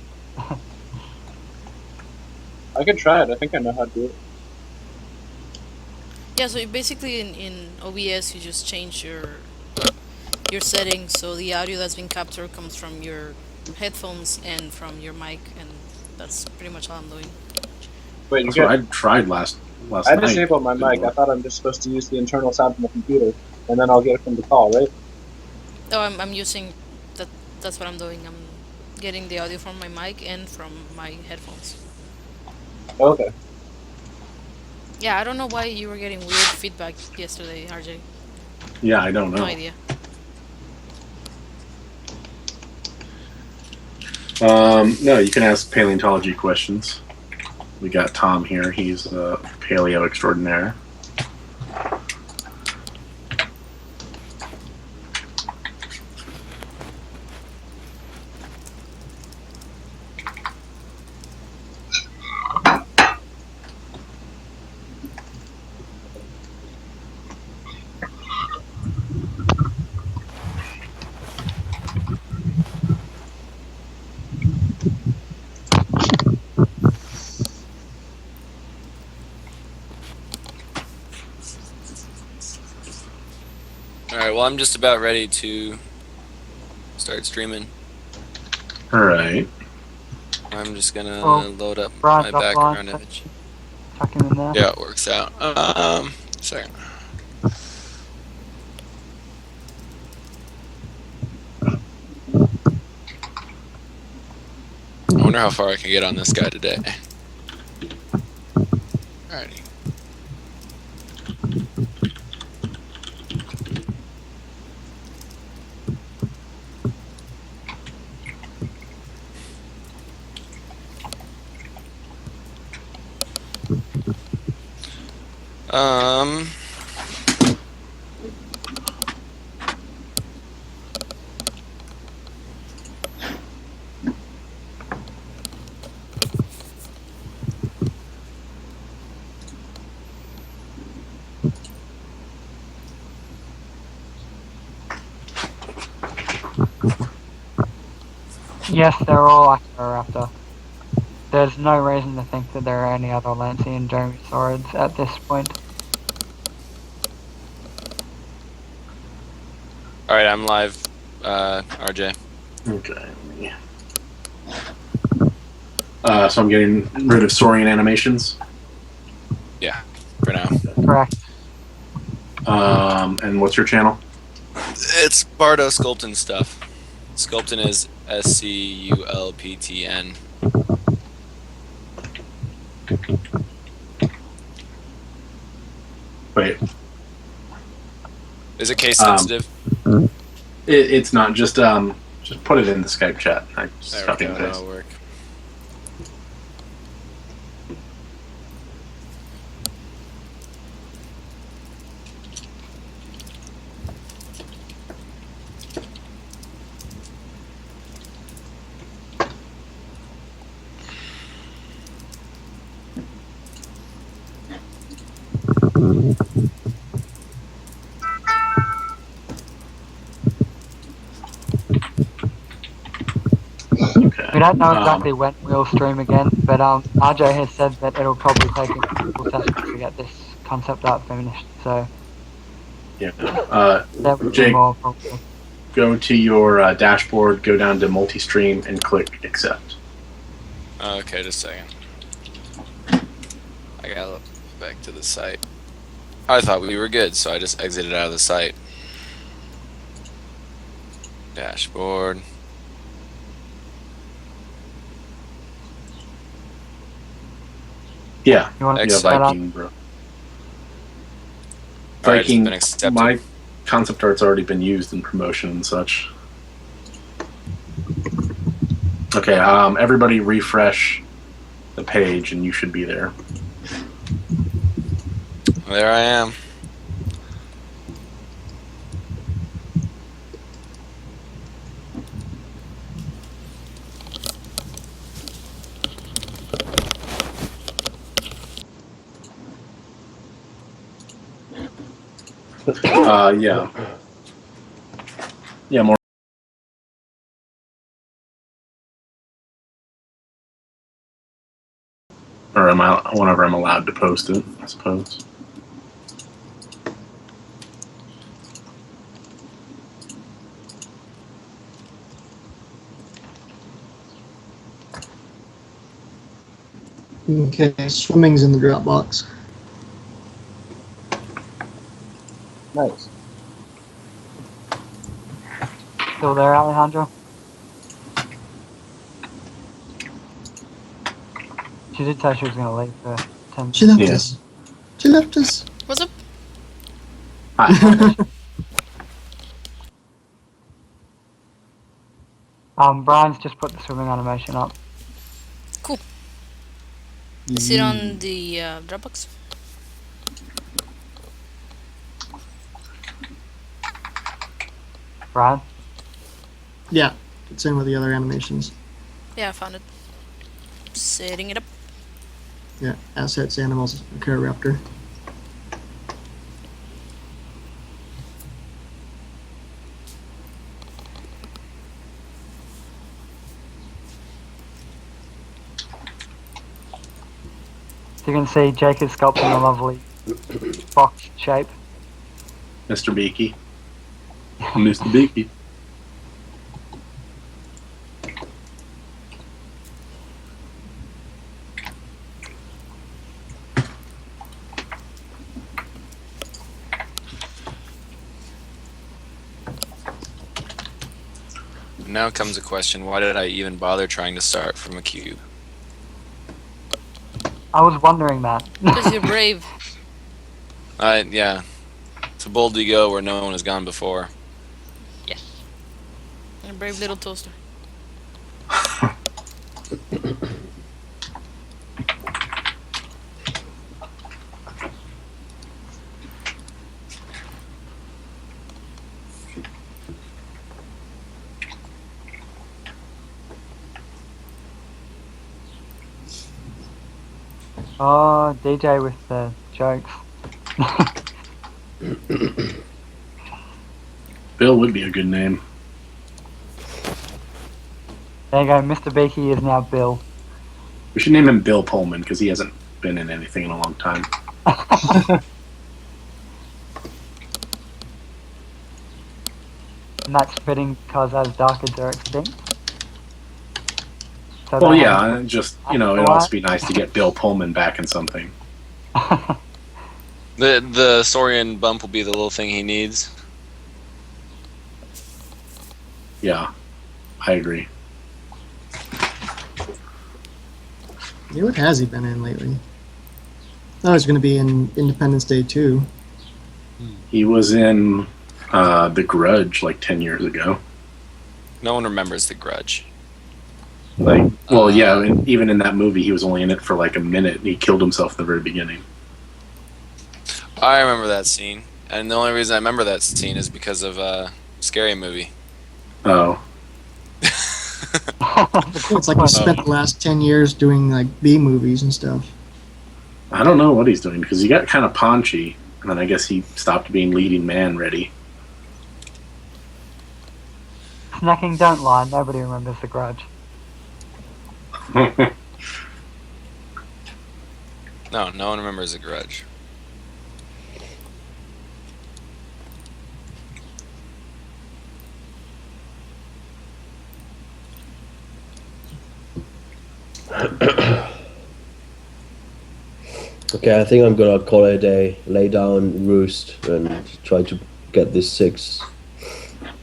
I could try it. I think I know how to do it. Yeah, so basically in OBS you just change your settings so the audio that's being captured comes from your headphones and from your mic, and that's pretty much all I'm doing. Wait, you That's get? what I tried last I night. disabled my mic. I thought I'm just supposed to use the internal sound from the computer, and then I'll get it from the call, right? Oh, I'm using that. That's what I'm doing. I'm getting the audio from my mic and from my headphones. Okay. Yeah, I don't know why you were getting weird feedback yesterday, RJ. Yeah, I don't know. No idea. No, you can ask paleontology questions. We got Tom here. He's a paleo extraordinaire. Alright, well, I'm just about ready to start streaming. Alright. I'm just gonna Oh, load up Brian's my offline. background image. Tuck him in there. Yeah, it works out. Second. I wonder how far I can get on this guy today. Alrighty. Yes, they're all Acheroraptor. There's no reason to think that there are any other Lancian dromaeosaurids at this point. Alright, I'm live, RJ. Okay. So I'm getting rid of Saurian animations. Yeah, for now. Correct. And what's your channel? It's Bardo Sculptin stuff. Sculptin is SCULPTN. Wait. Is it case sensitive? It's not. Just put it in the Skype chat. I just There we copy go, and paste. that'll work. Okay. We don't know exactly when we'll stream again, but RJ has said that it'll probably take a couple sessions to get this concept art finished, so Yeah. there will be Jake, more probably. go to your dashboard, go down to multi-stream, and click accept. Okay, just a second. I gotta look back to the site. I thought we were good, so I just exited out of the site. Dashboard. Yeah, You want to yeah, set up? Viking, bro. Alright, it's Viking, been accepted. my concept art's already been used in promotion and such. Okay, everybody refresh the page and you should be there. There I am. Yeah. Yeah, more. Or whenever I'm allowed to post it, I suppose. Okay, swimming's in the Dropbox. Nice. Still there, Alejandro? She did say she was going to leave for 10 She left Yeah. us. She left us. What's up? Hi. Brian's just put the swimming animation up. Cool. Is it on the Dropbox? Brian? Yeah, it's in with the other animations. Yeah, I found it. Setting it up. Yeah, assets, animals, Acheroraptor. So you can see Jake is sculpting a lovely box shape. Mr. Beaky. Mr. Beaky. Now comes a question, why did I even bother trying to start from a cube? I was wondering that. Because you're brave. Yeah. It's a bold to go where no one has gone before. Yes. You're a brave little toaster. Oh, DJ with the jokes. Bill would be a good name. There you go, Mr. Beaky is now Bill. We should name him Bill Pullman because he hasn't been in anything in a long time. And that's fitting because as darkids are extinct. So Well, they yeah, have- just, it'd also be nice to get Bill Pullman back in something. The Saurian bump will be the little thing he needs. Yeah, I agree. Yeah, what has he been in lately? Oh, he's going to be in Independence Day 2. He was in The Grudge like 10 years ago. No one remembers The Grudge. Like, well, yeah, and even in that movie, he was only in it for like a minute. And he killed himself in the very beginning. I remember that scene. And the only reason I remember that scene is because of Scary Movie. Oh. It's like he spent the last 10 years doing like B movies and stuff. I don't know what he's doing because he got kind of paunchy, and then I guess he stopped being leading man ready. Snacking don't lie, nobody remembers The Grudge. No one remembers The Grudge. Okay, I think I'm gonna call it a day, lay down, roost, and try to get this 6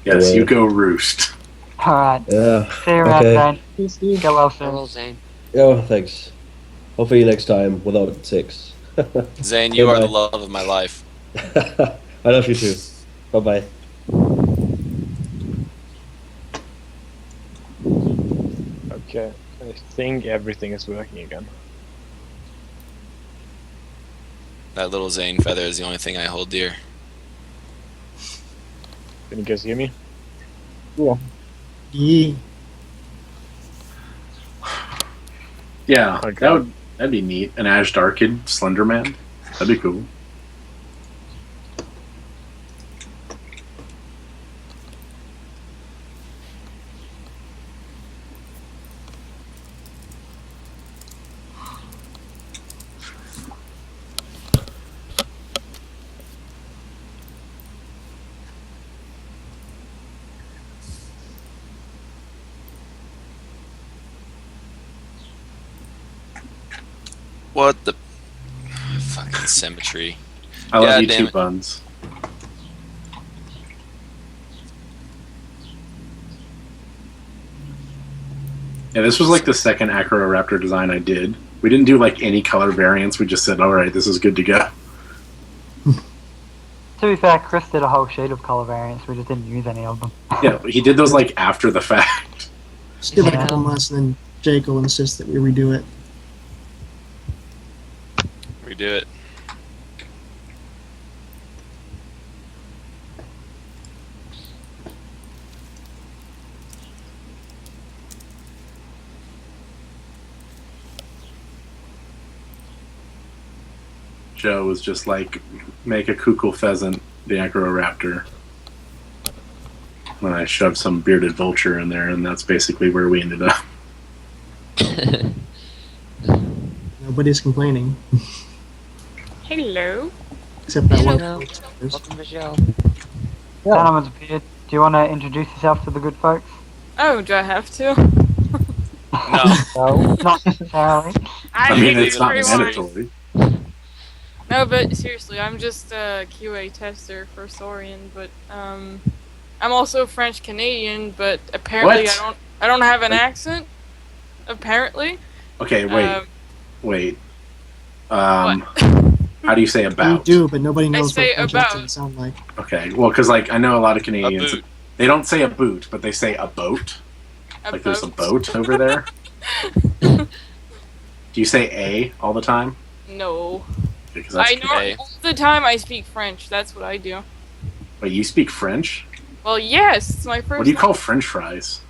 Yes, you go roost. Alright. Yeah. See you around, Okay. Zane. Hey, Steve. Get well Farewell, soon. Zane. Yeah, thanks. Hopefully next time without 6. Zane, you are the Bye. love of my life. I love you too. Bye-bye. Okay, I think everything is working again. That little Zane feather is the only thing I hold dear. Can you guys hear me? Yeah. Yee. Yeah, Okay. that'd be neat. An Ash Darkid Slender Man. That'd be cool. What the fucking symmetry? I love Yeah, you damn too, it. Buns. Yeah, this was like the second Acheroraptor design I did. We didn't do like any color variants. We just said, all right, this is good to go. To be fair, Chris did a whole sheet of colour variants, we just didn't use any of them. Yeah, but he did those like after the fact. Just give it a Yeah. couple months, and then Jake will insist that we redo it. Redo it. Joe was just like, make a kukul pheasant, the Acheroraptor. When I shoved some bearded vulture in there, and that's basically where we ended up. Nobody's complaining, Hello. except that one. Hello. Welcome to the show. Gentlemen's appeared. Do you want to introduce yourself to the good folks? Oh, do I have to? No. No. Not necessarily. I mean, think it's not everyone- mandatory. No, but seriously, I'm just a QA tester for Saurian, but I'm also French Canadian, but apparently What? I don't have an accent. Apparently. Okay, wait. What? How do you say You about? do, but nobody knows say what French about. accents sound like. Okay, well, because like I know a lot of Canadians, boot. they don't say a boot, but they say a boat. Like there's a boat over there. Do you say a all the time? No. Because that's All the time I speak French. That's what I do. Wait, you speak French? Well, yes, it's my first. What do you call French fries?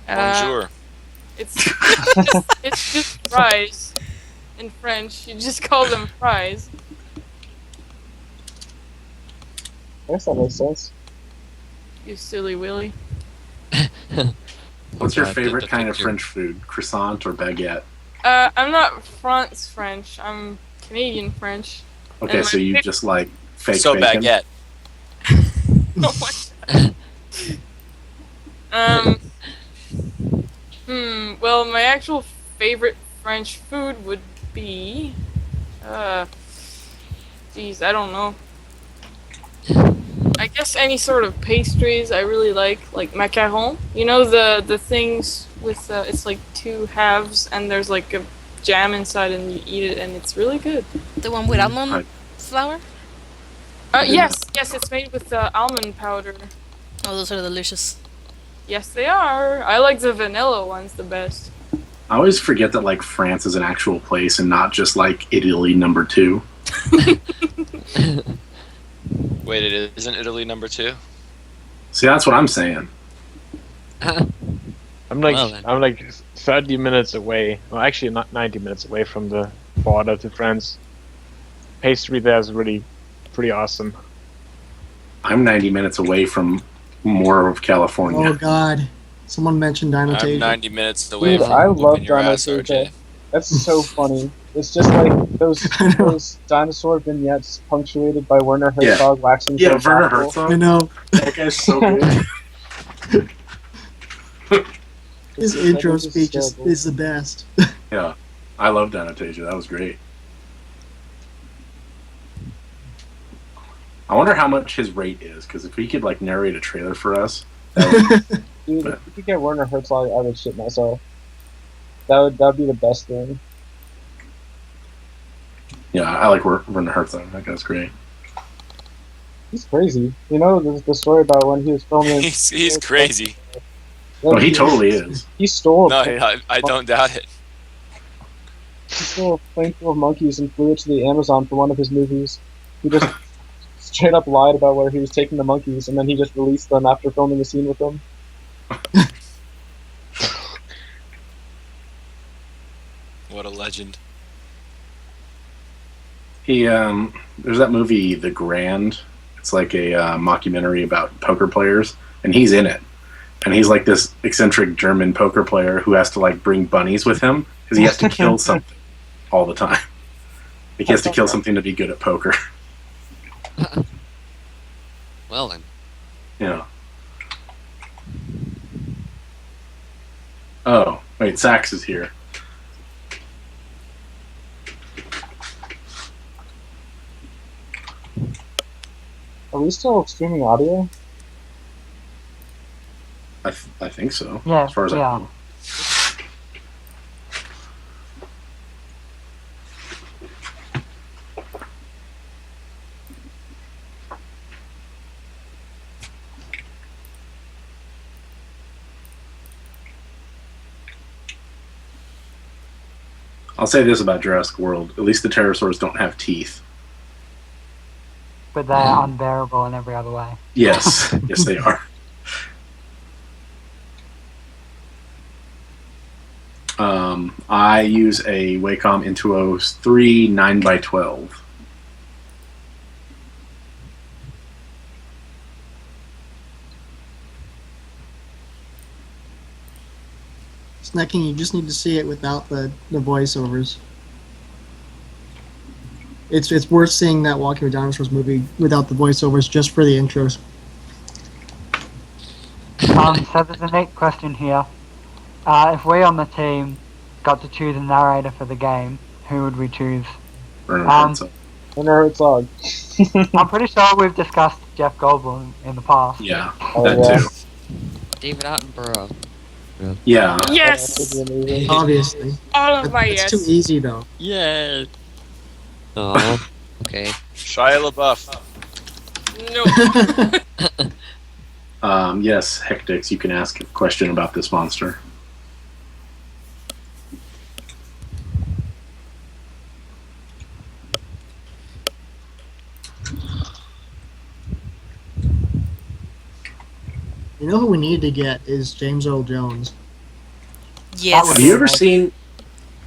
Bonjour. It's it's just fries in French. You just call them fries. I guess that makes sense. You silly Willy. What's your God, favorite the kind of picture. French food? Croissant or baguette? I'm not France French. I'm Canadian French. Okay, And so my you pick- just like fake So bacon? baguette. Oh my God. Well, my actual favorite French food would be, geez, I don't know. I guess any sort of pastries I really like macaron. You know the things with it's like two halves and there's like a jam inside and you eat it and it's really good. The one with almond I- flour? Yes, it's made with almond powder. Oh, those are delicious. Yes, they are. I like the vanilla ones the best. I always forget that like France is an actual place and not just like Italy #2. Wait, it isn't Italy #2? See, that's what I'm saying. I'm like Well, then. I'm like 30 minutes away. Well, actually, not 90 minutes away from the border to France. Pastry there is really pretty awesome. I'm 90 minutes away from more of California. Oh God! Someone mentioned I'm Dinotasia. 90 minutes away Dude, from I love whooping your ass, Dinosaurs. RJ. That's so funny. It's just like those I know. those dinosaur vignettes punctuated by Werner Yeah. Herzog waxing Yeah, so Werner powerful. I Herzog. know That guy's so good. his That intro is speech is, hysterical. is the best. Yeah, I love Dinotasia. That was great. I wonder how much his rate is, because if he could like narrate a trailer for us, Dude, if you could get Werner Herzog, I would shit myself. That'd be the best thing. Yeah, I like Werner Herzog. That guy's great. He's crazy. You know the story about when he was filming. He's crazy. Oh, he totally is. He stole. No, I don't doubt it. He stole a plane full of monkeys and flew it to the Amazon for one of his movies. He just straight up lied about where he was taking the monkeys, and then he just released them after filming a scene with them. What a legend. There's that movie, The Grand. It's like a mockumentary about poker players, and he's in it. And he's like this eccentric German poker player who has to like bring bunnies with him because he has to kill something all the time. He has to kill something to be good at poker. Well then. Yeah. Oh, wait, Sax is here. Are we still streaming audio? I think so. Yeah, as far as I yeah. know. I'll say this about Jurassic World. At least the pterosaurs don't have teeth. But they're unbearable in every other way. Yes. Yes, they are. I use a Wacom Intuos 3 9x12. Snacking, you just need to see it without the voiceovers. It's worth seeing that Walking with Dinosaurs movie without the voiceovers just for the intros. So there's a neat question here. If we on the team got to choose a narrator for the game, who would we choose? Werner Herzog. I'm pretty sure we've discussed Jeff Goldblum in the past. Yeah, that too. David Attenborough. Yeah. Yes! Obviously. All of my It's yes. too easy though. Yeah. Oh, okay. Shia LaBeouf. No. Yes, Hectix, you can ask a question about this monster. You know who we need to get is James Earl Jones. Yes. Have you ever seen...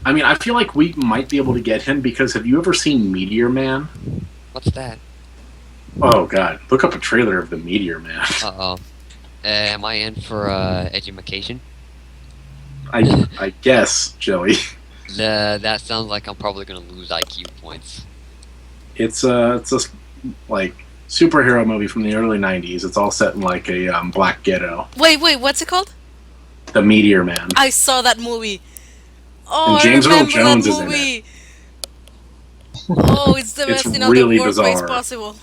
I mean, I feel like we might be able to get him because have you ever seen Meteor Man? What's that? Oh, God. Look up a trailer of the Meteor Man. Uh-oh. Am I in for education? I guess, Joey. That sounds like I'm probably gonna lose IQ points. It's a like superhero movie from the early '90s. It's all set in like a black ghetto. Wait, what's it called? The Meteor Man. I saw that movie. Oh, And James I Earl remember Jones that is in movie. Oh, it's the It's best in all really the worst ways bizarre. possible.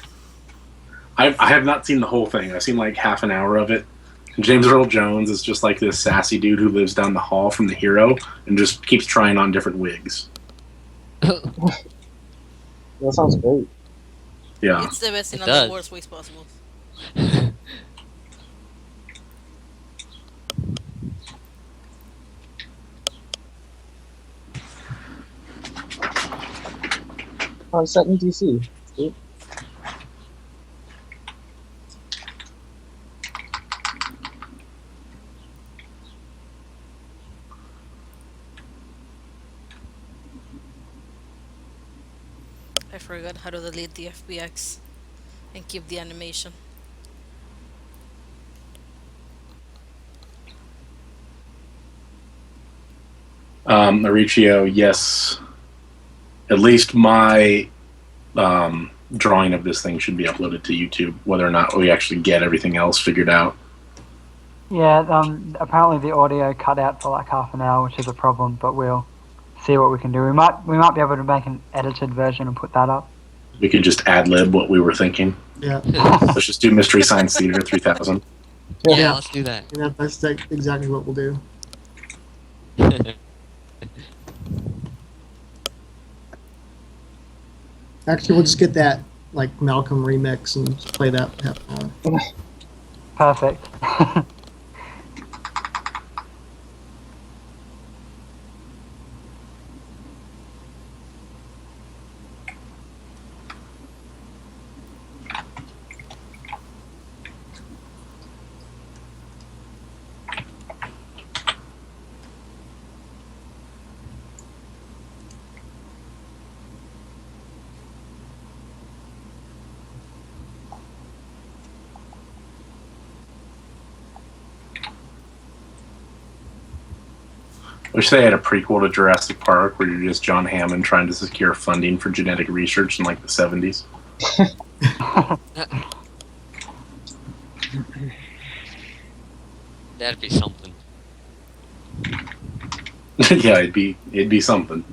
I have not seen the whole thing. I've seen like half an hour of it. And James Earl Jones is just like this sassy dude who lives down the hall from the hero and just keeps trying on different wigs. That sounds great. Yeah. It's the best in It all does. the worst ways possible. Oh, it's set in DC. Sweet. I forgot how to delete the FBX and keep the animation. Mauricio, yes. At least my drawing of this thing should be uploaded to YouTube, whether or not we actually get everything else figured out. Yeah, apparently the audio cut out for like half an hour, which is a problem, but we'll see what we can do. We might be able to make an edited version and put that up. We could just ad-lib what we were thinking. Yeah. Let's just do Mystery Science Theater 3000. Yeah, let's do that. And that's exactly what we'll do. Actually, we'll just get that like Malcolm remix and just play that. Perfect. Wish they had a prequel to Jurassic Park where you're just John Hammond trying to secure funding for genetic research in like the 70s. That'd be something. Yeah, it'd be something.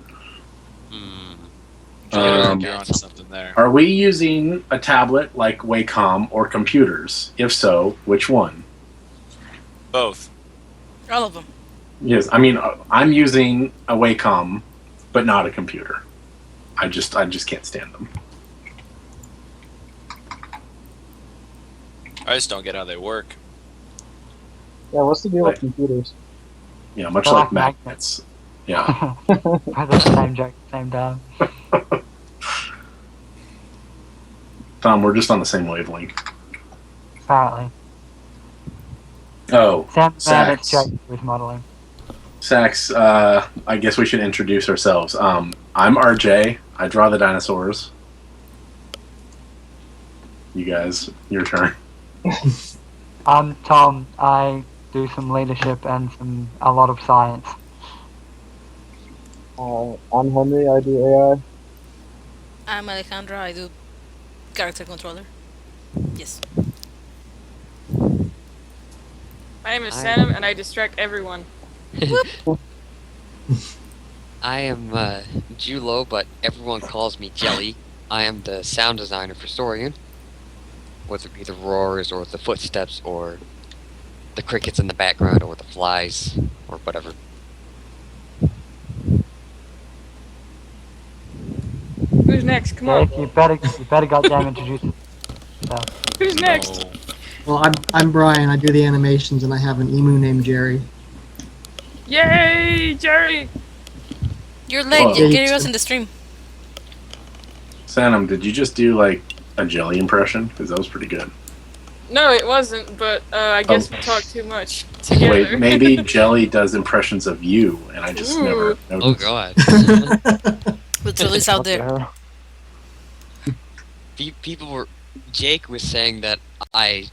You're on something there. Are we using a tablet like Wacom or computers? If so, which one? Both. All of them. Yes, I mean I'm using a Wacom, but not a computer. I just can't stand them. I just don't get how they work. Yeah, what's the deal with computers? Yeah, much They're like like magnets. Yeah. I the same joke, same time. Tom, we're just on the same wavelength. Apparently. Oh, Sam Bandit's Sax. joke with modeling. Sax, I guess we should introduce ourselves. I'm RJ. I draw the dinosaurs. You guys, your turn. I'm Tom. I do some leadership and a lot of science. I'm Henry. I do AI. I'm Alejandra. I do character controller. Yes. My name is Sanam, and I distract everyone. I am Julo, but everyone calls me Jelly. I am the sound designer for Saurian. Whether it be the roars, or the footsteps, or the crickets in the background, or the flies, or whatever. Who's next? Come on. Dave, you better goddamn introduce yourself. Who's next? Well, I'm Brian. I do the animations, and I have an emu named Jerry. Yay, Jerry! You're late. Whoa. Get yours in the stream. Sanam, did you just do like a jelly impression? Because that was pretty good. No, it wasn't, but I guess we talked too much together. Wait, maybe Jelly does impressions of you, and I just never noticed. Oh god. With release out there. People were... Jake was saying that I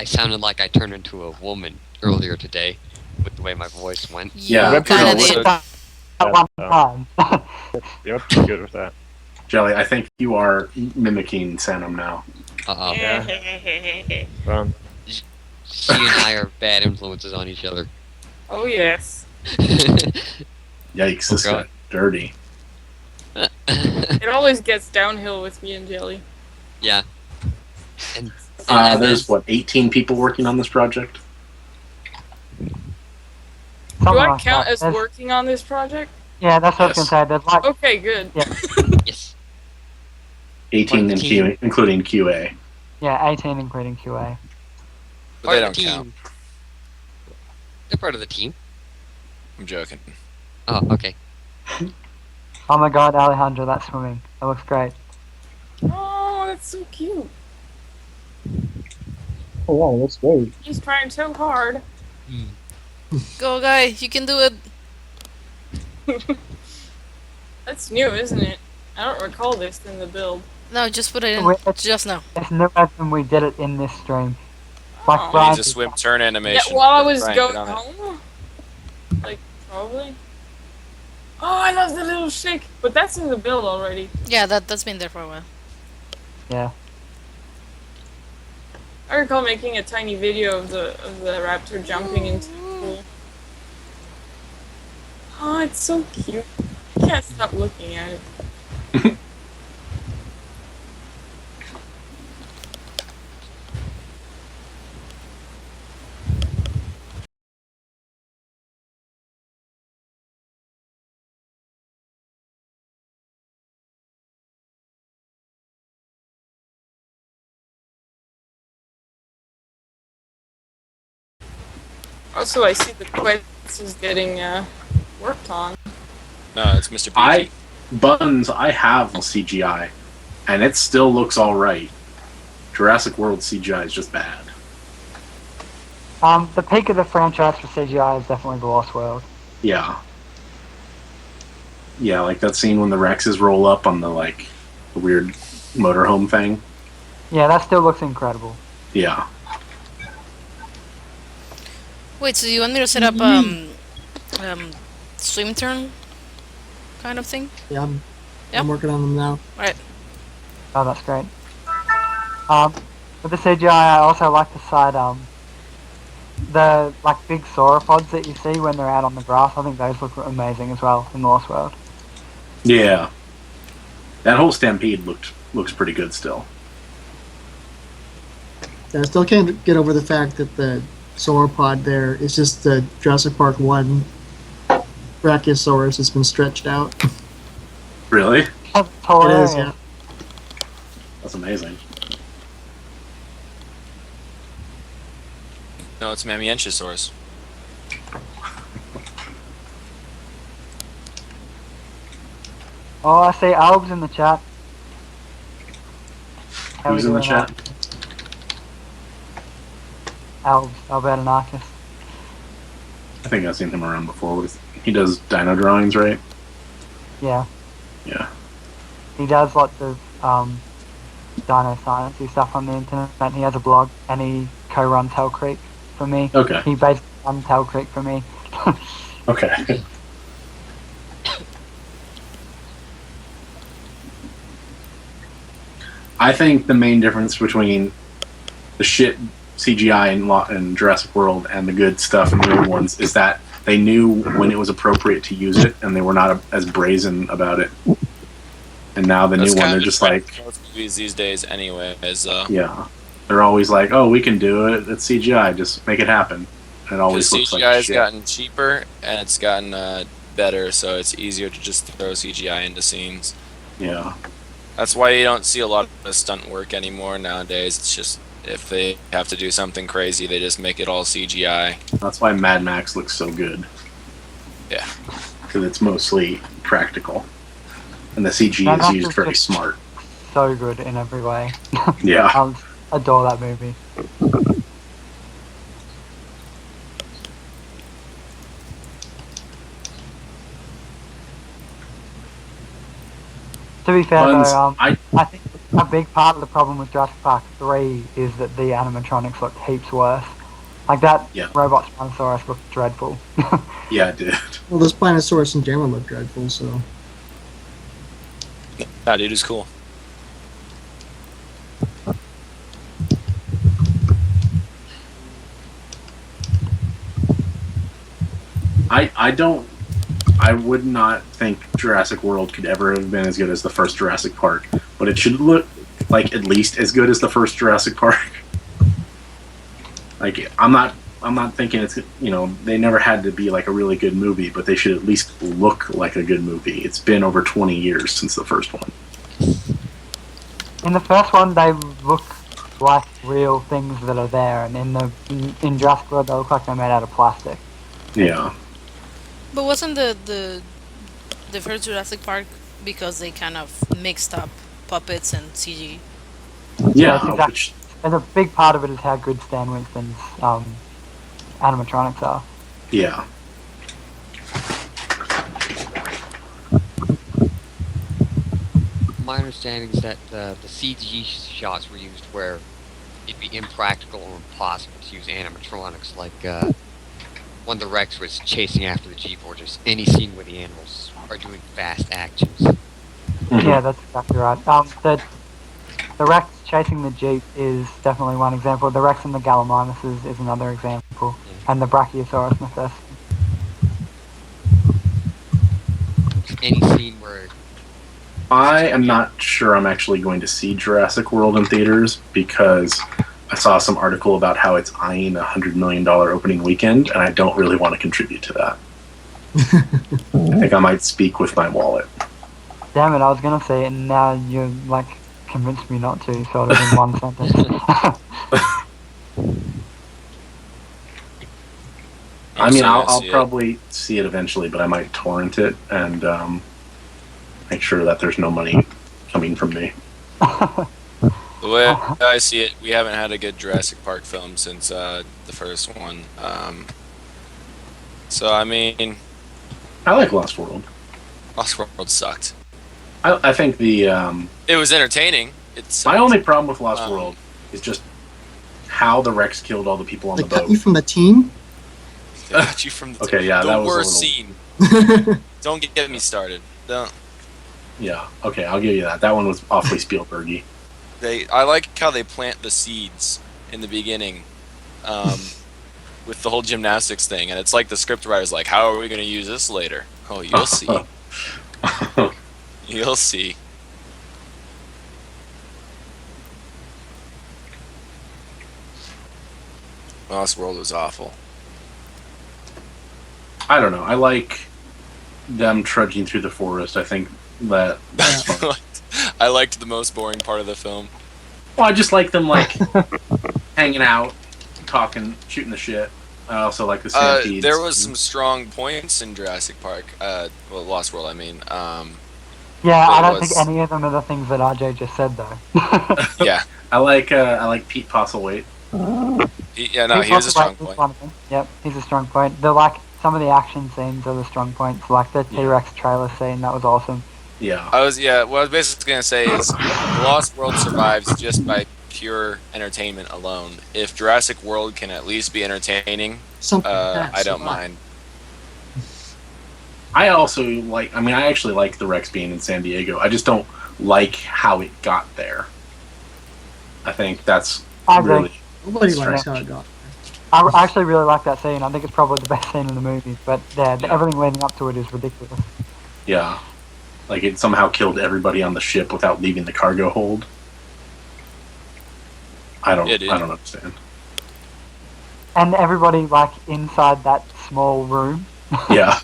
sounded like I turned into a woman earlier today with the way my voice went. Yeah, Kinda so- did. At one time. You're pretty good with that. Jelly, I think you are mimicking Sanam now. Uh-oh. Yeah. She and I are bad influences on each other. Oh, yes. Yikes, this got dirty. It always gets downhill with me and Jelly. Yeah. And There's, what, 18 people working on this project? Do Something I like count that. as There's- working on this project? Yeah, that's what I was Yes. gonna say. There's like Okay, good. yes. 18 in 18. including QA. 18 including QA. But they Part don't of the count. team. They're part of the team. I'm joking. Oh, okay. Oh my god, Alejandro, that's swimming. That looks great. Oh, that's so cute. Oh wow, that's great. He's trying so hard. Go, guy. You can do it. That's new, isn't it? I don't recall this in the build. No, just put it in. Wait, Just now. It's new as in we did it in this stream. Like Oh. He Brian, needs a swim turn Yeah, animation. while I was Brian, going get on it. home? Like, probably? Oh, I love the little shake! But that's in the build already. Yeah, that's been there for a while. yeah. I recall making a tiny video of the raptor jumping into the pool. Oh, it's so cute. I can't stop looking at it. Also, I see the Quetz is getting worked on. No, it's Mr. Beaky. I have CGI, and it still looks alright. Jurassic World CGI is just bad. The peak of the franchise for CGI is definitely The Lost World. Yeah. Yeah, like that scene when the Rexes roll up on the weird motorhome thing. Yeah, that still looks incredible. Yeah. Wait, so you want me to set up swim turn kind of thing? Yeah, Yep. I'm working on them now. Alright. Oh, that's great. With the CGI, I also like the side, the big sauropods that you see when they're out on the grass. I think those look amazing as well in The Lost World. Yeah. That whole stampede looks pretty good still. I still can't get over the fact that the sauropod there is just the Jurassic Park 1 Brachiosaurus has been stretched out. Really? That's It hilarious. is, yeah. That's amazing. No, it's Mamienchosaurus. Oh, I see Albs in the chat. How Who's we in the doing, chat? Albs, Deinonychus. I think I've seen him around before. He does dino drawings, right? Yeah. Yeah. He does lots of dino sciencey stuff on the internet. He has a blog and he co-runs Hell Creek for me. Okay. He basically runs Hell Creek for me. Okay. I think the main difference between the shit CGI in Jurassic World and the good stuff in the old ones is that they knew when it was appropriate to use it, and they were not as brazen about it. And now the new one, they're just like, most movies these days, anyway. yeah, they're always like, oh, we can do it. It's CGI. Just make it happen. And it always looks CGI like has shit. gotten cheaper and it's gotten better, so it's easier to just throw CGI into scenes. Yeah. That's why you don't see a lot of stunt work anymore nowadays. It's just if they have to do something crazy, they just make it all CGI. That's why Mad Max looks so good. Yeah. Because it's mostly practical. And the CG Mad is Max used is very just smart. So good in every way. Yeah. I adore that movie. To be fair Buns, though, I I think a big part of the problem with Jurassic Park 3 is that the animatronics look heaps worse. Like that Yeah. robot Spinosaurus looked dreadful. yeah, it did. Well, the Spinosaurus in general look dreadful, so. That dude is cool. I would not think Jurassic World could ever have been as good as the first Jurassic Park, but it should look like at least as good as the first Jurassic Park. Like I'm not thinking it's, they never had to be like a really good movie, but they should at least look like a good movie. It's been over 20 years since the first one. In the first one, they look like real things that are there, and in Jurassic World, they look like they're made out of plastic. Yeah. But wasn't the first Jurassic Park because they kind of mixed up puppets and CG? Yeah, it's exactly. which, And a big part of it is how good Stan Winston's animatronics are. yeah. My understanding is that the CG shots were used where it'd be impractical or impossible to use animatronics, like when the Rex was chasing after the Jeep, or just any scene where the animals are doing fast actions. Mhm. Yeah, that's exactly right. The Rex chasing the Jeep is definitely one example. The Rex and the Gallimimus is another example. Yeah. And the Brachiosaurus Mythos. Just any scene where I am not sure I'm actually going to see Jurassic World in theaters because I saw some article about how it's eyeing $100 million opening weekend, and I don't really want to contribute to that. I think I might speak with my wallet. Damn it, I was gonna say it and now you convinced me not to, sort of in one sentence. I mean, still gonna I'll see it. probably see it eventually, but I might torrent it and make sure that there's no money coming from me. The way I see it, we haven't had a good Jurassic Park film since the first one. So I mean, I like Lost World. Lost World sucked. I think the It was entertaining. It's my only problem with Lost World is just how the Rex killed all the people on They the cut boat. you from the team? got you from the, Okay, yeah, that the was a worst little- scene. Don't get me started. Don't. Yeah, okay, I'll give you that. That one was awfully Spielbergy. I like how they plant the seeds in the beginning, with the whole gymnastics thing, and it's like the scriptwriter's like, "How are we going to use this later?" Oh, you'll see. You'll see. Lost World was awful. I don't know. I like them trudging through the forest. I think that's fun. I liked the most boring part of the film. Well, I just like them hanging out, talking, shooting the shit. I also like the stampedes. There was some strong points in Jurassic Park. Well, Lost World, I mean. Yeah, I don't think any of them are the things that RJ just said, though. Yeah. I like Pete Postlethwaite. Yeah, no, he was a strong point. One of them. Yep, he's a strong point. Some of the action scenes are the strong points, like the T-Rex trailer scene. That was awesome. Yeah. What I was basically gonna say is, Lost World survives just by pure entertainment alone. If Jurassic World can at least be entertaining, I don't mind. I also like. I mean, I actually like the Rex being in San Diego. I just don't like how it got there. I think that's really. Nobody likes how it got. I actually really like that scene. I think it's probably the best scene in the movie. But everything leading up to it is ridiculous. Yeah, like it somehow killed everybody on the ship without leaving the cargo hold. I don't understand. And everybody inside that small room. Yeah.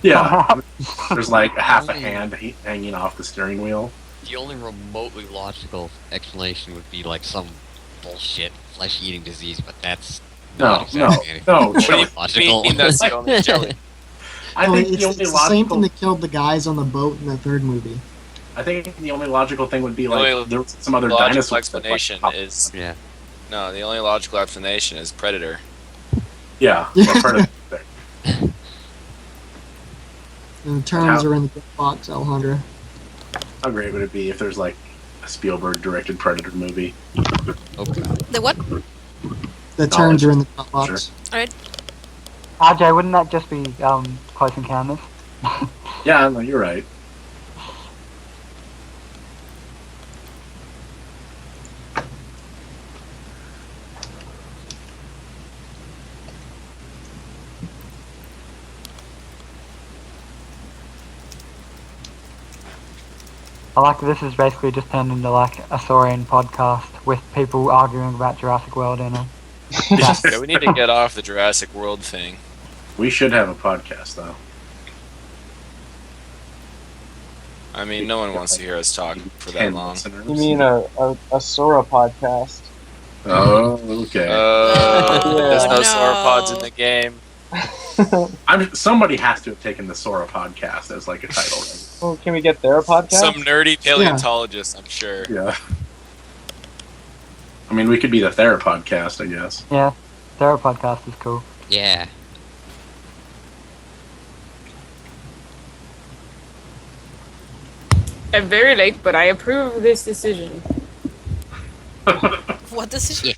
Yeah. There's half a hand hanging off the steering wheel. The only remotely logical explanation would be some bullshit flesh-eating disease, but that's not exactly no. What do you logical. mean that's the only jelly? I think it's the same thing that killed the guys on the boat in the third movie. I think the only logical thing would be there was some other logical dinosaur explanation is no. The only logical explanation is Predator. Yeah, Predator. And the terms are in the box, Alejandro. How great would it be if there's a Spielberg-directed Predator movie? Okay. The what? The terms are in the box. Sure. Alright. RJ, wouldn't that just be Close Encounters? Yeah, no, you're right. I like this is basically just turned into a Saurian podcast with people arguing about Jurassic World in it. Yeah, we need to get off the Jurassic World thing. We should have a podcast, though. I mean, no one wants to hear us talk for that long. You mean a Sora podcast? Oh, okay. There's no No. sauropods in the game. Somebody has to have taken the Sora podcast as a title. Well, can we get their podcast? Some nerdy paleontologist, I'm sure. Yeah. I mean, we could be the Therapodcast, I guess. Yeah, their podcast is cool. Yeah. I'm very late, but I approve of this decision. What decision?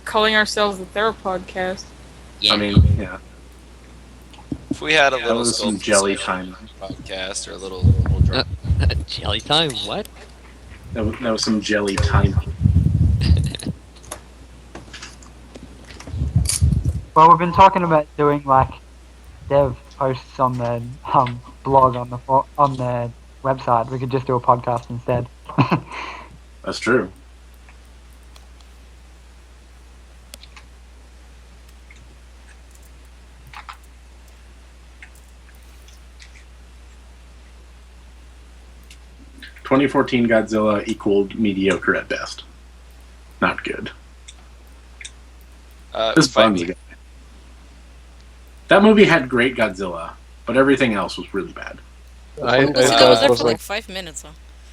Calling ourselves the Therapodcast. Yeah. I mean, yeah. If we had a That little was some Sculpted jelly Sail time. podcast or a little drop. Jelly time? What? That was some jelly time. Well, we've been talking about doing dev posts on the blog on the website. We could just do a podcast instead. That's true. "2014 Godzilla equaled mediocre at best. Not good." It's fun. That movie had great Godzilla, but everything else was really bad. I Godzilla was thought there it was for like like 5 minutes. Huh?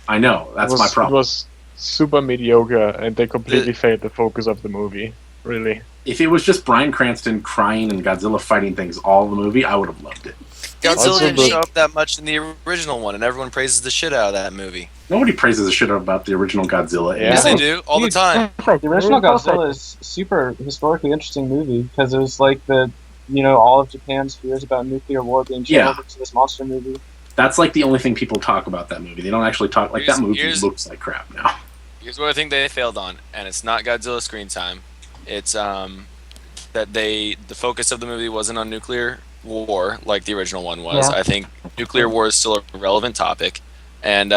I know, that's my it problem. was super mediocre, and they completely failed the focus of the movie. Really. If it was just Bryan Cranston crying and Godzilla fighting things all the movie, I would have loved it. Godzilla didn't Also, show up that much in the original one, and everyone praises the shit out of that movie. Nobody praises the shit about the original Godzilla. Yeah. Yes, they do all the time. The original Godzilla is super historically interesting movie because it was like all of Japan's fears about nuclear war being channeled into this monster movie. That's like the only thing people talk about that movie. They don't actually talk like that movie Here's- looks like crap now. Here's what I think they failed on, and it's not Godzilla screen time. It's that the focus of the movie wasn't on nuclear war like the original one was. Yeah. I think nuclear war is still a relevant topic, and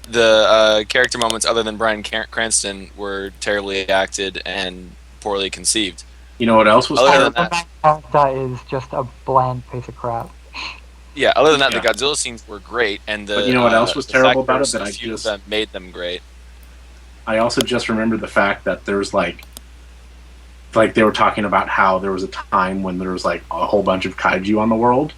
the character moments other than Bryan Cranston were terribly acted and poorly conceived. You know what else was Other than terrible? that, That is just a bland piece of crap. yeah. Other than that, Yeah. the Godzilla scenes were great, and the But you know what else was the terrible fact there about was it that so I few of just- them made them great. I also just remembered the fact that there's like they were talking about how there was a time when there was like a whole bunch of kaiju on the world,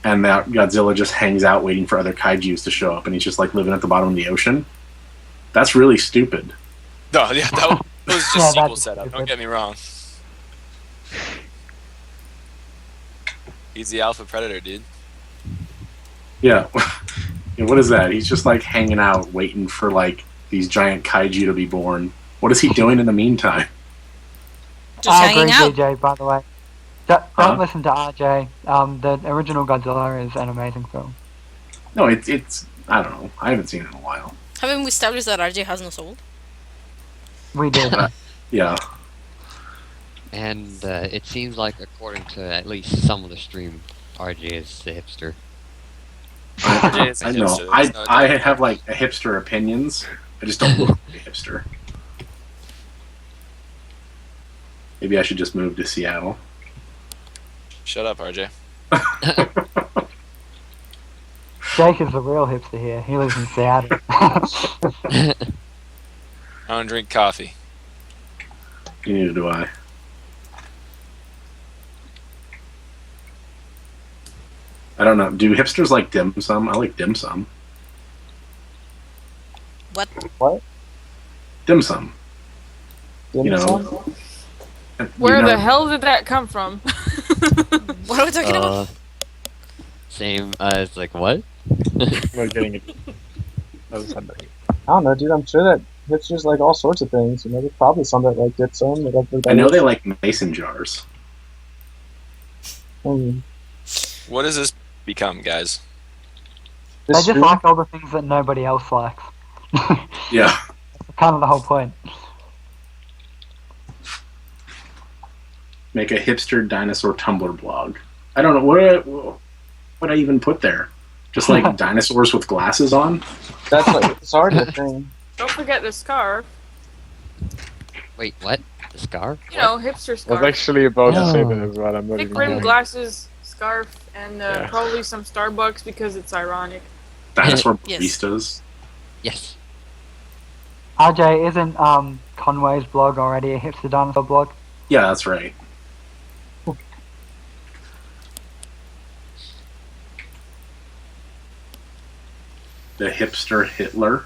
and that Godzilla just hangs out waiting for other kaijus to show up, and he's just like living at the bottom of the ocean. That's really stupid. No, yeah, that was just Yeah, sequel that's setup. Don't stupid. get me wrong. He's the alpha predator, dude. Yeah. Yeah, what is that? He's just like hanging out waiting for like these giant kaiju to be born. What is he doing in the meantime? Just I hanging agree, out. DJ, by the way. Don't Huh? listen to RJ. The original Godzilla is an amazing film. No, it's I don't know. I haven't seen it in a while. Haven't we established that RJ has no soul? We did. Yeah. And it seems like, according to at least some of the stream, RJ is the hipster. RJ is a I know. hipster, there's no I doubt. have like a hipster opinions. I just don't look like a hipster. Maybe I should just move to Seattle. Shut up, RJ. Jake is the real hipster here. He lives in Seattle. I don't drink coffee. Neither do I. I don't know. Do hipsters like dim sum? I like dim sum. What? What? Dim sum. Dim You know. sum? Where You know, the hell did that come from? What are we talking about? Same as, like, what? Not getting it. That was something. I don't know, dude. I'm sure that hipsters like all sorts of things. You know, there's probably some that like dim sum. That like I know they like mason jars. What does this become, guys? They just like all the things that nobody else likes. Yeah. That's kind of the whole point. Make a hipster dinosaur Tumblr blog. I don't know what would I even put there. Just like dinosaurs with glasses on. That's like it's already a thing. Don't forget the scarf. Wait, what? The scar? You know, hipster I was scarf. actually about to say Oh. that as well. I'm not Thick even rim going. glasses, scarf, and Yeah. probably some Starbucks because it's ironic. Dinosaur Yes. baristas. Yes. RJ, isn't Conway's blog already a hipster dinosaur blog? Yeah, that's right. The hipster Hitler.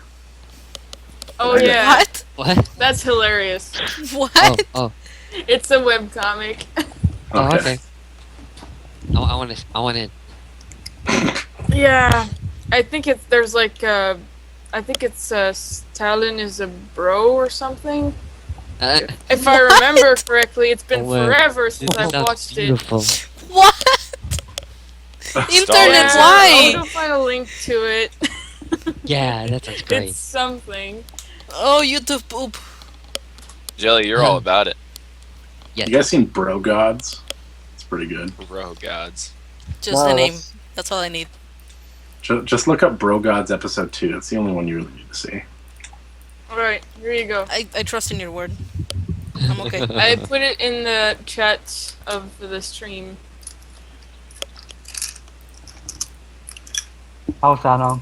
Oh Right. yeah, What? What? that's hilarious. What? Oh, oh. It's a webcomic. Oh, okay. I want in. Yeah, I think it's there's like I think it's Stalin is a bro or something. If I remember correctly, it's been Oh, wow. forever since This I've sounds watched it. beautiful. What? Internet, Yeah, why? I'll find a link to it. Yeah, that sounds great. It's something. Oh, YouTube poop. Jelly, you're all about it. Yes. You guys seen Bro Gods? It's pretty good. Bro gods. Just No, the name. that's- That's all I need. Just look up Bro Gods episode 2. That's the only one you really need to see. Alright, here you go. I trust in your word. I'm okay. I put it in the chat of the stream. Oh, Sano.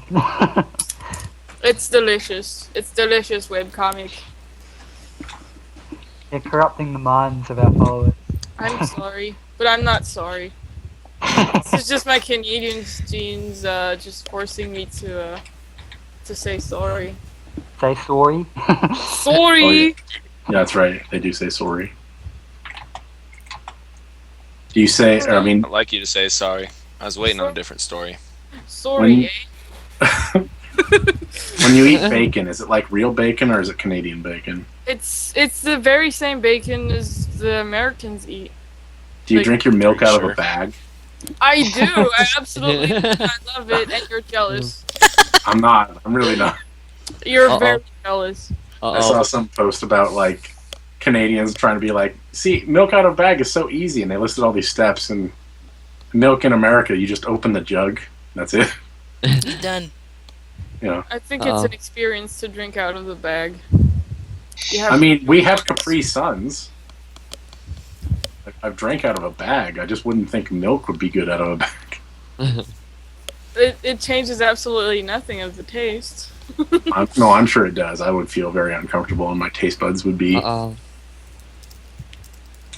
It's delicious. It's delicious webcomic. You're corrupting the minds of our followers. I'm sorry. but I'm not sorry. This is just my Canadian genes just forcing me to say sorry. Say sorry. Sorry! Oh, yeah, that's right. They do say sorry. Do you say, I mean... I'd like you to say sorry. I was waiting on a different story. Sorry, When you eat bacon, is it like real bacon or is it Canadian bacon? It's the very same bacon as the Americans eat. Do you Like, drink your milk out of sure. a bag? I do. I absolutely do. I love it, and you're jealous. I'm not. I'm really not. You're very jealous. I saw some post about like Canadians trying to be like, see, milk out of a bag is so easy, and they listed all these steps. And milk in America, you just open the jug. That's it. You're done. Yeah. I think it's an experience to drink out of the bag. I mean, we have Capri Suns. I've drank out of a bag. I just wouldn't think milk would be good out of a bag. It changes absolutely nothing of the taste. No, I'm sure it does. I would feel very uncomfortable, and my taste buds would be.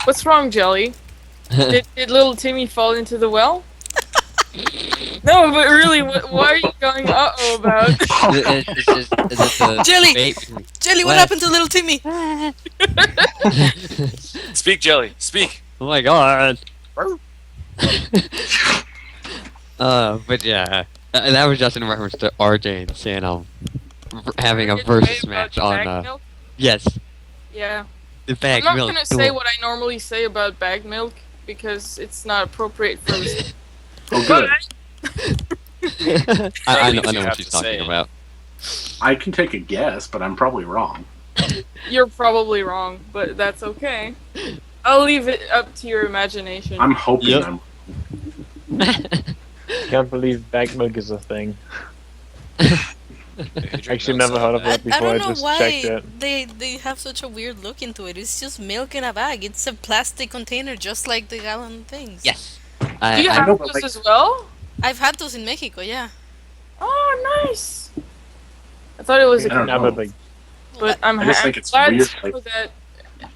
What's wrong, Jelly? Did little Timmy fall into the well? No, but really, why are you going uh-oh about? Jelly! Jelly, what happened to little Timmy? Speak, Jelly. Speak. Oh my god. But yeah, that was just in reference to RJ and saying having a versus match on yes. Yeah. The bag I'm not milk. gonna say what I normally say about bag milk because it's not appropriate for this. Oh, good. I know what she's talking about. I can take a guess, but I'm probably wrong. You're probably wrong, but that's okay. I'll leave it up to your imagination. I'm hoping I'm. Can't believe bag milk is a thing. Actually, never heard of that before. I just checked it. They have such a weird look into it. It's just milk in a bag. It's a plastic container, just like the gallon things. Yes. Do you have those as well? I've had those in Mexico, yeah. Oh, nice. I thought it was a but I'm glad to know that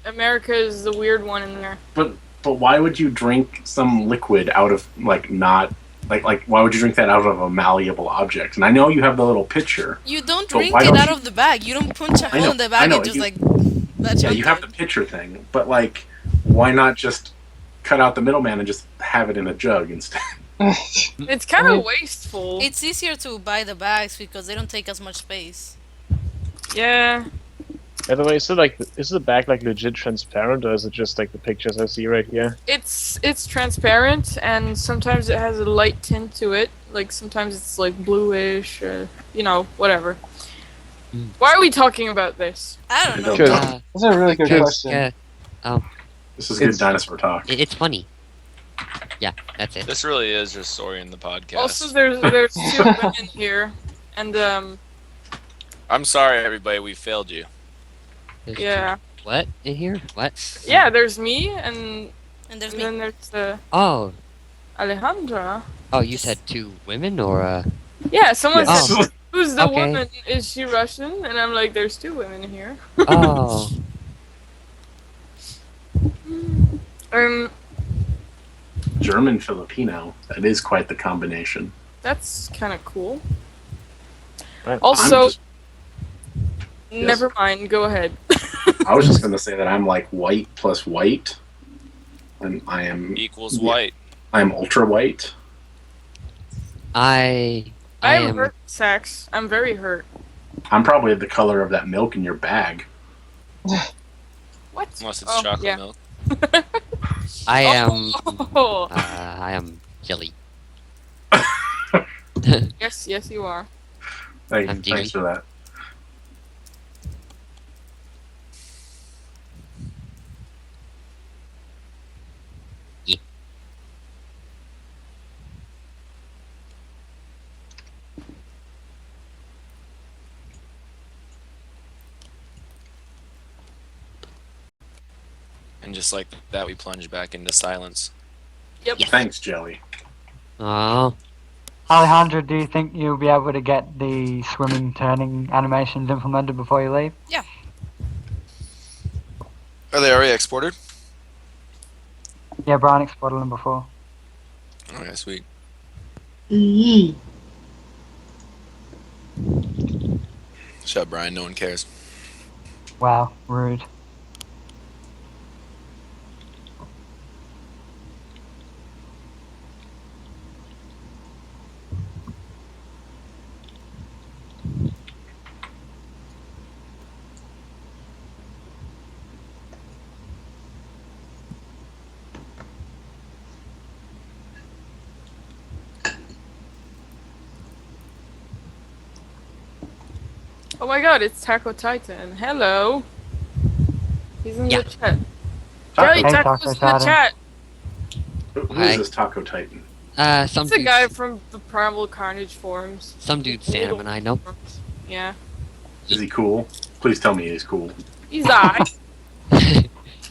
America is the weird one in there. But why would you drink some liquid out of not why would you drink that out of a malleable object? And I know you have the little pitcher. You don't drink it out of the bag. You don't punch a hole in the bag and just that's you have the pitcher thing, but why not just cut out the middleman and just have it in a jug instead? It's kind of wasteful. It's easier to buy the bags because they don't take as much space. Yeah. By the way, is the bag legit transparent, or is it just the pictures I see right here? It's transparent, and sometimes it has a light tint to it. Sometimes it's bluish, whatever. Why are we talking about this? I don't know. That's a really good question. This is good dinosaur talk. It's funny. Yeah, that's it. This really is just Saurian the podcast. Also, there's two women here, and I'm sorry, everybody. We failed you. Yeah. What in here? What? Yeah, there's me, and there's then there's Alejandra. Oh, you said two women, or Yeah, someone Yes. said, "Who's the Okay. woman? Is she Russian?" And I'm like, "There's two women here." Oh. German Filipino. That is quite the combination. That's kind of cool. Right. Also, Yes. never mind. Go ahead. I was just going to say that I'm white plus white, and I am equals white. I am ultra white. I am hurt, Sax. I'm very hurt. I'm probably the color of that milk in your bag. What? Unless it's chocolate milk. I am. Oh. I am jelly. Yes, you are. Thanks for that. And just like that, we plunge back into silence. Yep. Thanks, Jelly. Oh. Alejandro, do you think you'll be able to get the swimming turning animations implemented before you leave? Yeah. Are they already exported? Yeah, Brian exported them before. Okay, sweet. Yee. Shut up, Brian. No one cares. Wow, rude. Oh my god, it's Taco Titan. Hello. He's in Yeah. the chat. Taco. Jelly Hey, Taco's Taco in the Titan. chat. Who Hi. is this Taco Titan? Some It's a dude, guy from the Primal Carnage forums. some dude Sam and I know. Yeah. Is he cool? Please tell me he's cool. He's alright.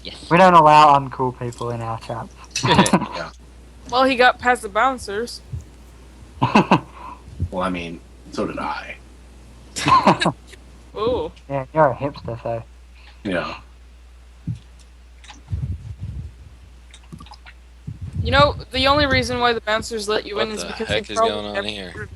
Yes. We don't allow uncool people in our chats. Well, he got past the bouncers. Well, I mean, so did I. Ooh. Yeah, you're a hipster, so. Yeah. You know, the only reason why the bouncers let you What in is the because heck they is probably going on never- here?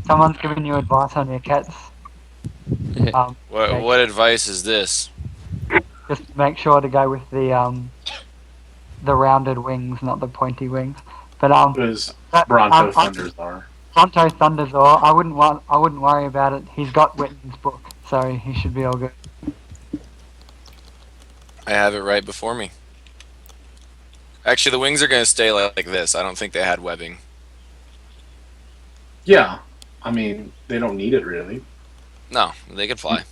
Someone's giving you advice on your cats. What advice is this? Just make sure to go with the rounded wings, not the pointy wings. But Because that- Bronto Thunders are. Bronto Thunderzor, I wouldn't worry about it. He's got Witten's book, so he should be all good. I have it right before me. Actually, the wings are going to stay like this. I don't think they had webbing. Yeah. I mean, they don't need it really. No, they could fly.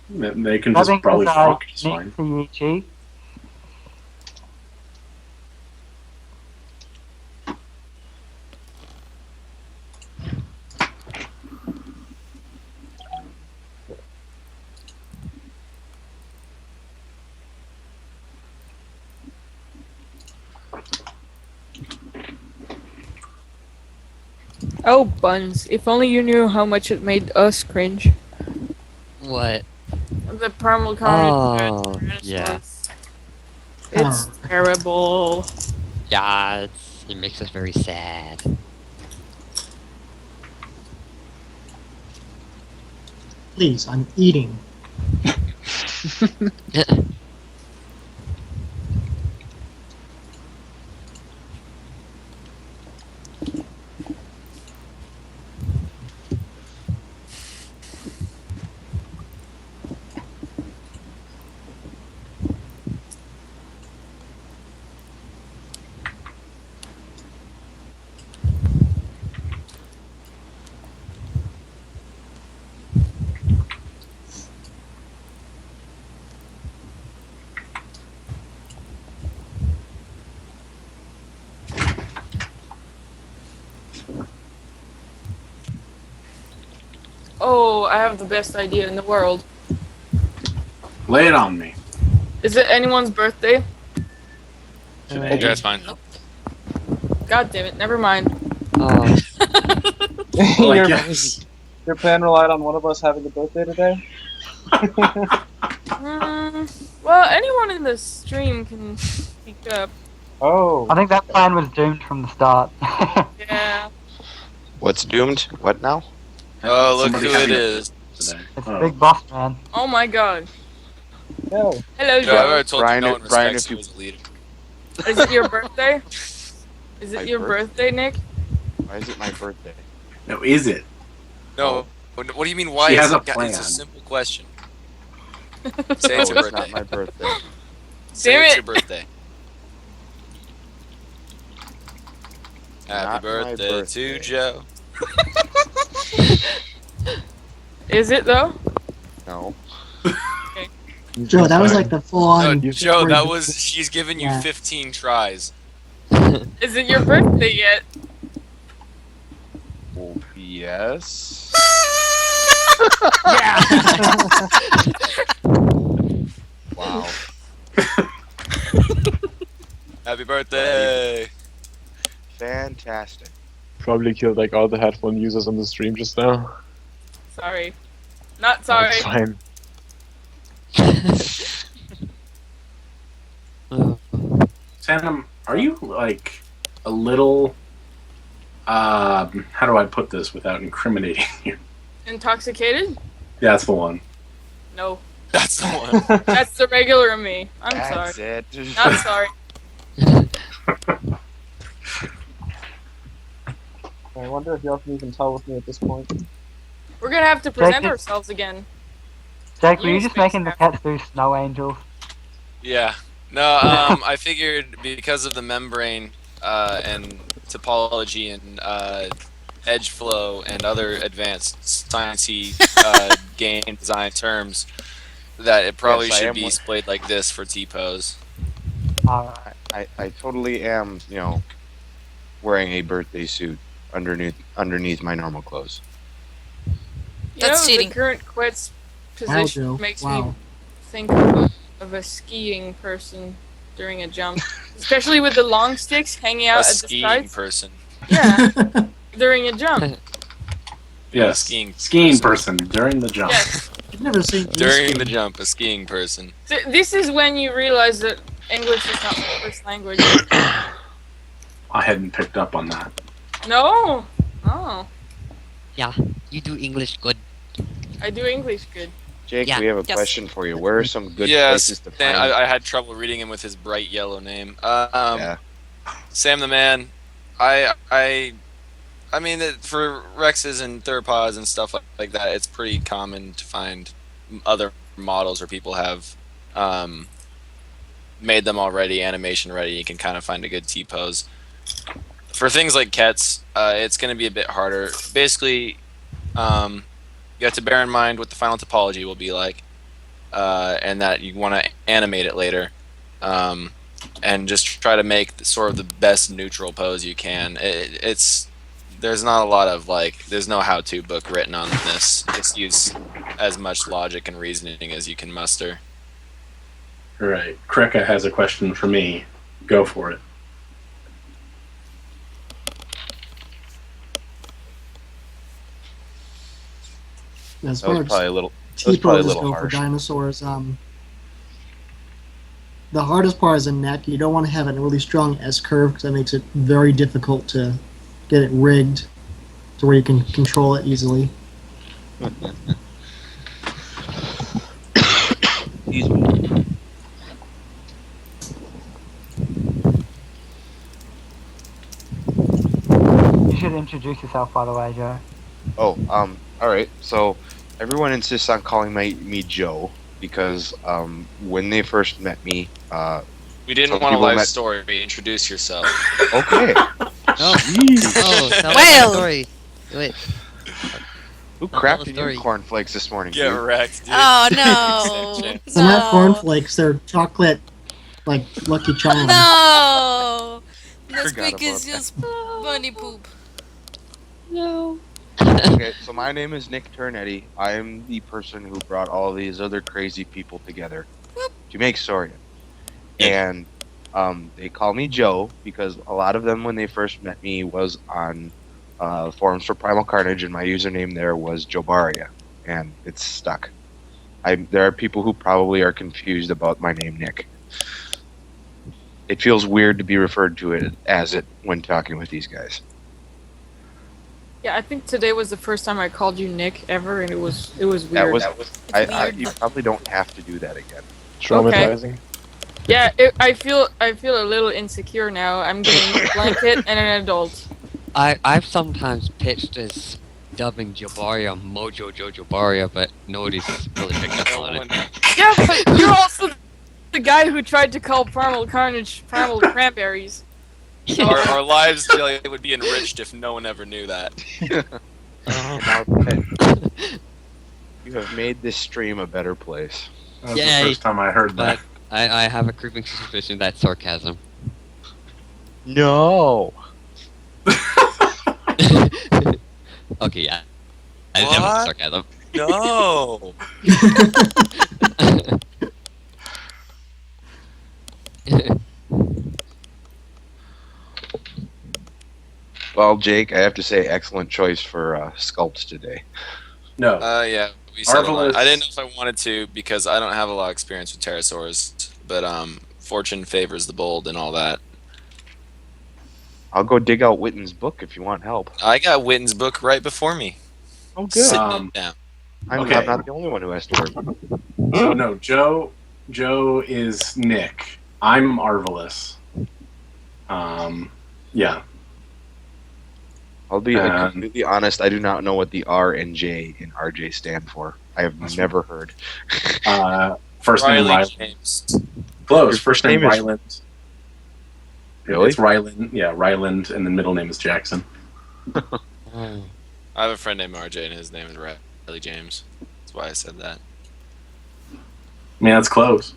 They can just probably walk just fine. Nick Oh, Buns. If only you knew how much it made us cringe. What? The Primal Carnage. Oh, yeah. It's terrible. Yeah, it makes us very sad. Please, I'm eating. Oh, I have the best idea in the world. Lay it on me. Is it anyone's birthday? Yeah, that's fine. God damn it, never mind. Oh, Well, I your, guess. your plan relied on one of us having a birthday today? Well, anyone in the stream can speak up. Oh. I think that plan was doomed from the start. Yeah. What's doomed? What now? Oh, look Somebody who it having a is. today. It's Oh. Big Boss Man. Oh my god. No. Hello, Yeah, I've Joe. already told Brian, you no one Brian, respects if you you- as a leader. Is it your birthday? Is My it your birthday? birthday, Nick? Why is it my birthday? No, is it? No. What do you mean, why She is has it? a plan. It's a simple question. Say Oh, it's your it's birthday. not my birthday. Say Damn it's it. your birthday. Happy Not my birthday birthday. to Joe. Is it though? No. Joe, that was like the No, full-on. Joe, that was. She's given you Yeah. 15 tries. Is it your birthday yet? Well, yes. Wow. Happy birthday. Fantastic. Probably killed like all the headphone users on the stream just now. Sorry. Not sorry. That's fine. Sanum, are you like a little? How do I put this without incriminating you? Intoxicated? Yeah, that's the one. No. That's the one. That's the regular me. I'm That's sorry. it. Not sorry. I wonder if y'all can even tell with me at this point. We're gonna have to present Jake, ourselves again. Jake, were you Use just space making the now. cats do snow angels? Yeah. No, I figured because of the membrane and topology and edge flow and other advanced sciencey game design terms that it probably Yes, I should am be one- displayed like this for T-pose. Alright. I totally am, wearing a birthday suit underneath my normal clothes. That's cheating. The current Quet's Wow, position Joe. makes Wow. me think of a skiing person during a jump. Especially with the long sticks hanging out A at the skiing sides. person. Yeah, during a jump. Yes, skiing person during the jump. Yes. I've never seen During skiing. the jump, a skiing person. This is when you realize that English is not my first language. I hadn't picked up on that. No. Oh, Yeah, you do English good. I do English good. Jake, Yeah. we have a Yes. question for you. Where are some good Yes, places to Sam, find? I had trouble reading him with his bright yellow name. Yeah. Sam the Man. I mean, for Rexes and theropods and stuff like that, it's pretty common to find other models where people have made them already, animation ready. You can kind of find a good T-pose. For things like Kets, it's going to be a bit harder. Basically, you have to bear in mind what the final topology will be like, and that you want to animate it later, and just try to make sort of the best neutral pose you can. There's not a lot of there's no how-to book written on this. Just use as much logic and reasoning as you can muster. All right, Kreka has a question for me. Go for it. As That far was as probably a little. That was probably a T-poses little go for harsh. dinosaurs, the hardest part is the neck. You don't want to have a really strong S-curve because that makes it very difficult to get it rigged to where you can control it easily. Excuse me. You should introduce yourself, by the way, Joe. Oh, all right. So everyone insists on calling me Joe because when they first met me, We didn't Some want a people live met- story. Introduce yourself. okay, Oh, tell me Well. the story. Wait. who Tell cracked the in your story. cornflakes this morning? Get dude? wrecked, dude. Oh Same no! chance. They're not No! cornflakes, they're chocolate, like Lucky Charms. No! This Forgot week is about just bunny poop. No. Okay, so my name is Nick Ternetti. I am the person who brought all these other crazy people together to make Saurian. And they call me Joe because a lot of them, when they first met me, was on forums for Primal Carnage, and my username there was Jobaria, and it's stuck. There are people who probably are confused about my name, Nick. It feels weird to be referred to it as it when talking with these guys. Yeah, I think today was the first time I called you Nick ever, and it was weird. That was. weird. You probably don't have to do that again. Traumatizing. Yeah, I feel a little insecure now. I'm getting a blanket and an adult. I've sometimes pitched as dubbing Jabaria Mojo Jojo Baria, but nobody's really picked up on it. Yeah, but you're also the guy who tried to call Primal Carnage Primal Cranberries. Our lives, Jelly, would be enriched if no one ever knew that. You have made this stream a better place. That was Yay. the first time I heard that. But I have a creeping suspicion that's sarcasm. No. Okay, yeah. What? Definitely sarcasm. No. Well, Jake, I have to say, excellent choice for sculpts today. No. Yeah. We settled on it. Arvalus. I didn't know if I wanted to because I don't have a lot of experience with pterosaurs, but fortune favors the bold and all that. I'll go dig out Witten's book if you want help. I got Witten's book right before me. Oh, good. Sitting down. I'm okay. not the only one who has to work. So no, Joe is Nick. I'm Arvalus. Yeah. I'll be completely honest. I do not know what the R and J in RJ stand for. I have never heard. First name Riley Ryland. James. Close. First name name is- Ryland. Really? It's Ryland. Yeah, Ryland, and the middle name is Jackson. I have a friend named RJ, and his name is Riley James. That's why I said that. Man, it's close.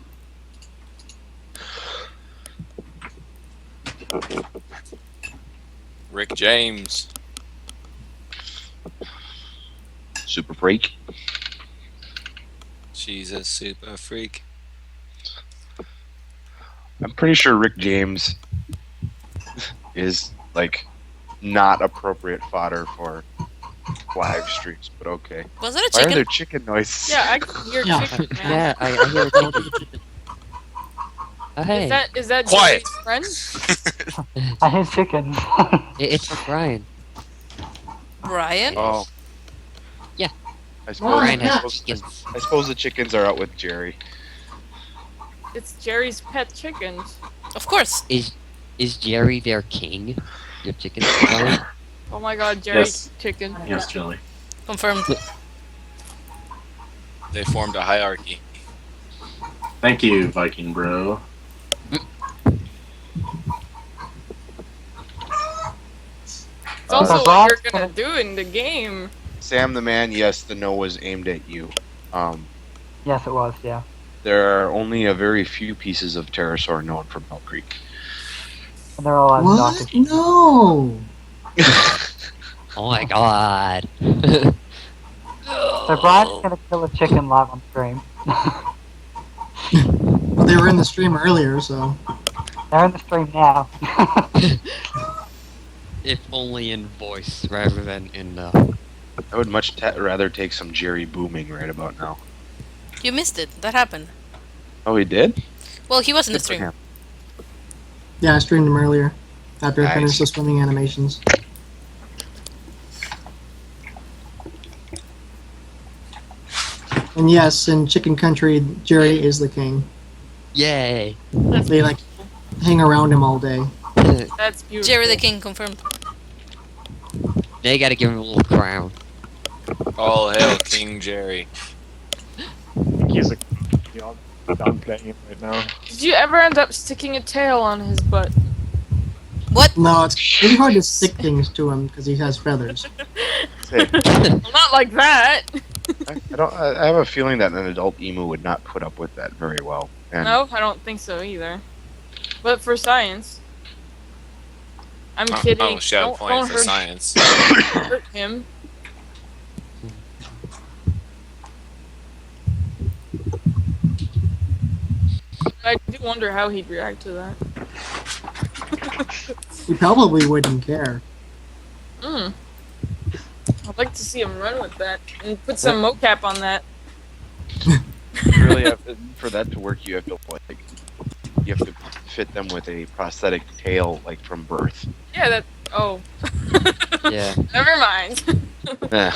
Rick James. Super freak. She's a super freak. I'm pretty sure Rick James is like not appropriate fodder for live streams, but okay. Was it a Why are chicken? there chicken noises? Yeah, I can hear Yeah. chicken, man. Yeah, I hear it. Oh, hey, Is that Quiet. Jerry's friend? I hate chickens. it's Brian. Brian? Oh. Yeah. I suppose, Brian I, has suppose, chickens. I suppose the chickens are out with Jerry. It's Jerry's pet chickens. Of course. Is Jerry their king? Your chicken? Jelly? Oh my god, Jerry Yes. chicken. Yes, Jelly. Confirmed. They formed a hierarchy. Thank you, Viking bro. It's also That's what all. you're gonna do in the game. Sam the man, yes, the no was aimed at you. Yes, it was. Yeah. There are only a very few pieces of pterosaur known from Hell Creek. And they're all What? exotic. No. Oh my god. So Brian's gonna kill a chicken live on stream. Well, they were in the stream earlier, so. They're in the stream now. If only in voice rather than in I would much rather take some Jerry booming right about now. You missed it. That happened. Oh, he did? Well, he was in the Good for stream. him. Yeah, I streamed him earlier. After I Nice. finished the swimming animations. And yes, in Chicken Country, Jerry is the king. Yay. They like hang around him all day. That's beautiful. Jerry the King confirmed. They gotta give him a little crown. All hail King Jerry. I think he's done playing it right now. Did you ever end up sticking a tail on his butt? What? No, it's really hard to stick things to him because he has feathers. Sick. Well, not like that. I have a feeling that an adult emu would not put up with that very well. And No, I don't think so either. But for science. I'm kidding. Oh, she had a Don't point for hurt, science. hurt him. I do wonder how he'd react to that. He probably wouldn't care. I'd like to see him run with that and put some mocap on that. you really have to, for that to work, you have to fit them with a prosthetic tail, like from birth. Yeah, that. Oh. Yeah. Never mind. Eh.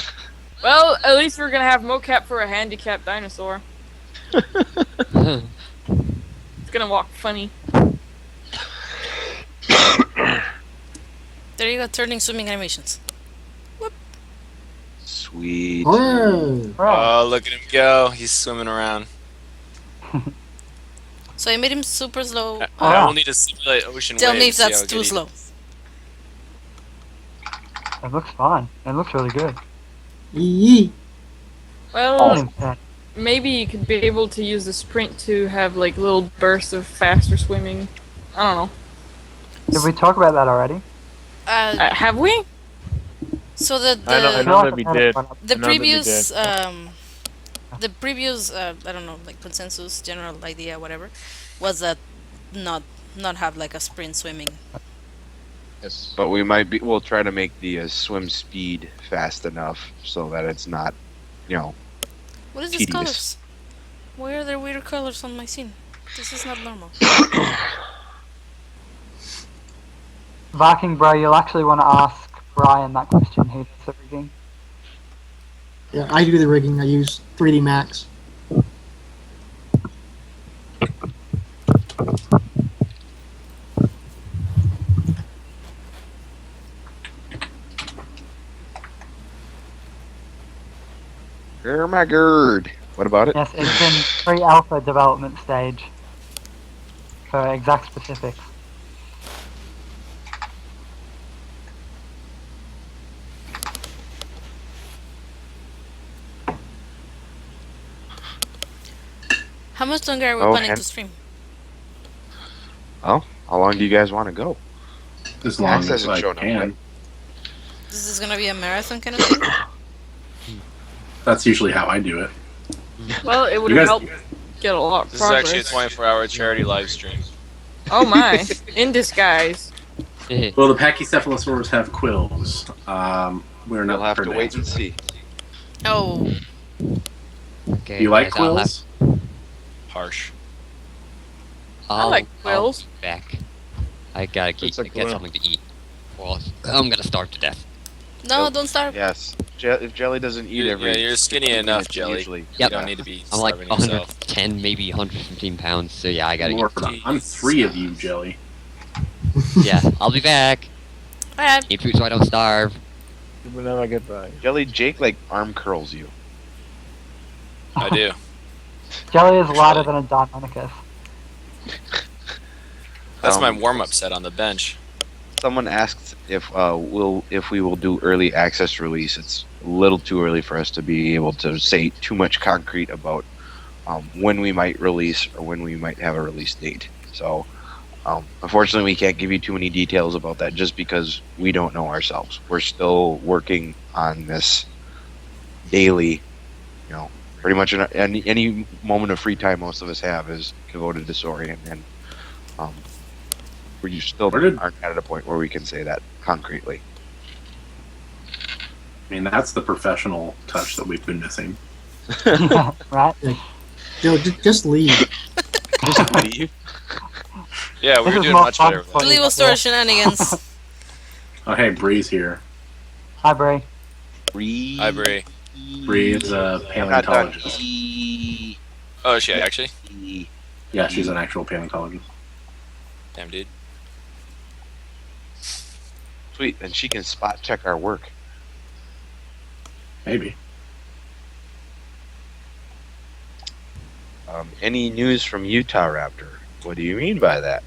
Well, at least we're gonna have mocap for a handicapped dinosaur. It's gonna walk funny. There you go, turning swimming animations. Sweet. Hooray! Oh, look at him go. He's swimming around. So I made him super slow. I will need to simulate ocean Tell waves. me if to see that's how too good he slow. is. It looks fine. It looks really good. Yee. Well, Yeah. maybe you could be able to use the sprint to have like little bursts of faster swimming. I don't know. Did we talk about that already? Have we? So the I know feel like that we I've did. had it the I know that we previous did. the previous I don't know, like consensus, general idea, whatever, was that not have like a sprint swimming. Yes. But we'll try to make the swim speed fast enough so that it's not, What is these tedious. colors? Why are there weird colors on my scene? This is not normal. Viking bro, you'll actually want to ask Brian that question. He does the rigging. Yeah, I do the rigging. I use 3D Max. Oh my god. What about it? Yes, it's in pre-alpha development stage for exact specifics. How much longer are we Oh, planning and- to stream? Oh, how long do you guys want to go? As The long axe as hasn't I shown up can. This is gonna be a marathon kind of thing? That's usually how I do it. Well, it would You guys- help get a lot of This is actually a progress. 24-hour charity live stream. Oh my, in disguise. Well, the Pachycephalosaurs have quills. We're not We'll have to prepared wait answer and that. see. Oh, Okay. Do you like guys, I'll have- quills? Harsh. I like quills. I'll be back. I gotta It's a get quill. something to eat. Well, I'm gonna starve to death. no, Yep. don't starve. Yes. If Jelly doesn't eat every... Yeah, you're skinny 15 enough, minutes, Jelly. Usually. Yep. You don't need to be I'm like starving yourself. 110, maybe 115 pounds. So yeah, I gotta Lord, get. I'm 3 of you, Jelly. Yeah, I'll be back. Alright. Eat food so I don't starve. You will never get back. Jelly, Jake, like, arm curls you. I do. Jelly is lighter than a Deinonychus. That's my warm-up set on the bench. Someone asked if we will do early access release. It's a little too early for us to be able to say too much concrete about when we might release or when we might have a release date. So, unfortunately, we can't give you too many details about that just because we don't know ourselves. We're still working on this daily. You know, pretty much any moment of free time most of us have is devoted to Saurian, and we still aren't at a point where we can say that concretely. I mean, that's the professional touch that we've been missing. Right? Joe, just leave. Just leave. Yeah, we This were is doing more much fun better. for With you. Leave us to our shenanigans. Oh, hey, Bree's here. Hi, Brie. Breathe. Hi, Bree. Bree is a Not done. paleontologist. Oh, is she actually? Yeah, she's an actual paleontologist. Damn, dude. Sweet, and she can spot check our work. Maybe. Any news from Utahraptor? What do you mean by that?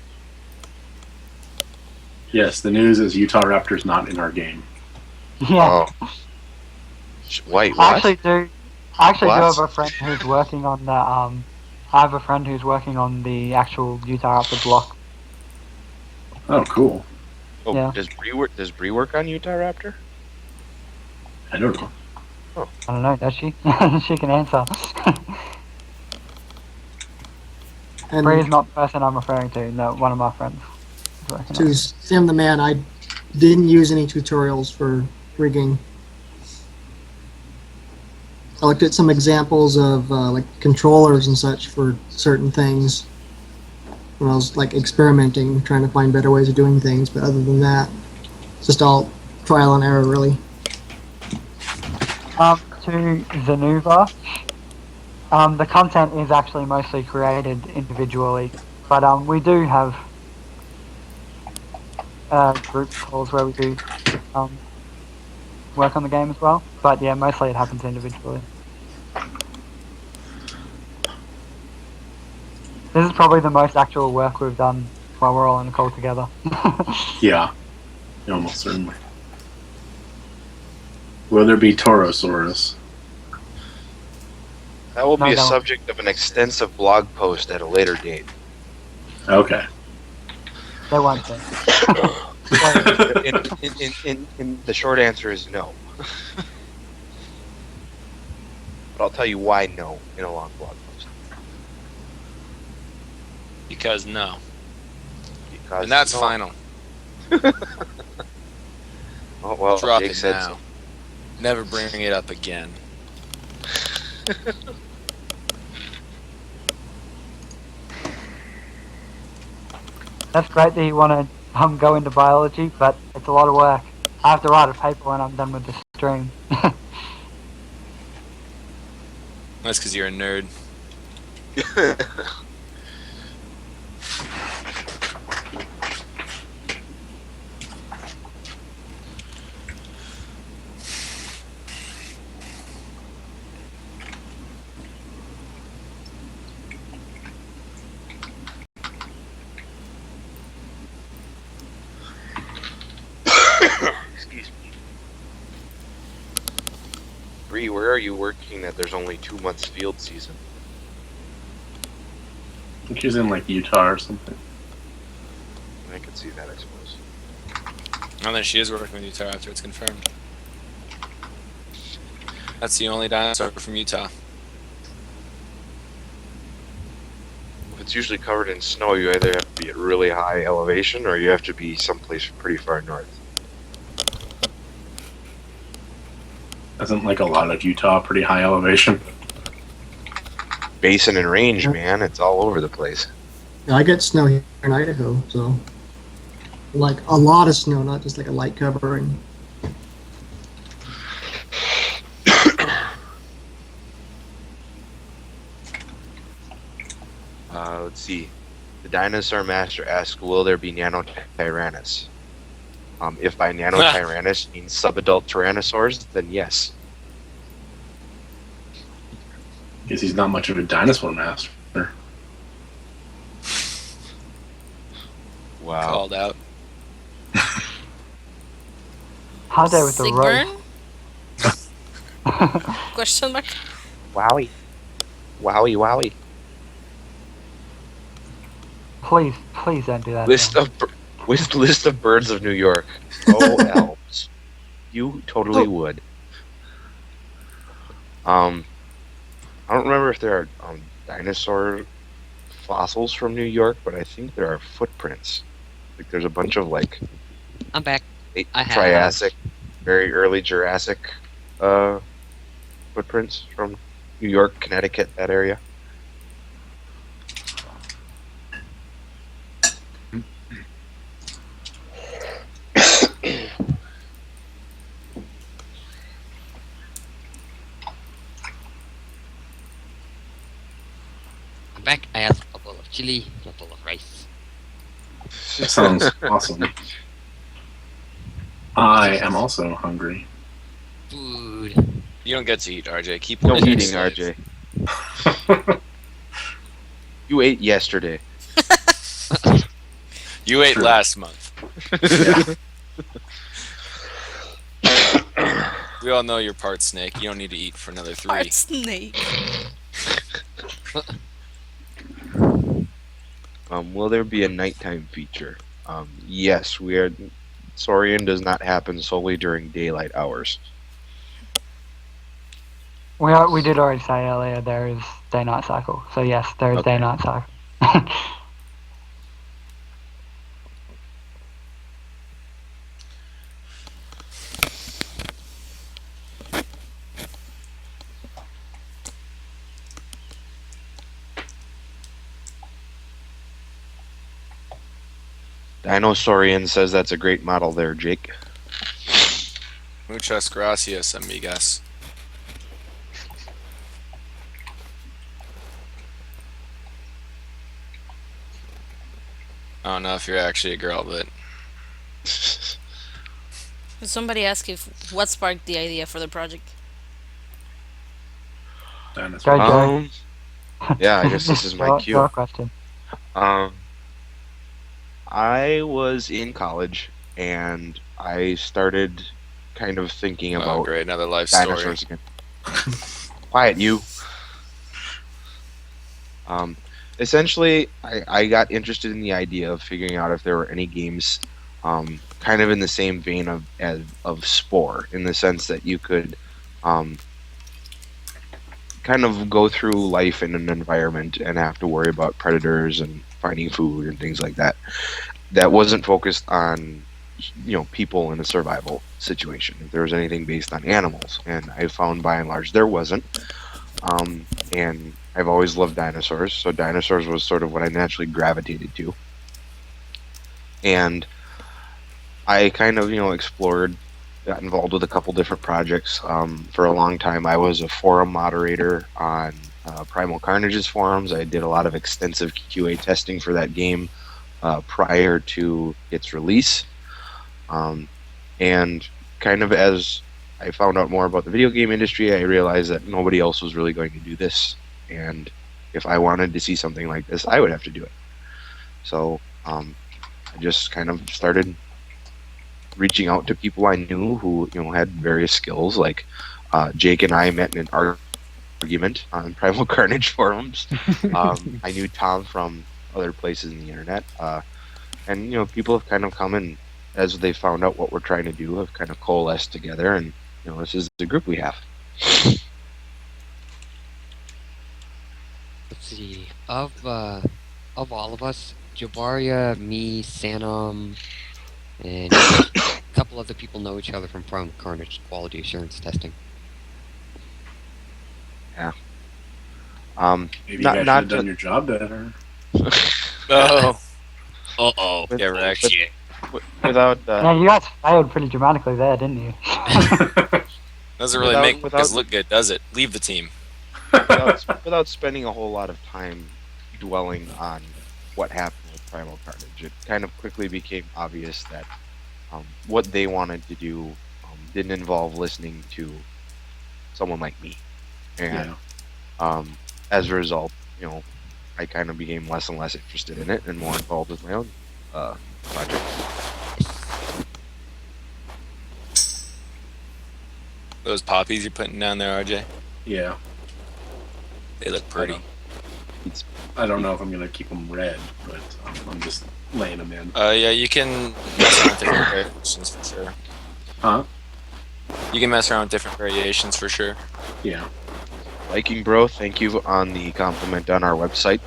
Yes, the news is Utahraptor's not in our game. Yeah. Oh. Wait, I what? actually do What? have a friend who's working on the I have a friend who's working on the actual Utahraptor block. Oh, cool. Oh, Yeah. Does Bree work on Utahraptor? I don't know. I don't know, does she? She can answer. And Bree is not the person I'm referring to, no, one of my friends. is working on to it. Sam the Man, I didn't use any tutorials for rigging. I looked at some examples of like controllers and such for certain things when I was like experimenting, trying to find better ways of doing things. But other than that, it's just all trial and error, really. To Zenuva, the content is actually mostly created individually, but we do have group calls where we do work on the game as well. But yeah, mostly it happens individually. This is probably the most actual work we've done while we're all in a call together. Yeah, almost certainly. Will there be Torosaurus? That will No, be a no. subject of an extensive blog post at a later date. Okay. They won't be. In the short answer is no. But I'll tell you why no in a long blog post. Because no. Because And that's no. final. Oh, well, Drop Jake it said now. so. Never bring it up again. That's great that you want to go into biology, but it's a lot of work. I have to write a paper when I'm done with the stream. That's because you're a nerd. Excuse me. Bree, where are you working that there's only 2 months field season? I think she's in like Utah or something. I can see that, I suppose. Oh, then she is working with Utah after it's confirmed. That's the only dinosaur from Utah. It's usually covered in snow. You either have to be at really high elevation or you have to be someplace pretty far north. Isn't like a lot of Utah pretty high elevation? Basin and range, man. It's all over the place. Yeah, I get snow here in Idaho, so like a lot of snow, not just like a light covering. Let's see. The dinosaur master asks, will there be nanotyrannus? If by nanotyrannus means subadult tyrannosaurs, then yes. Guess he's not much of a dinosaur master. Wow. Called out. How's that with the road? Sigburn? Question mark? Wowie. Wowie, wowie. Please don't do that. List of birds of New York. Oh, elves. You totally would. I don't remember if there are dinosaur fossils from New York, but I think there are footprints. Like there's a bunch of like I'm back. Triassic, very early Jurassic footprints from New York, Connecticut, that area. I'm back. I have a bowl of chili, a bowl of rice. That sounds awesome. I am also hungry. Food. You don't get to eat, RJ. Keep No eating, eating, RJ. You ate yesterday. You ate last month. We all know you're part snake. You don't need to eat for another 3. Part snake. Will there be a nighttime feature? Yes, Saurian does not happen solely during daylight hours. We did already say earlier there is day-night cycle. So yes, there is day-night cycle. Dinosaurian says that's a great model there, Jake. Muchas gracias, amigas. I don't know if you're actually a girl, but Somebody asked if what sparked the idea for the project. Dinosaur. Yeah, I guess this is my cue. Your question. I was in college and I started kind of thinking about great, another life dinosaurs story. again. Quiet, you. Essentially, I got interested in the idea of figuring out if there were any games kind of in the same vein of Spore, in the sense that you could kind of go through life in an environment and have to worry about predators and finding food and things like that. That wasn't focused on, people in a survival situation. If there was anything based on animals, and I found by and large there wasn't. and I've always loved dinosaurs, so dinosaurs was sort of what I naturally gravitated to. And I kind of, explored, got involved with a couple different projects. For a long time, I was a forum moderator on Primal Carnage's forums. I did a lot of extensive QA testing for that game prior to its release. And kind of as I found out more about the video game industry, I realized that nobody else was really going to do this. And if I wanted to see something like this, I would have to do it. So I just kind of started reaching out to people I knew who had various skills. Like Jake and I met in an argument on Primal Carnage forums. I knew Tom from other places in the internet, and people have kind of come in as they found out what we're trying to do, have kind of coalesced together, and this is the group we have. Let's see. Of all of us, Jabaria, me, Sanam, and a couple other people know each other from Primal Carnage quality assurance testing. Yeah. Maybe you guys should have done your job better. Oh. Uh-oh. Yeah, right. Shit. Without Yeah, you guys failed pretty dramatically there, didn't you? Doesn't really make us look good, does it? Leave the team. without spending a whole lot of time dwelling on what happened with Primal Carnage, it kind of quickly became obvious that what they wanted to do didn't involve listening to someone like me. And as a result, I kind of became less and less interested in it and more involved with my own project. Those poppies you're putting down there, RJ? Yeah. They look pretty. I don't know if I'm going to keep them red, but I'm just laying them in. Yeah, you can mess around with different variations for sure. Huh? You can mess around with different variations for sure. Yeah. Viking Bro, thank you on the compliment on our website.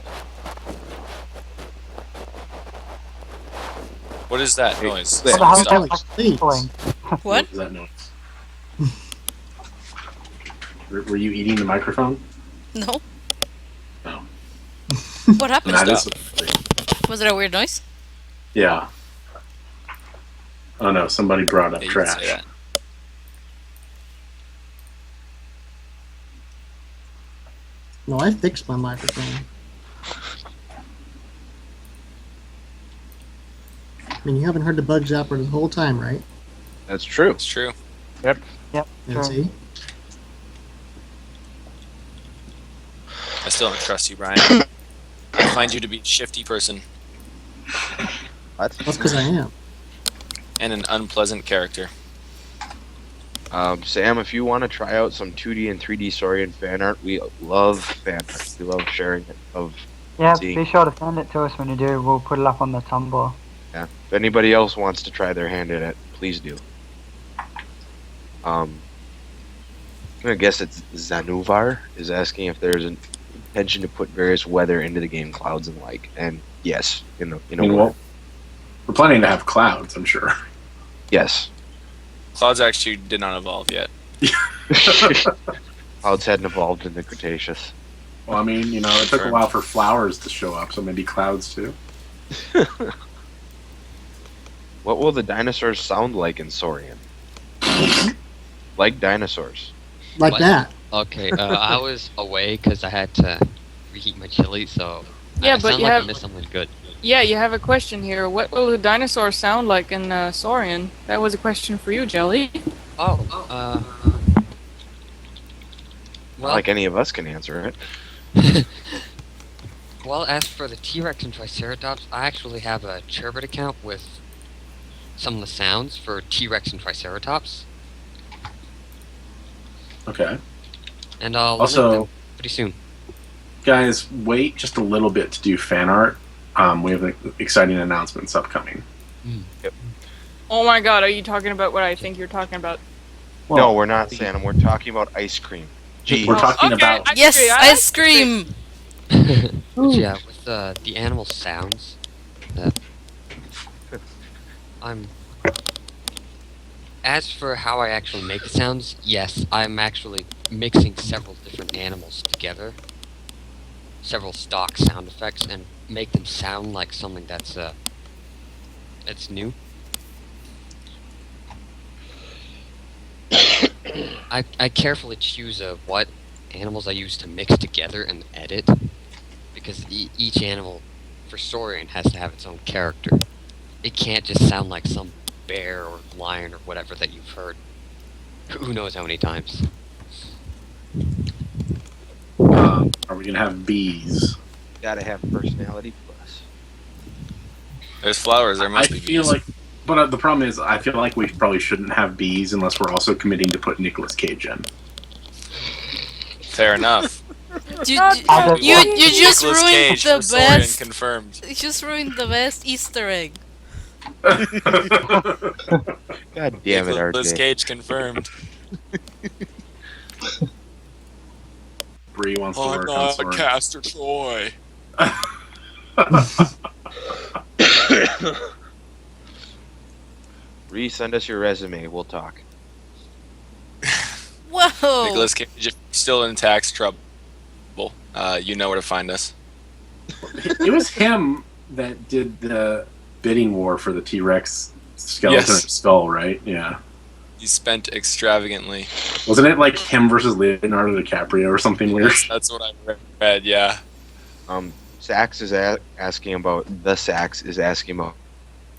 What is that noise? What the hell is Stop. that tickling? What? What was that noise? Were you eating the microphone? No. No. What happened? That is. Was it a weird noise? Yeah. Oh no! Somebody brought up Yeah, you can say trash. that. No, I fixed my microphone. I mean, you haven't heard the bug zapper the whole time, right? That's true. It's true. Yep, Yeah, sure. see? I still don't trust you, Brian. I find you to be a shifty person What? That's because I am. and an unpleasant character. Sam, if you want to try out some 2D and 3D Saurian fan art, we love fan art. We love sharing it. Yeah, See. be sure to send it to us when you do. We'll put it up on the Tumblr. Yeah. If anybody else wants to try their hand at it, please do. I'm gonna guess it's Zanuvar is asking if there's an intention to put various weather into the game, clouds and like. And yes, in a word. Well, we're planning to have clouds, I'm sure. Yes. Clouds actually did not evolve yet. Clouds hadn't evolved in the Cretaceous. Well, I mean, it took a while for flowers to show up, so maybe clouds too. What will the dinosaurs sound like in Saurian? Like dinosaurs. Like What? that. Okay, I was away because I had to reheat my chili, so Yeah, I but sound you like have- I missed something good. Yeah, you have a question here. What will the dinosaur sound like in Saurian? That was a question for you, Jelly. Well, Not like any of us can answer it. well, as for the T-Rex and Triceratops, I actually have a Turbid account with some of the sounds for T-Rex and Triceratops, Okay. and I'll link Also, them pretty soon. guys, wait just a little bit to do fan art. We have exciting announcements upcoming. Oh my god, are you talking about what I think you're talking about? No, we're not, Santa. We're talking about ice cream. Gee, We're talking Okay, about. I Yes, agree, I ice cream! Yeah, with the animal sounds. I'm As for how I actually make the sounds, yes, I'm actually mixing several different animals together, several stock sound effects, and make them sound like something that's new. I carefully choose what animals I use to mix together and edit, because each animal for Saurian has to have its own character. It can't just sound like some bear or lion or whatever that you've heard who knows how many times. Are we gonna have bees? Gotta have personality plus. There's flowers. There must be feel bees. like, but the problem is, I feel like we probably shouldn't have bees unless we're also committing to put Nicolas Cage in. Fair enough. You just Nicolas ruined Cage the for Saurian best. confirmed. You just ruined the best Easter egg. God damn it, Nicolas RJ. Cage confirmed. Bree wants to work on Saurian. Castor Troy. Send us your resume. We'll talk. Whoa! Nicolas Cage, if you're still in tax trouble, you know where to find us. It was him that did the bidding war for the T-Rex skeleton Yes. skull, right? Yeah. He spent extravagantly. Wasn't it like him versus Leonardo DiCaprio or something weird? That's what I read. Yeah. Sax is asking about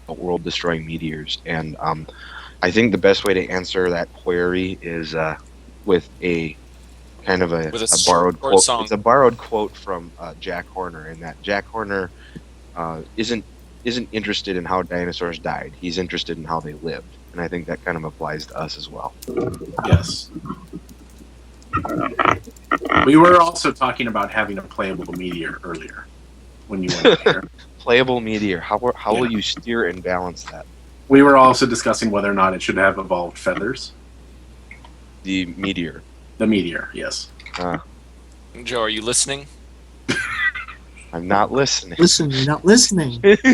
world-destroying meteors, and I think the best way to answer that query is with a kind of a borrowed short quote. song. It's a borrowed quote from Jack Horner, and that Jack Horner isn't interested in how dinosaurs died. He's interested in how they lived, and I think that kind of applies to us as well. Yes. We were also talking about having a playable meteor earlier when you went here. Playable meteor. How will you steer and balance that? We were also discussing whether or not it should have evolved feathers. The meteor. The meteor, yes. Joe, are you listening? I'm not listening. Listen, you're not listening. We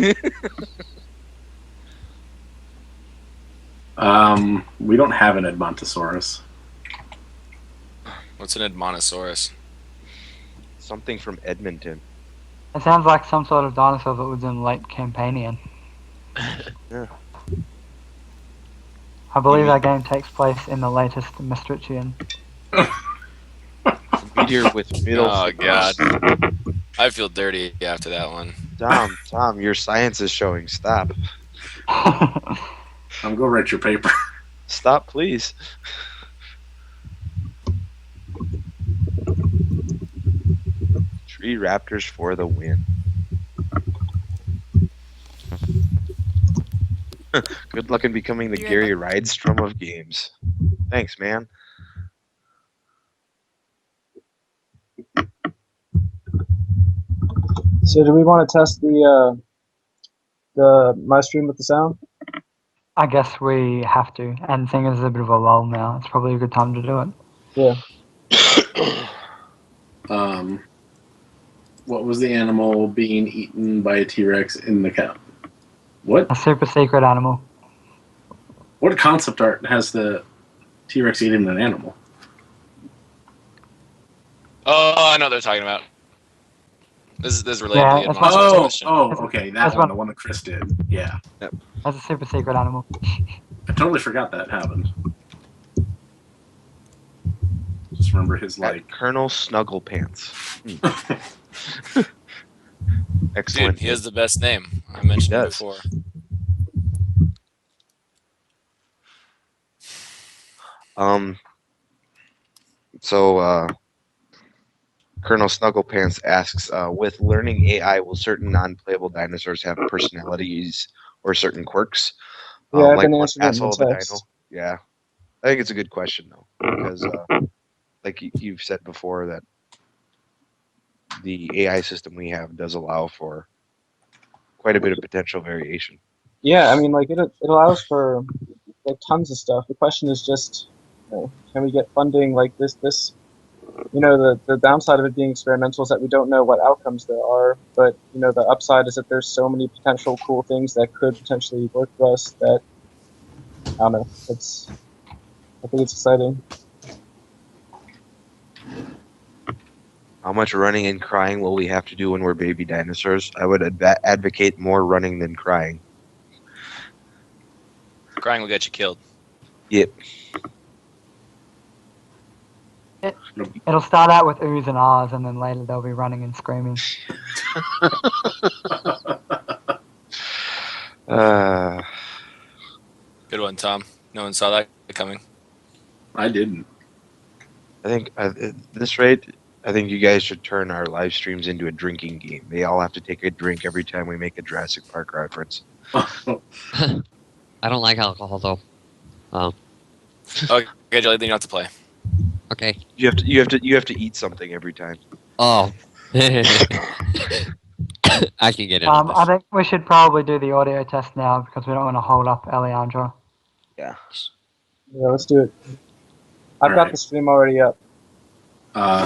don't have an Edmontosaurus. What's an Edmontosaurus? Something from Edmonton. It sounds like some sort of dinosaur that was in late Campanian. Yeah. I believe that game takes place in the latest Maastrichtian. Meteor with middle. Oh God, I feel dirty after that one. Tom, your science is showing. Stop. Go write your paper. Stop, please. Tree raptors for the win. Good luck in becoming the Gary Rydstrom of games. Thanks, man. So do we want to test the my stream with the sound? I guess we have to, and seeing as it's a bit of a lull now, it's probably a good time to do it. Yeah. What was the animal being eaten by a T-Rex in the cow? What? A super secret animal. What concept art has the T-Rex eating an animal? Oh, I know what they're talking about. This is related to the that's Edmontosaurus question. Okay, that That's one, one. the one that Chris did. Yeah. That's a super secret animal. I totally forgot that happened. Just remember his, like... Colonel Snugglepants. Excellent. Dude, he has the best name. I mentioned it before. So, Colonel Snugglepants asks, with learning AI, will certain non-playable dinosaurs have personalities or certain quirks? Yeah, I've like been one answering it in asshole of a text. dino? Yeah. I think it's a good question, though, because, like you've said before, that the AI system we have does allow for quite a bit of potential variation. Yeah, I mean, like it allows for like tons of stuff. The question is just, can we get funding like this? The downside of it being experimental is that we don't know what outcomes there are. But the upside is that there's so many potential cool things that could potentially work for us that I don't know. I think it's exciting. How much running and crying will we have to do when we're baby dinosaurs? I would advocate more running than crying. Crying will get you killed. Yep. It'll start out with oohs and ahs, and then later they'll be running and screaming. Good one, Tom. No one saw that coming. I didn't. I think at this rate, I think you guys should turn our live streams into a drinking game. They all have to take a drink every time we make a Jurassic Park reference. I don't like alcohol though. Okay, Jelly, then you have to play. Okay. You have to eat something every time. Oh. I can get it. I think we should probably do the audio test now because we don't want to hold up Alejandro. Yeah. Yeah, let's do it. I've got Alright. the stream already up.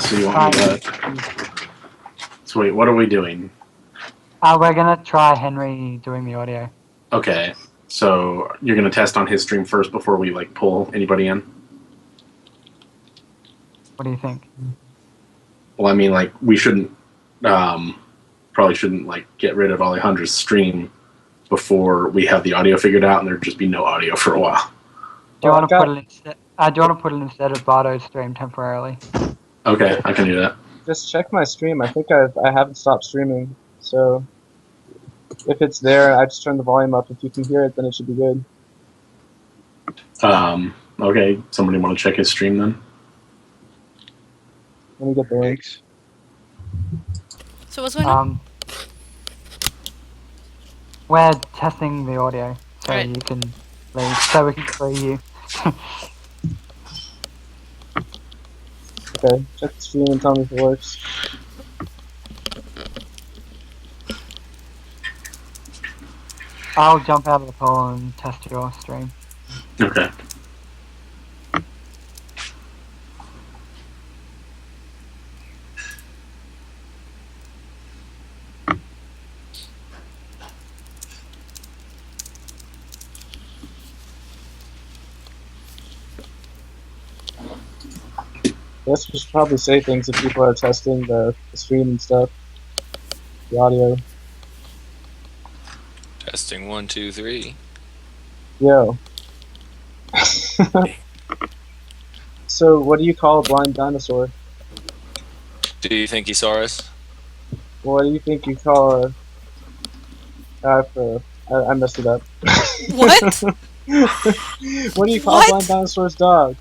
So you want me to... So wait, what are we doing? We're gonna try Henry doing the audio. Okay, so you're going to test on his stream first before we, like, pull anybody in? What do you think? Well, I mean, like, we shouldn't... probably shouldn't, like, get rid of Alejandro's stream before we have the audio figured out and there'd just be no audio for a while. Do you want to put it instead? Do you want to put it instead of Bardo's stream temporarily? Okay, I can do that. Just check my stream. I think I haven't stopped streaming. So if it's there, I just turn the volume up. If you can hear it, then it should be good. Okay, somebody want to check his stream then? Let me get the links. So what's going on? We're testing the audio, so Right. you can leave, so we can free you. Okay, check the stream and tell me if it works. I'll jump out of the call and test your stream. Okay. I guess we should probably say things if people are testing the stream and stuff. The audio. Testing 1, 2, 3. Yo. So, what do you call a blind dinosaur? Do you think he saw us? What do you think you call a... I messed it up. What? What do you call a blind dinosaur's dog?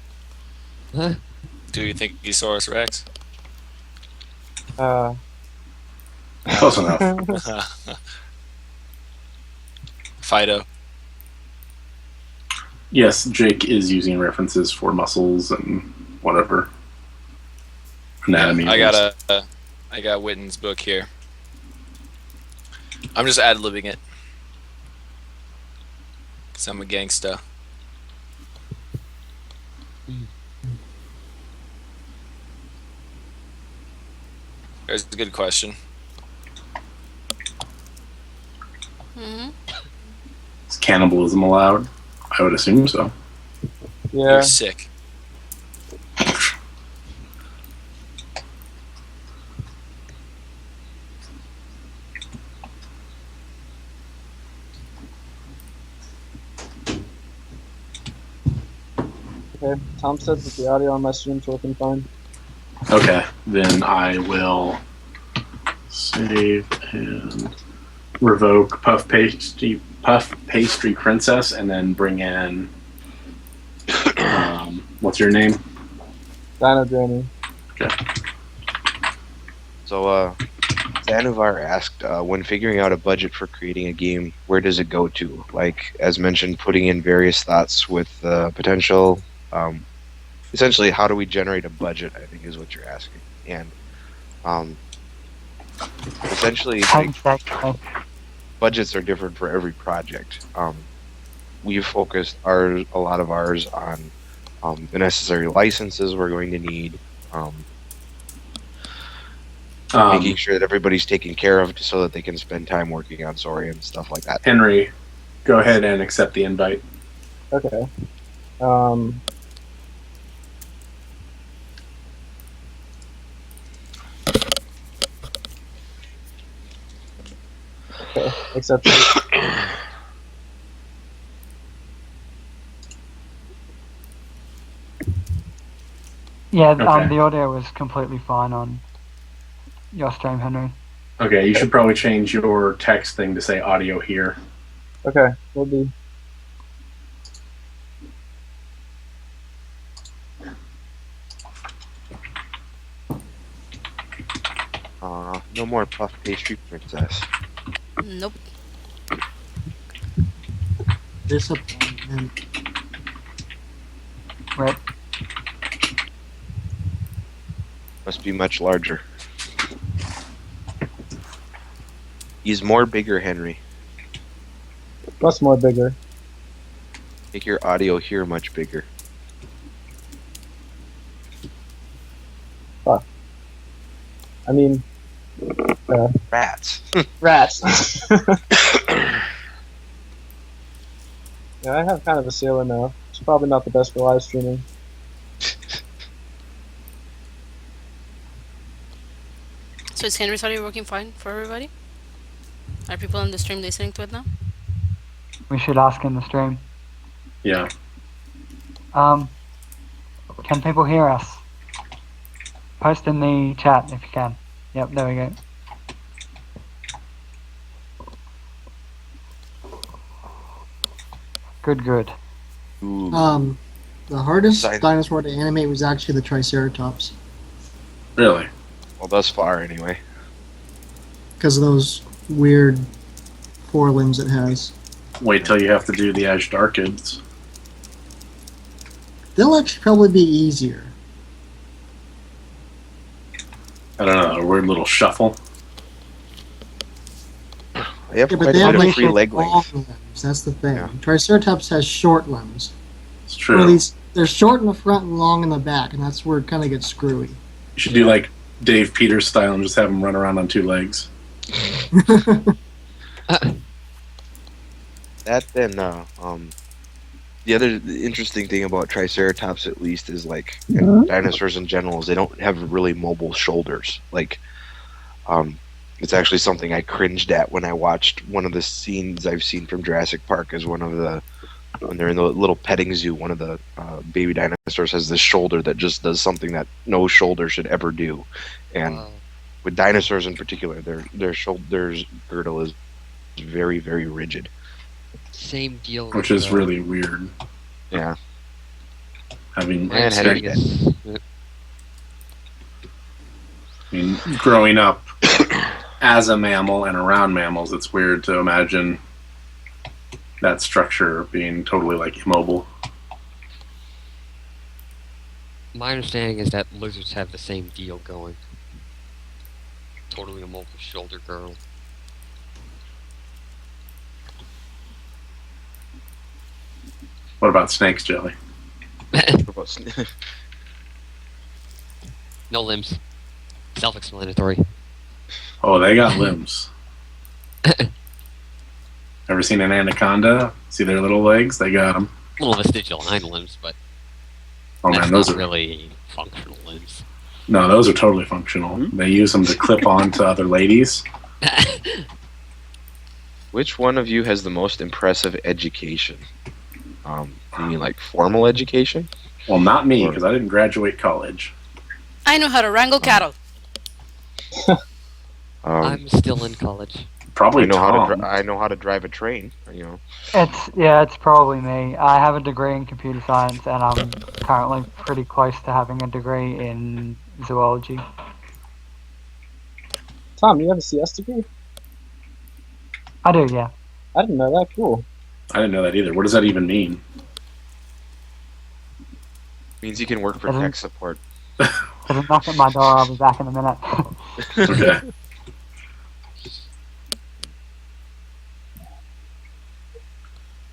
Huh? Do you think he saw us, Rex? Close enough. Fido. Yes, Jake is using references for muscles and whatever. Anatomy. I got Witten's book here. I'm just ad-libbing it. Cause I'm a gangsta. There's a good question. Mm-hmm. Is cannibalism allowed? I would assume so. Yeah. You're sick. Okay, Tom says that the audio on my stream's working fine. Okay, then I will save and revoke Puff Pastry Princess, and then bring in what's your name? Dino Granny. Okay. So, Zanuvar asked, when figuring out a budget for creating a game, where does it go to? Like, as mentioned, putting in various thoughts with potential. Essentially, how do we generate a budget, I think is what you're asking. And essentially, like, budgets are different for every project. We've focused a lot of ours on the necessary licenses we're going to need, making sure that everybody's taken care of so that they can spend time working on Saurian, stuff like that. Henry, go ahead and accept the invite. Okay. Okay. Except. Yeah, Okay. the audio was completely fine on your stream, Henry. Okay, you should probably change your text thing to say audio here. Okay, we'll do. No more puff pastry princess. Nope. Disappointment. Right. Must be much larger. He's more bigger, Henry. What's more bigger? Make your audio here much bigger. Fuck. I mean, Rats. rats. Yeah, I have kind of a ceiling now. It's probably not the best for live streaming. So is Henry's audio working fine for everybody? Are people on the stream listening to it now? We should ask in the stream. Yeah. Can people hear us? Post in the chat if you can. Yep, there we go. Good. Ooh. The hardest Sorry. dinosaur to animate was actually the Triceratops. Really? Well, thus far, anyway. Because of those weird forelimbs it has. Wait till you have to do the edged archids. They'll actually probably be easier. I don't know, a weird little shuffle. They have Yeah, but quite they a have bit of like free leg long length. limbs. That's the thing. Yeah. Triceratops has short limbs. It's true. Or at least they're short in the front and long in the back, and that's where it kind of gets screwy. You should do like Dave Peters style and just have him run around on two legs. That then, the other interesting thing about Triceratops, at least, is like and dinosaurs in general, is they don't have really mobile shoulders. Like, it's actually something I cringed at when I watched one of the scenes I've seen from Jurassic Park. Is one of the when they're in the little petting zoo, one of the baby dinosaurs has this shoulder that just does something that no shoulder should ever do, and with dinosaurs in particular, their shoulders girdle is very, very rigid. Same deal. Which with, is really weird. Yeah. Having my Man, Henry, understanding I mean, growing up as a mammal and around mammals, it's weird to imagine that structure being totally like immobile. my understanding is that lizards have the same deal going. Totally immobile shoulder girdle. What about snakes, Jelly? No limbs. Self-explanatory. Oh, they got limbs. Ever seen an anaconda? See their little legs? They got them. Little vestigial hind limbs, but Oh that's man, those not are really functional limbs. no, those are totally functional. They use them to clip on to other ladies. Which one of you has the most impressive education? You mean like formal education? Well, not me, because I didn't graduate college. I know how to wrangle cattle. I'm still in college. Probably I know Tom. I know how to drive a train. You know. It's probably me. I have a degree in computer science, and I'm currently pretty close to having a degree in zoology. Tom, you have a CS degree? I do, yeah. I didn't know that. Cool. I didn't know that either. What does that even mean? Means you can work for tech support. There's a knock at my door. I'll be back in a minute. Okay.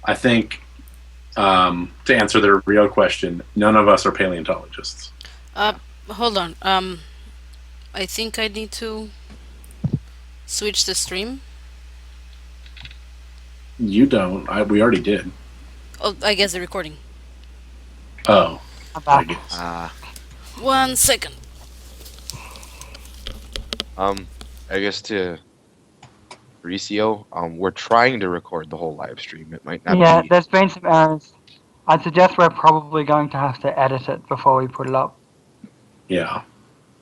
I think, to answer the real question, none of us are paleontologists. Hold on. I think I need to switch the stream. You don't. We already did. Oh, I guess the recording. Oh, I'm I back. guess. 1 second. I guess to Mauricio, we're trying to record the whole live stream. It might not Yeah, be. there's been some errors. I'd suggest we're probably going to have to edit it before we put it up. Yeah.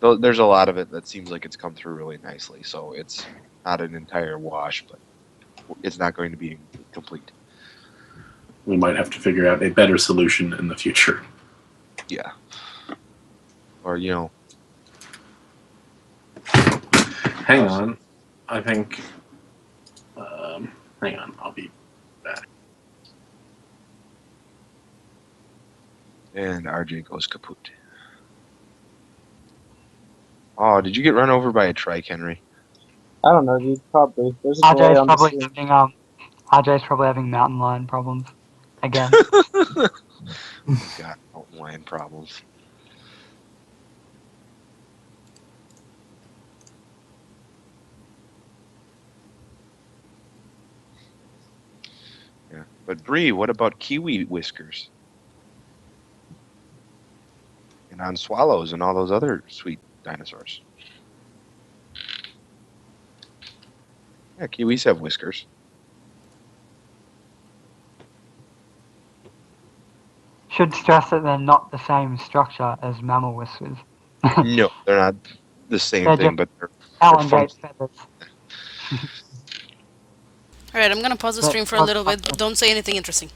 Though there's a lot of it that seems like it's come through really nicely, so it's not an entire wash, but it's not going to be complete. We might have to figure out a better solution in the future. Yeah. Or, you know. Hang on. I think. Hang on. I'll be back. And RJ goes kaput. Oh, did you get run over by a trike, Henry? I don't know, dude. Probably. There's a delay RJ's on the probably stream. having RJ's probably having mountain lion problems again. Got mountain lion problems. Yeah, but Bree, what about kiwi whiskers? And on swallows and all those other sweet dinosaurs. Yeah, kiwis have whiskers. Should stress that they're not the same structure as mammal whiskers. No, they're not the same They're thing, just but they're elongate feathers. Alright, I'm gonna pause the stream for a little bit. Don't say anything interesting.